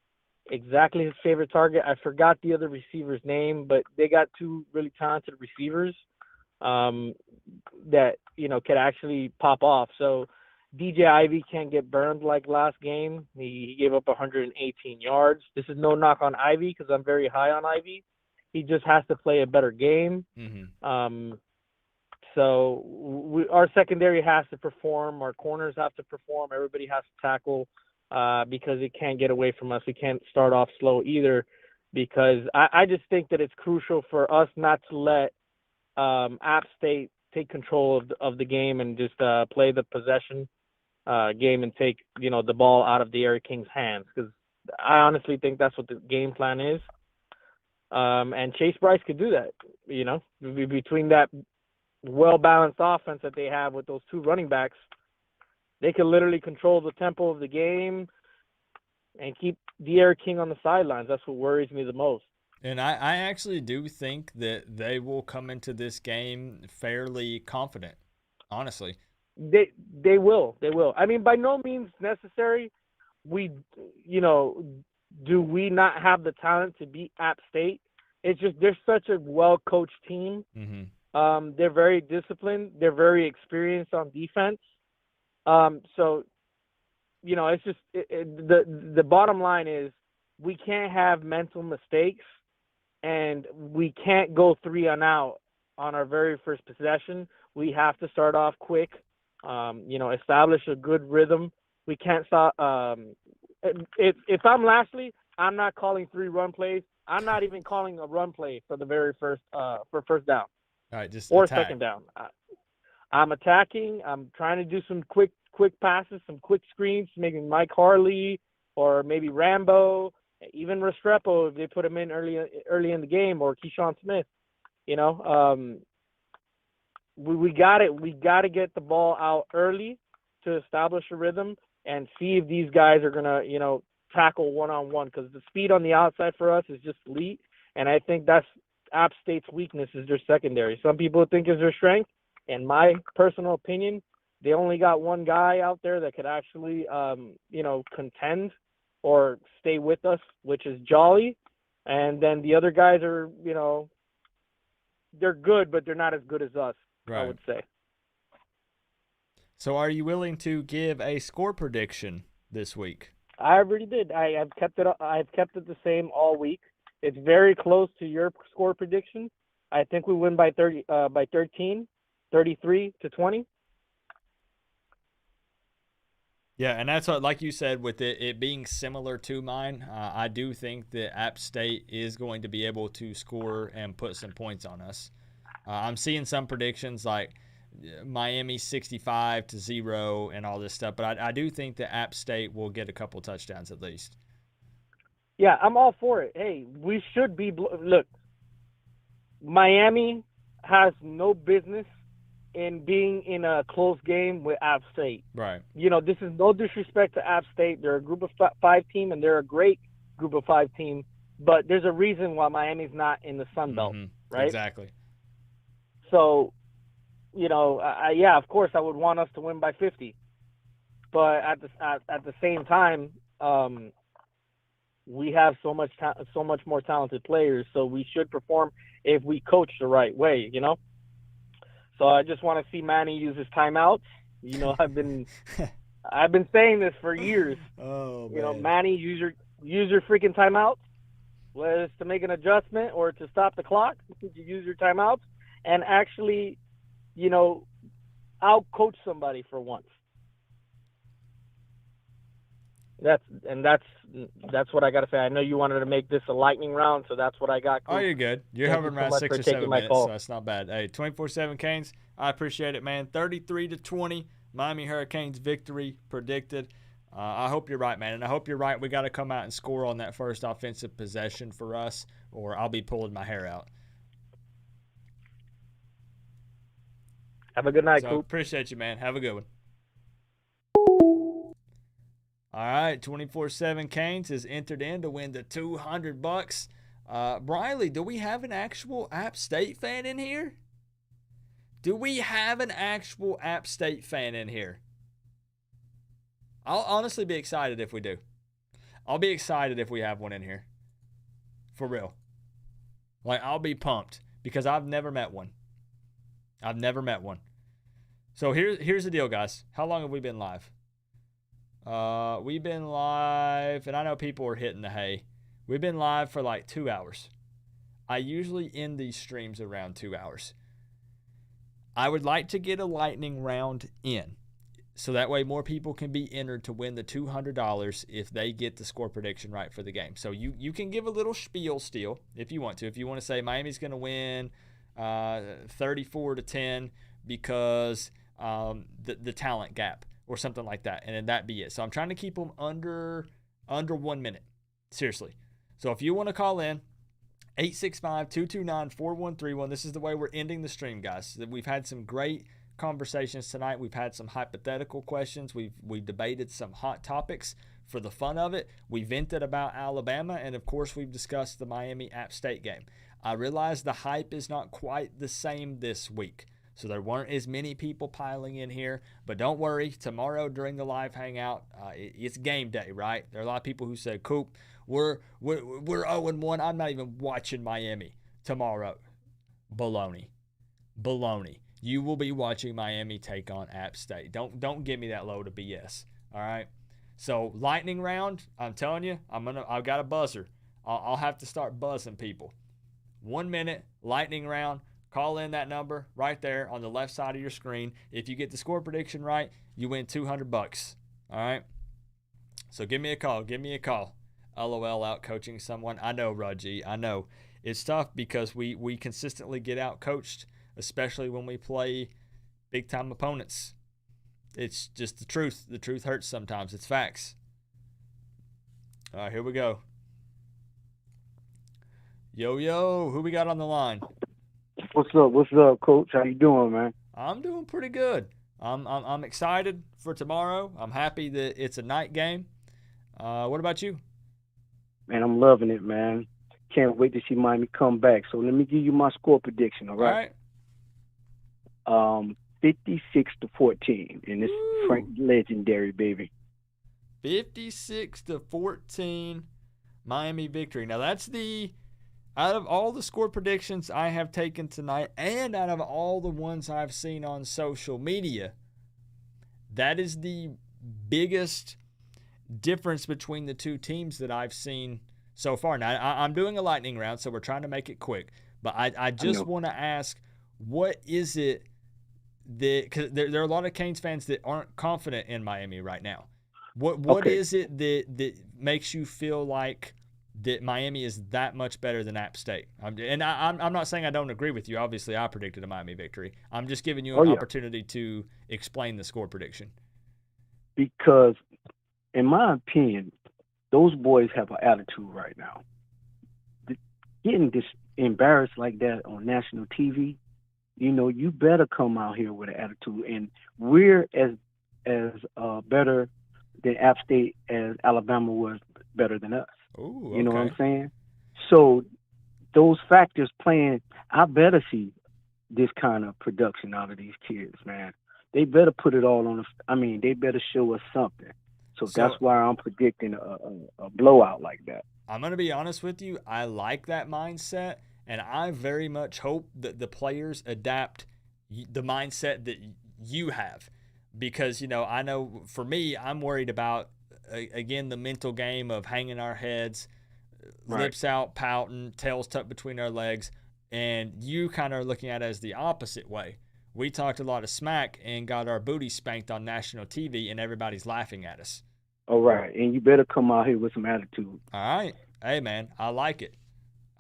exactly his favorite target. I forgot the other receiver's name, but they got 2 really talented receivers that, could actually pop off. So DJ Ivy can't get burned like last game. He gave up 118 yards. This is no knock on Ivy, because I'm very high on Ivy. He just has to play a better game. Mm-hmm. So our secondary has to perform. Our corners have to perform. Everybody has to tackle because it can't get away from us. We can't start off slow either, because I just think that it's crucial for us not to let App State take control of the game and just play the possession game and take the ball out of the Air Kings' hands, because I honestly think that's what the game plan is. And Chase Bryce could do that. Between that well-balanced offense that they have with those 2 running backs, they can literally control the tempo of the game and keep the Air King on the sidelines. That's what worries me the most. And I actually do think that they will come into this game fairly confident, honestly. They will. By no means necessary. do we not have the talent to beat App State? It's just they're such a well-coached team. Mm-hmm. They're very disciplined. They're very experienced on defense. So, it's just the bottom line is we can't have mental mistakes, and we can't go 3 and out on our very first possession. We have to start off quick, establish a good rhythm. We can't stop. If I'm Lashley, I'm not calling 3 run plays. I'm not even calling a run play for the very first for first down. All right, just or attack. Second down. I'm attacking. I'm trying to do some quick passes, some quick screens, maybe Mike Harley or maybe Rambo, even Restrepo if they put him in early in the game, or Keyshawn Smith. We got it. We got to get the ball out early to establish a rhythm and see if these guys are gonna, tackle one-on-one, because the speed on the outside for us is just elite, and I think that's App State's weakness is their secondary. Some people think is their strength. In my personal opinion, they only got one guy out there that could actually, contend or stay with us, which is Jolly, and then the other guys are, they're good, but they're not as good as us. Right. I would say. So are you willing to give a score prediction this week? I already did. I've kept it the same all week. It's very close to your score prediction. I think we win by 13, 33-20. Yeah, and that's what, like you said, with it being similar to mine, I do think that App State is going to be able to score and put some points on us. I'm seeing some predictions like Miami 65-0 and all this stuff, but I do think that App State will get a couple touchdowns at least. Yeah, I'm all for it. Hey, we should be look. Miami has no business in being in a close game with App State. Right. This is no disrespect to App State. They're a group of 5 team, and they're a great group of 5 team. But there's a reason why Miami's not in the Sun Belt, right? Exactly. So, of course, I would want us to win by 50. But at the same time, we have so much more talented players, so we should perform if we coach the right way, So I just want to see Manny use his timeouts. I've been saying this for years. Oh, man. Manny, use your freaking timeouts, whether it's to make an adjustment or to stop the clock. You use your timeouts and actually, out-coach somebody for once. That's what I got to say. I know you wanted to make this a lightning round, so that's what I got. Oh, you're good. You're Thank hovering you so around much 6 for or 7 taking my minutes, call. so that's not bad. Hey, 24/7 Canes, I appreciate it, man. 33-20, Miami Hurricanes victory predicted. I hope you're right, man, and I hope you're right. We got to come out and score on that first offensive possession for us, or I'll be pulling my hair out. Have a good night, So Coop. appreciate you, man. Have a good one. All right, 24/7 Canes has entered in to win the $200. Briley, do we have an actual App State fan in here? Do we have an actual App State fan in here? I'll honestly be excited if we do. I'll be excited if we have one in here. For real. I'll be pumped because I've never met one. I've never met one. So here's the deal, guys. How long have we been live? We've been live, and I know people are hitting the hay. We've been live for 2 hours. I usually end these streams around 2 hours. I would like to get a lightning round in, so that way more people can be entered to win the $200 if they get the score prediction right for the game. So you can give a little spiel still if you want to. If you want to say Miami's going to win 34-10 because the talent gap or something like that, and then that be it. So I'm trying to keep them under 1 minute. Seriously. So if you want to call in, 865-229-4131. This is the way we're ending the stream, guys. We've had some great conversations tonight. We've had some hypothetical questions. We've debated some hot topics for the fun of it. We vented about Alabama, and of course we've discussed the Miami App State game. I realize the hype is not quite the same this week. so there weren't as many people piling in here. But don't worry, tomorrow during the live hangout, it's game day, right? There are a lot of people who said, Coop, we're 0-1. I'm not even watching Miami tomorrow. Baloney. You will be watching Miami take on App State. Don't give me that load of BS. All right. So lightning round, I'm telling you, I've got a buzzer. I'll have to start buzzing people. 1 minute lightning round. Call in that number right there on the left side of your screen. If you get the score prediction right, you win $200. All right. So give me a call. LOL, out coaching someone. I know, Raji. I know. It's tough because we consistently get out coached, especially when we play big time opponents. It's just the truth. The truth hurts sometimes. It's facts. All right, here we go. Yo, who we got on the line? What's up, Coach? How you doing, man? I'm doing pretty good. I'm excited for tomorrow. I'm happy that it's a night game. What about you? Man, I'm loving it, man. Can't wait to see Miami come back. So let me give you my score prediction, all right? 56-14, and it's Frank legendary, baby. 56-14, Miami victory. Now that's out of all the score predictions I have taken tonight, and out of all the ones I've seen on social media, that is the biggest difference between the two teams that I've seen so far. Now, I'm doing a lightning round, so we're trying to make it quick. But I just want to ask, what is it that – because there are a lot of Canes fans that aren't confident in Miami right now. What is it that makes you feel like that Miami is that much better than App State? I'm not saying I don't agree with you. Obviously, I predicted a Miami victory. I'm just giving you an opportunity to explain the score prediction. Because, in my opinion, those boys have an attitude right now. Getting this embarrassed like that on national TV, you better come out here with an attitude. And we're as better than App State as Alabama was better than us. Ooh, You know what I'm saying? So those factors playing, I better see this kind of production out of these kids, man. They better put it all on they better show us something. So that's why I'm predicting a blowout like that. I'm going to be honest with you. I like that mindset, and I very much hope that the players adapt the mindset that you have. Because, I know for me, I'm worried about, again, the mental game of hanging our heads, lips out, pouting, tails tucked between our legs, and you kind of are looking at it as the opposite way. We talked a lot of smack and got our booty spanked on national TV, and everybody's laughing at us. All right, and you better come out here with some attitude. All right. Hey, man, I like it.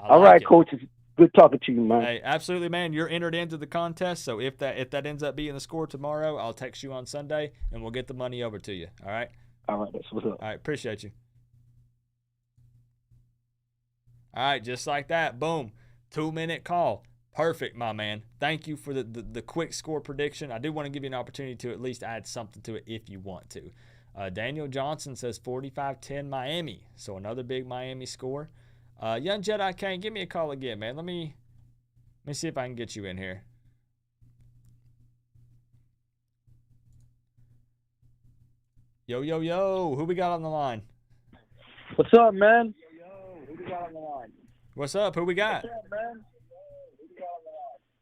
All right, Coach. It's good talking to you, man. Hey, absolutely, man. You're entered into the contest, so if that ends up being the score tomorrow, I'll text you on Sunday, and we'll get the money over to you. All right? All right, that's what's up. All right, appreciate you. All right, just like that, boom, 2-minute call. Perfect, my man. Thank you for the quick score prediction. I do want to give you an opportunity to at least add something to it if you want to. Daniel Johnson says 45-10 Miami, so another big Miami score. Young Jedi Kane, give me a call again, man. Let me see if I can get you in here. Yo, who we got on the line? What's up, man? What's up? Who we got?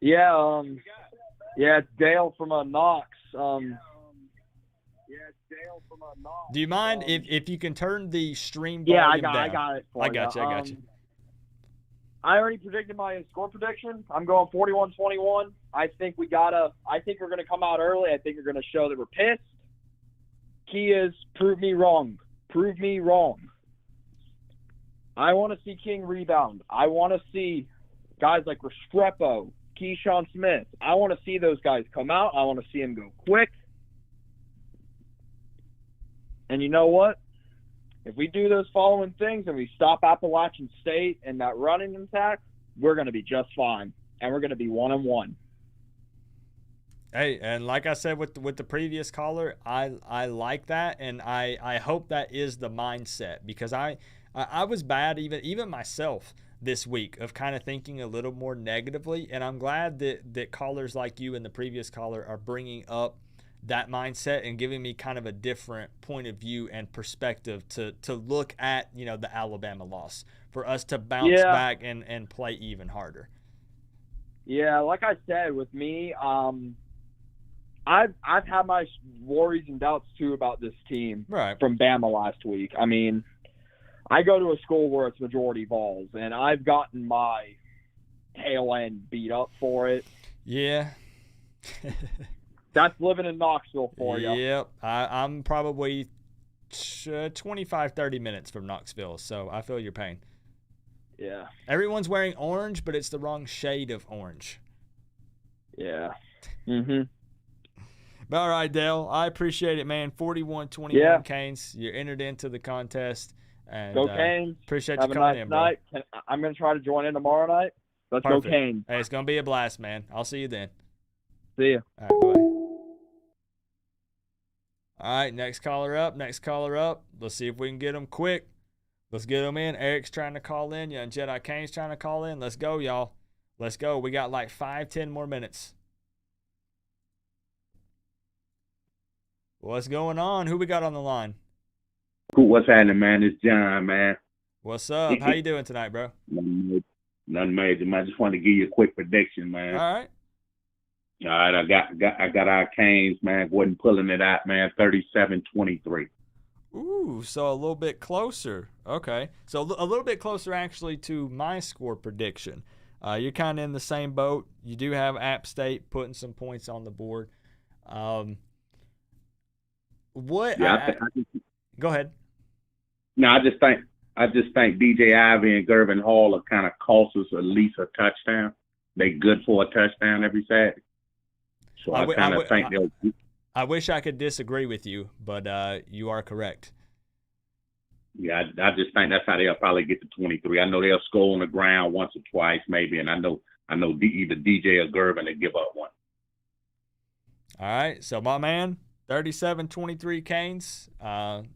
Yeah, it's Dale from Knox. Do you mind if you can turn the stream Yeah, volume down? I got it. I got you. I already predicted my score prediction. I'm going 41-21. I think we're gonna come out early. I think we're gonna show that we're pissed. Key is prove me wrong. Prove me wrong. I want to see King rebound. I want to see guys like Restrepo, Keyshawn Smith. I want to see those guys come out. I want to see them go quick. And you know what? If we do those following things and we stop Appalachian State and that running attack, we're going to be just fine. And we're going to be 1-1. Hey, and like I said with the previous caller, I like that, and I hope that is the mindset, because I was bad even myself this week of kind of thinking a little more negatively. And I'm glad that callers like you and the previous caller are bringing up that mindset and giving me kind of a different point of view and perspective to look at, the Alabama loss for us to bounce back and play even harder. Yeah, like I said, with me, I've had my worries and doubts too about this team from Bama last week. I mean, I go to a school where it's majority Vols, and I've gotten my tail end beat up for it. Yeah. That's living in Knoxville for you. Yep. I'm probably 25, 30 minutes from Knoxville, so I feel your pain. Yeah. Everyone's wearing orange, but it's the wrong shade of orange. Yeah. Mm-hmm. But all right, Dale, I appreciate it, man. 41-21 Canes. You're entered into the contest. And, go Canes. Appreciate Have you a calling nice in, bro. night. I'm going to try to join in tomorrow night. Let's Perfect. go Canes. Hey, it's going to be a blast, man. I'll see you then. See ya. All right, bye. All right, next caller up. Let's see if we can get them quick. Let's get them in. Eric's trying to call in. Young Jedi Kane's trying to call in. Let's go, y'all. Let's go. We got like 5-10 more minutes. What's going on? Who we got on the line? Coop, what's happening, man? It's John, man. What's up? How you doing tonight, bro? Nothing major, man. I just wanted to give you a quick prediction, man. All right. All right, I got our Canes, man. Go ahead and pulling it out, man. 37-23. Ooh, so a little bit closer. Okay. So a little bit closer actually to my score prediction. You're kind of in the same boat. You do have App State putting some points on the board. What? Yeah, go ahead. No, I just think DJ Ivy and Gervin Hall have kind of cost us at least a touchdown. They good for a touchdown every Saturday. So I kind of think they'll. I wish I could disagree with you, but you are correct. Yeah, I just think that's how they'll probably get to 23. I know they'll score on the ground once or twice, maybe, and I know either DJ or Gervin will give up one. All right, so my man, 37-23 Canes.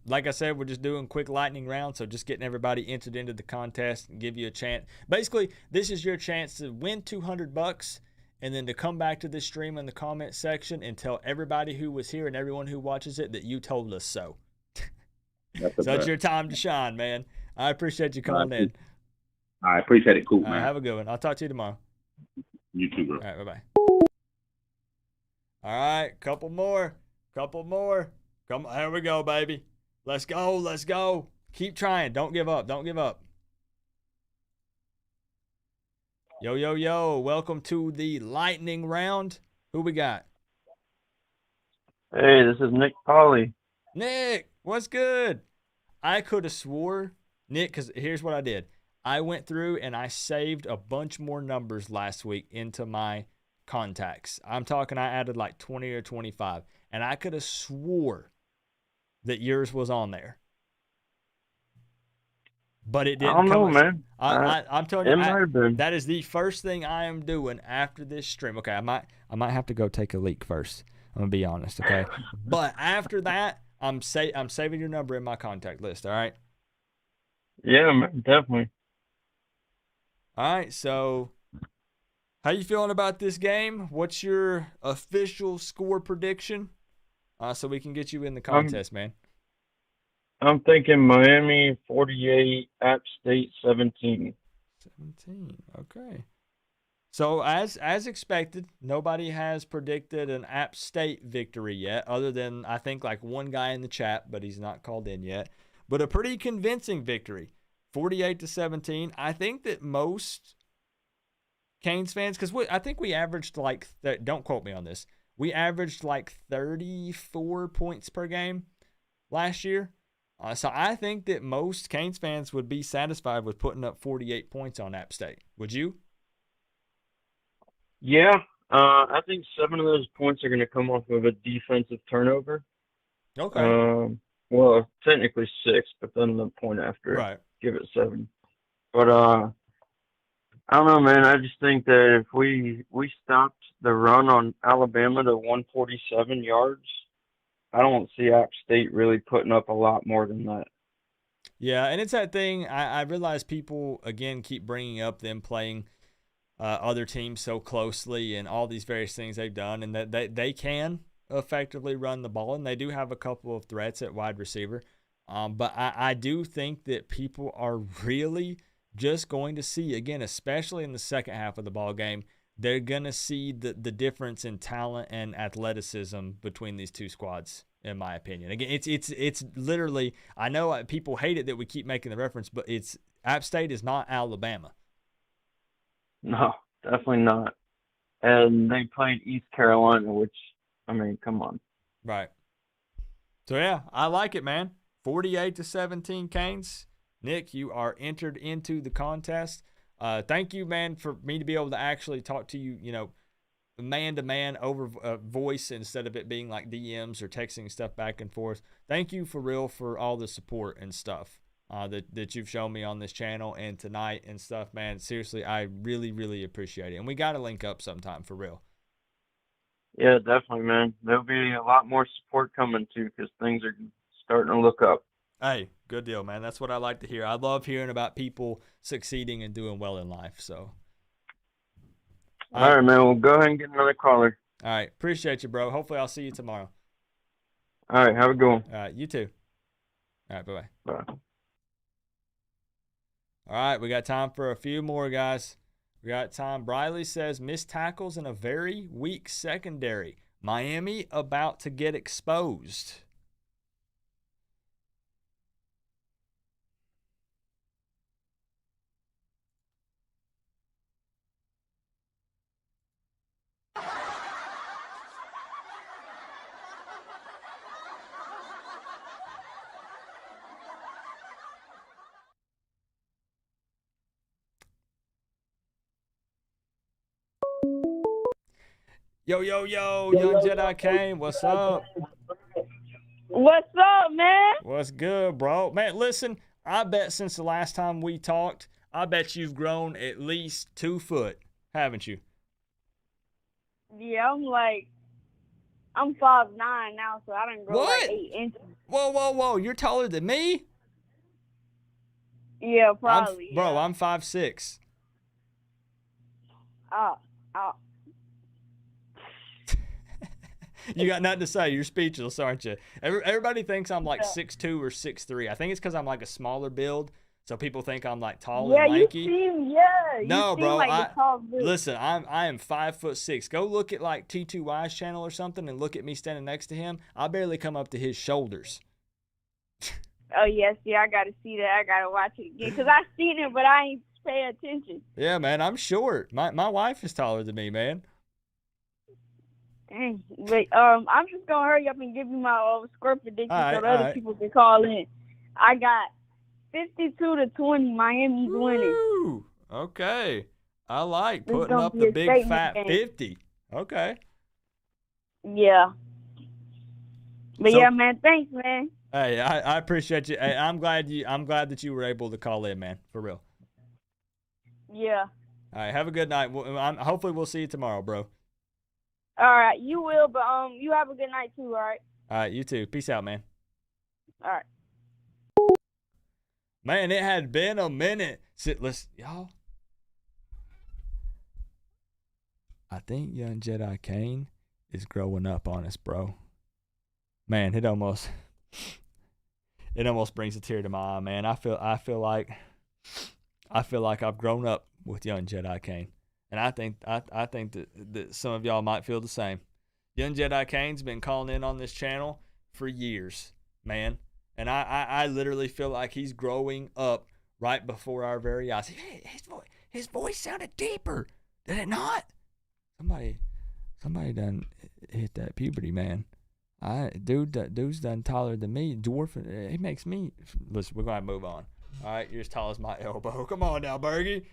Like I said, we're just doing quick lightning round, so just getting everybody entered into the contest and give you a chance. Basically, this is your chance to win $200 and then to come back to this stream in the comment section and tell everybody who was here and everyone who watches it that you told us so. So it's your time to shine, man. I appreciate you calling in. I appreciate it, Coop, man. Have a good one. I'll talk to you tomorrow. You too, bro. All right, bye-bye. All right, couple more. Come on, here we go, baby. Let's go. Keep trying. Don't give up. Yo. Welcome to the lightning round. Who we got? Hey, this is Nick Polly. Nick, what's good? I could have swore, Nick, because here's what I did. I went through and I saved a bunch more numbers last week into my contacts. I'm talking I added like 20 or 25. And I could have swore that yours was on there. But it didn't. I don't know, man. I'm telling you, it might have been. That is the first thing I am doing after this stream. Okay, I might have to go take a leak first. I'm gonna be honest, okay? But after that, I'm saving your number in my contact list. All right? Yeah, man, definitely. All right. So, how you feeling about this game? What's your official score prediction? So we can get you in the contest, man. I'm thinking Miami 48, App State 17. 17, okay. So as expected, nobody has predicted an App State victory yet, other than I think like one guy in the chat, but he's not called in yet. But a pretty convincing victory, 48-17. I think that most Canes fans, because I think we averaged like, don't quote me on this, we averaged like 34 points per game last year. So I think that most Canes fans would be satisfied with putting up 48 points on App State. Would you? Yeah, I think 7 of those points are going to come off of a defensive turnover. Okay. Well, technically 6, but then the point after, right, give it 7. But I don't know, man. I just think that if we stopped the run on Alabama to 147 yards, I don't see App State really putting up a lot more than that. Yeah, and it's that thing. I realize people, again, keep bringing up them playing other teams so closely and all these various things they've done, and that they can effectively run the ball, and they do have a couple of threats at wide receiver. But I do think that people are really just going to see, again, especially in the second half of the ball game, they're going to see the difference in talent and athleticism between these two squads, in my opinion. Again, it's literally, I know people hate it that we keep making the reference, but it's App State is not Alabama. No, definitely not. And they played East Carolina, which, I mean, come on. Right. So, yeah, I like it, man. 48-17 Canes. Nick, you are entered into the contest. Thank you, man, for me to be able to actually talk to you, man-to-man over voice instead of it being like DMs or texting stuff back and forth. Thank you for real for all the support and stuff that you've shown me on this channel and tonight and stuff, man. Seriously, I really, really appreciate it. And we got to link up sometime for real. Yeah, definitely, man. There'll be a lot more support coming, too, because things are starting to look up. Hey, good deal, man. That's what I like to hear. I love hearing about people succeeding and doing well in life. So, all right, man. We'll go ahead and get another caller. All right. Appreciate you, bro. Hopefully I'll see you tomorrow. All right. Have a good one. All right. You too. All right. Bye-bye. Bye. All right. We got time for a few more, guys. We got time. Briley says, missed tackles in a very weak secondary. Miami about to get exposed. Yo, Young Jedi Kane, what's up? What's up, man? What's good, bro? Man, listen, I bet since the last time we talked, I bet you've grown at least 2 foot, haven't you? Yeah, I'm 5'9" now, so I done grow like 8 inches. Whoa, you're taller than me? Yeah, probably. Bro, I'm 5'6". You got nothing to say. You're speechless, aren't you? Everybody thinks I'm like 6'2" or 6'3". I think it's because I'm like a smaller build, so people think I'm like tall and lanky. No, bro. Like listen, I am 5'6". Go look at like T2Y's channel or something and look at me standing next to him. I barely come up to his shoulders. Oh yes, yeah, I gotta see that. I gotta watch it again because I seen it, but I ain't pay attention. Yeah, man, I'm short. My wife is taller than me, man. Dang. But I'm just gonna hurry up and give you my score prediction so the other people can call in. I got 52-20. Miami's winning. Okay. I like This putting gonna up be the a big statement fat game. 50. Okay. Yeah. But So- yeah, man, thanks, man. Hey, I appreciate you. Hey, I'm glad that you were able to call in, man. For real. Yeah. All right. Have a good night. Hopefully we'll see you tomorrow, bro. All right, you will, but you have a good night too. All right. All right. You too. Peace out, man. All right. Man, it had been a minute. Y'all. I think young Jedi Kane is growing up on us, bro. Man, it almost brings a tear to my eye, man. I feel like I've grown up with young Jedi Kane, and I think that some of y'all might feel the same. Young Jedi Kane's been calling in on this channel for years, man, and I literally feel like he's growing up right before our very eyes. His voice sounded deeper, did it not? Somebody done hit that puberty, man. Dude's done taller than me. Dwarf, he makes me. Listen, we're gonna move on. All right, you're as tall as my elbow. Come on now, Bergie.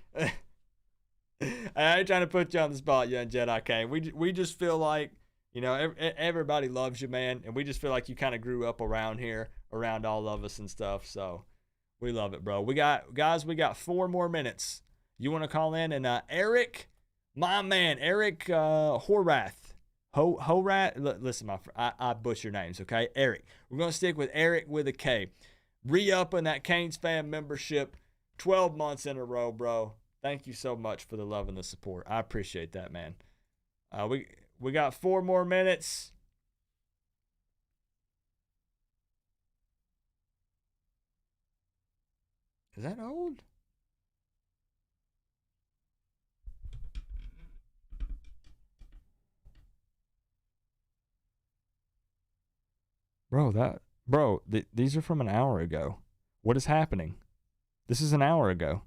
I ain't trying to put you on the spot, young Jedi Kane. We just feel like, you know, everybody loves you, man, and we just feel like you kind of grew up around here, around all of us and stuff. So we love it, bro. We got 4 more minutes. You want to call in and Eric, my man, Eric Horath. Horath, listen, I butcher names, okay? Eric. We're going to stick with Eric with a K. re-upping that Canes fan membership 12 months in a row, bro. Thank you so much for the love and the support. I appreciate that, man. We got 4 more minutes. Is that old? Bro, these are from an hour ago. What is happening? This is an hour ago.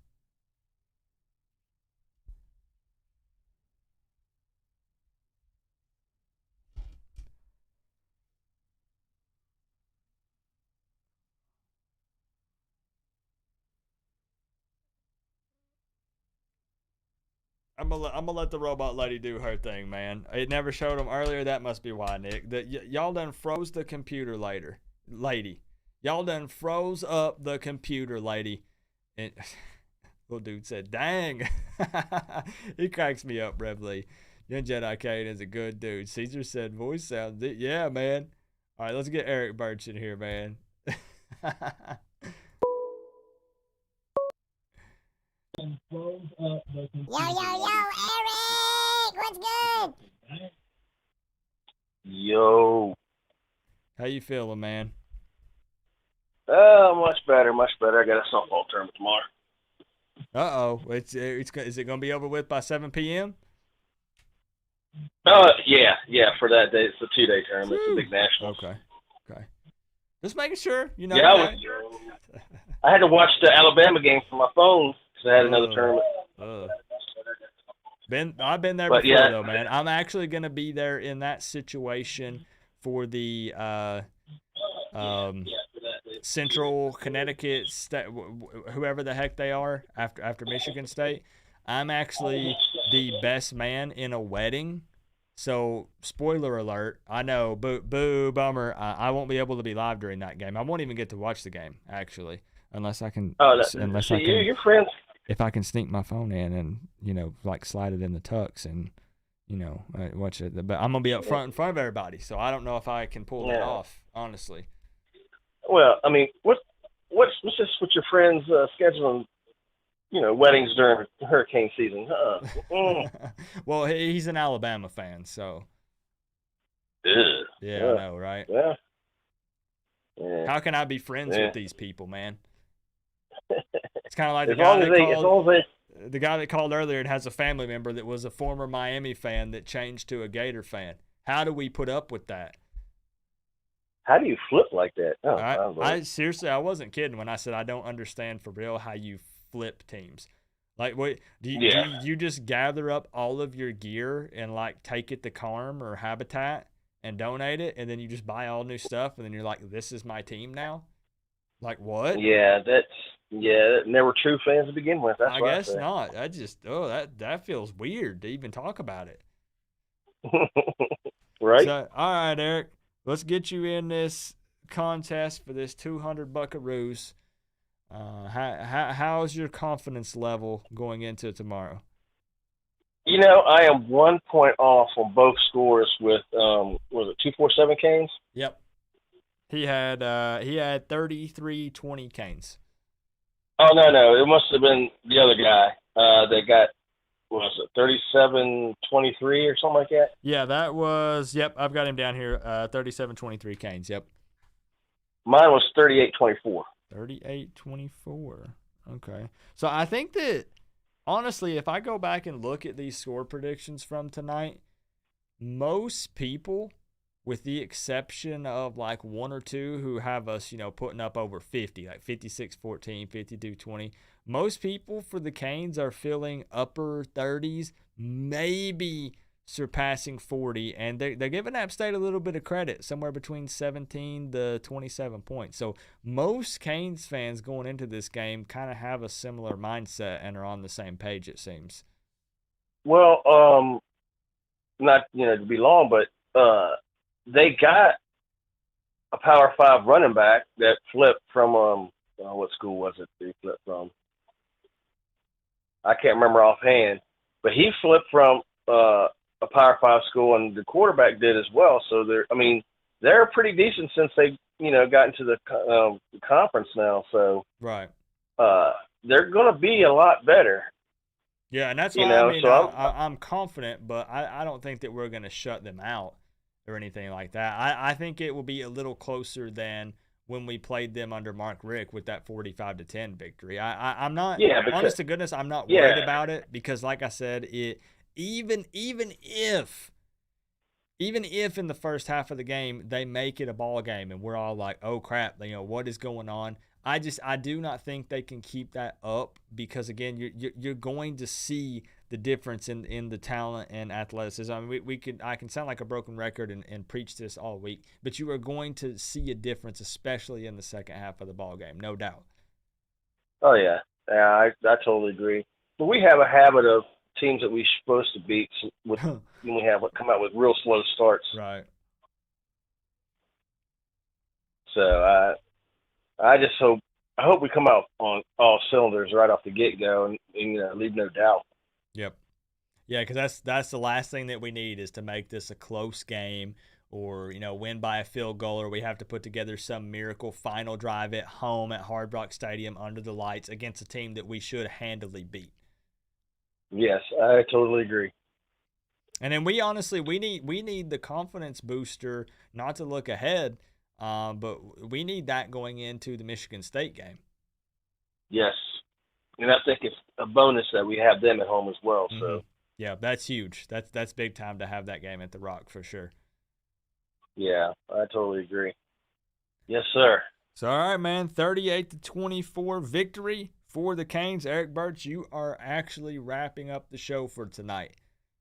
I'm gonna let the robot lady do her thing, man. It never showed them earlier. That must be why, Nick. Y'all done froze the computer lady. Y'all done froze up the computer, lady. And little dude said, "Dang." He cracks me up, Rev Lee. Young Jedi Kane is a good dude. Caesar said, "Voice sounds yeah, man." All right, let's get Eric Birch in here, man. Yo, Eric! What's good? Yo. How you feeling, man? Much better. I got a softball tournament tomorrow. Uh-oh. Is it going to be over with by 7 p.m.? Yeah, for that day. It's a 2-day tournament. It's a big national. Okay. Just making sure, you know. Yeah, I had to watch the Alabama game from my phone because I had another tournament. I've been there before, though, man. I'm actually going to be there in that situation for the Central Connecticut State, whoever the heck they are, after Michigan State. I'm actually the best man in a wedding. So, spoiler alert, I know, boo, bummer. I won't be able to be live during that game. I won't even get to watch the game, actually, unless I can. Your friends. If I can sneak my phone in and, like slide it in the tux and, watch it. But I'm going to be up front in front of everybody, so I don't know if I can pull that off, honestly. Well, I mean, what's this with your friends scheduling, weddings during hurricane season? Well, he's an Alabama fan, so. Yeah, I know, right? Yeah. How can I be friends with these people, man? It's kind of like the guy that called earlier and has a family member that was a former Miami fan that changed to a Gator fan. How do we put up with that? How do you flip like that? I seriously, I wasn't kidding when I said I don't understand for real how you flip teams. Like, what do you just gather up all of your gear and like take it to Carm or Habitat and donate it, and then you just buy all new stuff, and then you're like, this is my team now? Like, what? Yeah, and they were true fans to begin with. That's I guess not. I just that feels weird to even talk about it. Right. So, all right, Eric, let's get you in this contest for this 200 buckaroos. How's your confidence level going into tomorrow? I am 1 point off on both scores with was it 247 Canes? Yep. He had 33-20 Canes. Oh no, it must have been the other guy that got, what was it, 37-23 or something like that. Yeah, that was. Yep, I've got him down here. 37-23 Canes. Yep. Mine was 38-24. 38-24. Okay. So I think that, honestly, if I go back and look at these score predictions from tonight, most people, with the exception of like one or two who have us, putting up over 50, like 56-14, 52-20, most people for the Canes are feeling upper 30s, maybe surpassing 40, and they're giving App State a little bit of credit, somewhere between 17 to 27 points. So most Canes fans going into this game kind of have a similar mindset and are on the same page, it seems. Well, not to be long, but they got a Power 5 running back that flipped from what school was it he flipped from? I can't remember offhand, but he flipped from a Power 5 school, and the quarterback did as well. So they're pretty decent since they got into the conference now, so right. They're going to be a lot better. Yeah, and that's why I mean, so I'm confident, but I don't think that we're going to shut them out or anything like that. I think it will be a little closer than when we played them under Mark Richt with that 45-10 victory. I'm not, honest to goodness, I'm not worried about it because, like I said, even if in the first half of the game they make it a ball game and we're all like, oh crap, what is going on? I do not think they can keep that up because, again, you're going to see the difference in the talent and athleticism. I mean, I can sound like a broken record and preach this all week, but you are going to see a difference, especially in the second half of the ball game, no doubt. Oh yeah, I totally agree. But we have a habit of teams that we're supposed to beat when we have come out with real slow starts. Right. So I hope we come out on all cylinders right off the get-go and leave no doubt. Yep. Yeah, because that's the last thing that we need is to make this a close game or, win by a field goal, or we have to put together some miracle final drive at home at Hard Rock Stadium under the lights against a team that we should handily beat. Yes, I totally agree. And then we need the confidence booster, not to look ahead, but we need that going into the Michigan State game. Yes. And I think it's a bonus that we have them at home as well. So mm-hmm. Yeah, that's huge. That's big time to have that game at the Rock for sure. Yeah, I totally agree. Yes, sir. So all right, man, 38-24 victory for the Canes. Eric Birch, you are actually wrapping up the show for tonight.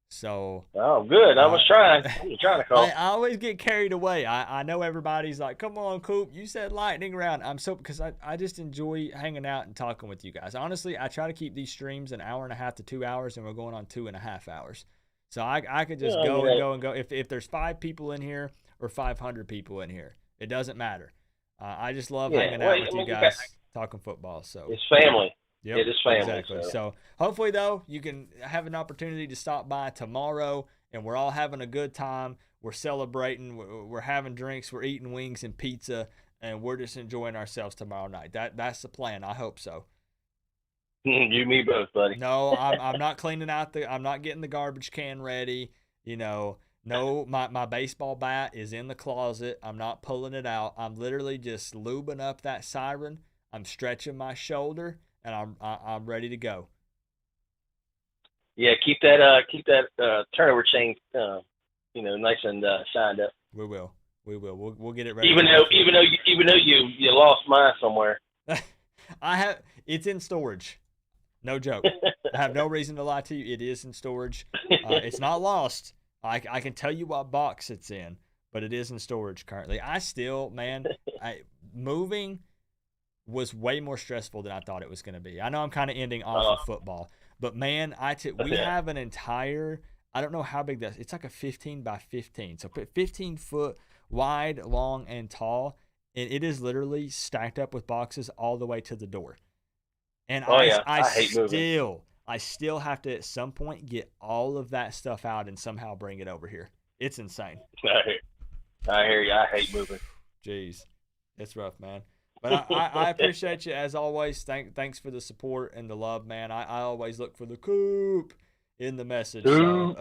So good. I was trying to call. I always get carried away. I know everybody's like, come on, Coop, you said lightning round. Because I just enjoy hanging out and talking with you guys. Honestly, I try to keep these streams an hour and a half to 2 hours, and we're going on 2.5 hours. So I could just go and go. If there's 5 people in here or 500 people in here, it doesn't matter. I just love hanging out with you guys, talking football. So it's family. Yep, it is family. Exactly. So hopefully, though, you can have an opportunity to stop by tomorrow, and we're all having a good time. We're celebrating. We're having drinks. We're eating wings and pizza, and we're just enjoying ourselves tomorrow night. That's the plan. I hope so. You, me both, buddy. No, I'm not cleaning out I'm not getting the garbage can ready. No, my baseball bat is in the closet. I'm not pulling it out. I'm literally just lubing up that siren. I'm stretching my shoulder. And I'm ready to go. Yeah, keep that turnover chain, nice and shined up. We will. We'll get it ready. Even though you lost mine somewhere. It's in storage. No joke. I have no reason to lie to you. It is in storage. It's not lost. I can tell you what box it's in, but it is in storage currently. Moving was way more stressful than I thought it was going to be. I know I'm kind of ending off of football, but man, we have an entire, I don't know how big that is. It's like a 15 by 15. So 15 foot wide, long, and tall. And it is literally stacked up with boxes all the way to the door. And I hate moving. I still have to at some point get all of that stuff out and somehow bring it over here. It's insane. I hear you. I hate moving. Jeez. It's rough, man. But I appreciate you as always. Thanks for the support and the love, man. I always look for the Coop in the message. So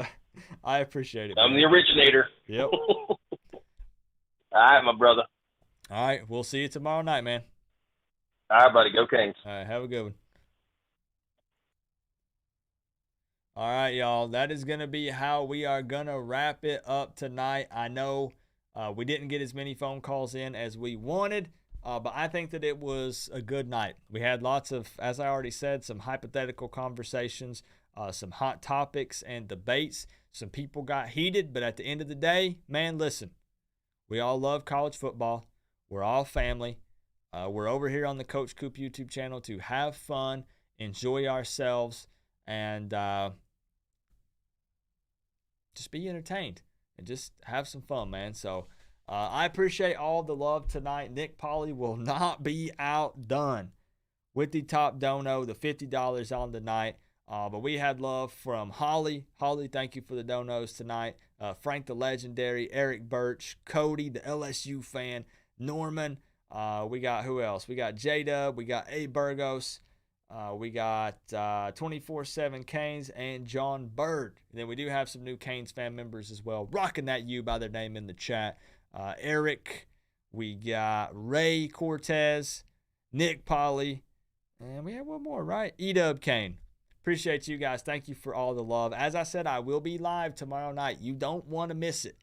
I appreciate it. I'm man. the originator. Yep. All right, my brother. All right, we'll see you tomorrow night, man. All right, buddy. Go Canes. All right, have a good one. All right, y'all. That is going to be how we are going to wrap it up tonight. I know we didn't get as many phone calls in as we wanted. But I think that it was a good night. We had lots of, as I already said, some hypothetical conversations, some hot topics and debates. Some people got heated, but at the end of the day, man, listen, we all love college football. We're all family. We're over here on the Coach Coop YouTube channel to have fun, enjoy ourselves, and just be entertained and just have some fun, man. So I appreciate all the love tonight. Nick Pauly will not be outdone with the top dono, the $50 on the night. But we had love from Holly. Holly, thank you for the donos tonight. Frank the Legendary, Eric Birch, Cody, the LSU fan, Norman. We got who else? We got J-Dub. We got A. Burgos. We got 24/7 Canes and John Bird. And then we do have some new Canes fan members as well. Rocking that U by their name in the chat. Eric. We got Ray Cortez. Nick Polly. And we have one more, right? E-Dub Kane. Appreciate you guys. Thank you for all the love. As I said, I will be live tomorrow night. You don't want to miss it.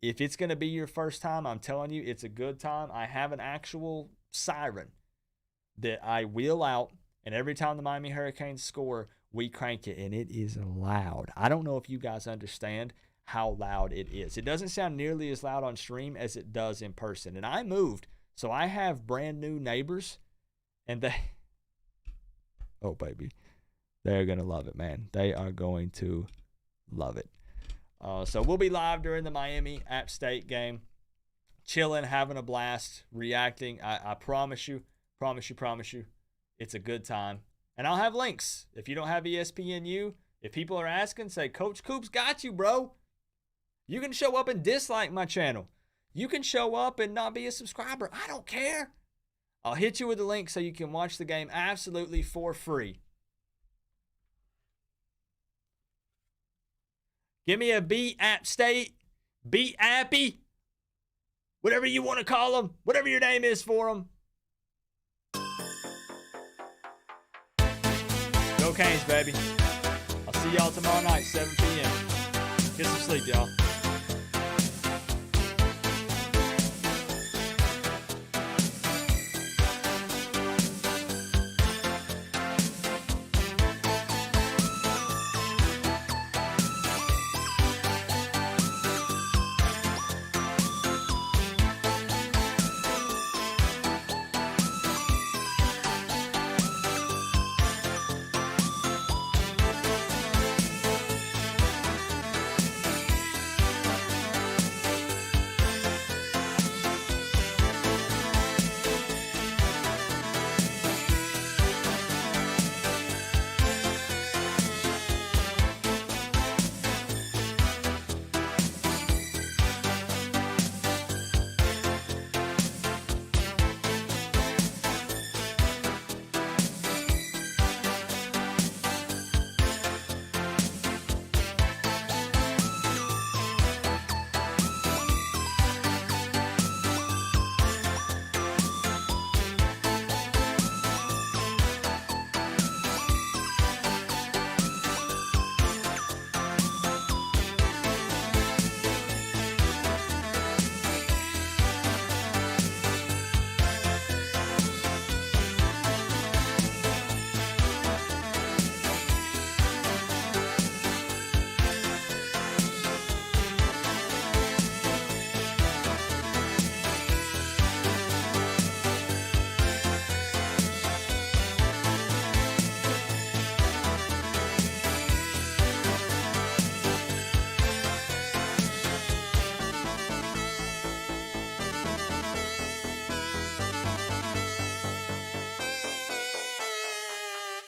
If it's going to be your first time, I'm telling you, it's a good time. I have an actual siren that I wheel out, and every time the Miami Hurricanes score, we crank it, and it is loud. I don't know if you guys understand how loud it is. It doesn't sound nearly as loud on stream as it does in person. And I moved, so I have brand new neighbors, and they, oh, baby, they're going to love it, man. They are going to love it. So we'll be live during the Miami App State game, chilling, having a blast, reacting. I promise you, it's a good time. And I'll have links. If you don't have ESPNU, if people are asking, say, Coach Coop's got you, bro. You can show up and dislike my channel. You can show up and not be a subscriber. I don't care. I'll hit you with a link so you can watch the game absolutely for free. Give me a beat App State, beat Appy, whatever you want to call them, whatever your name is for them. Go Canes, baby. I'll see y'all tomorrow night, 7 p.m. Get some sleep, y'all.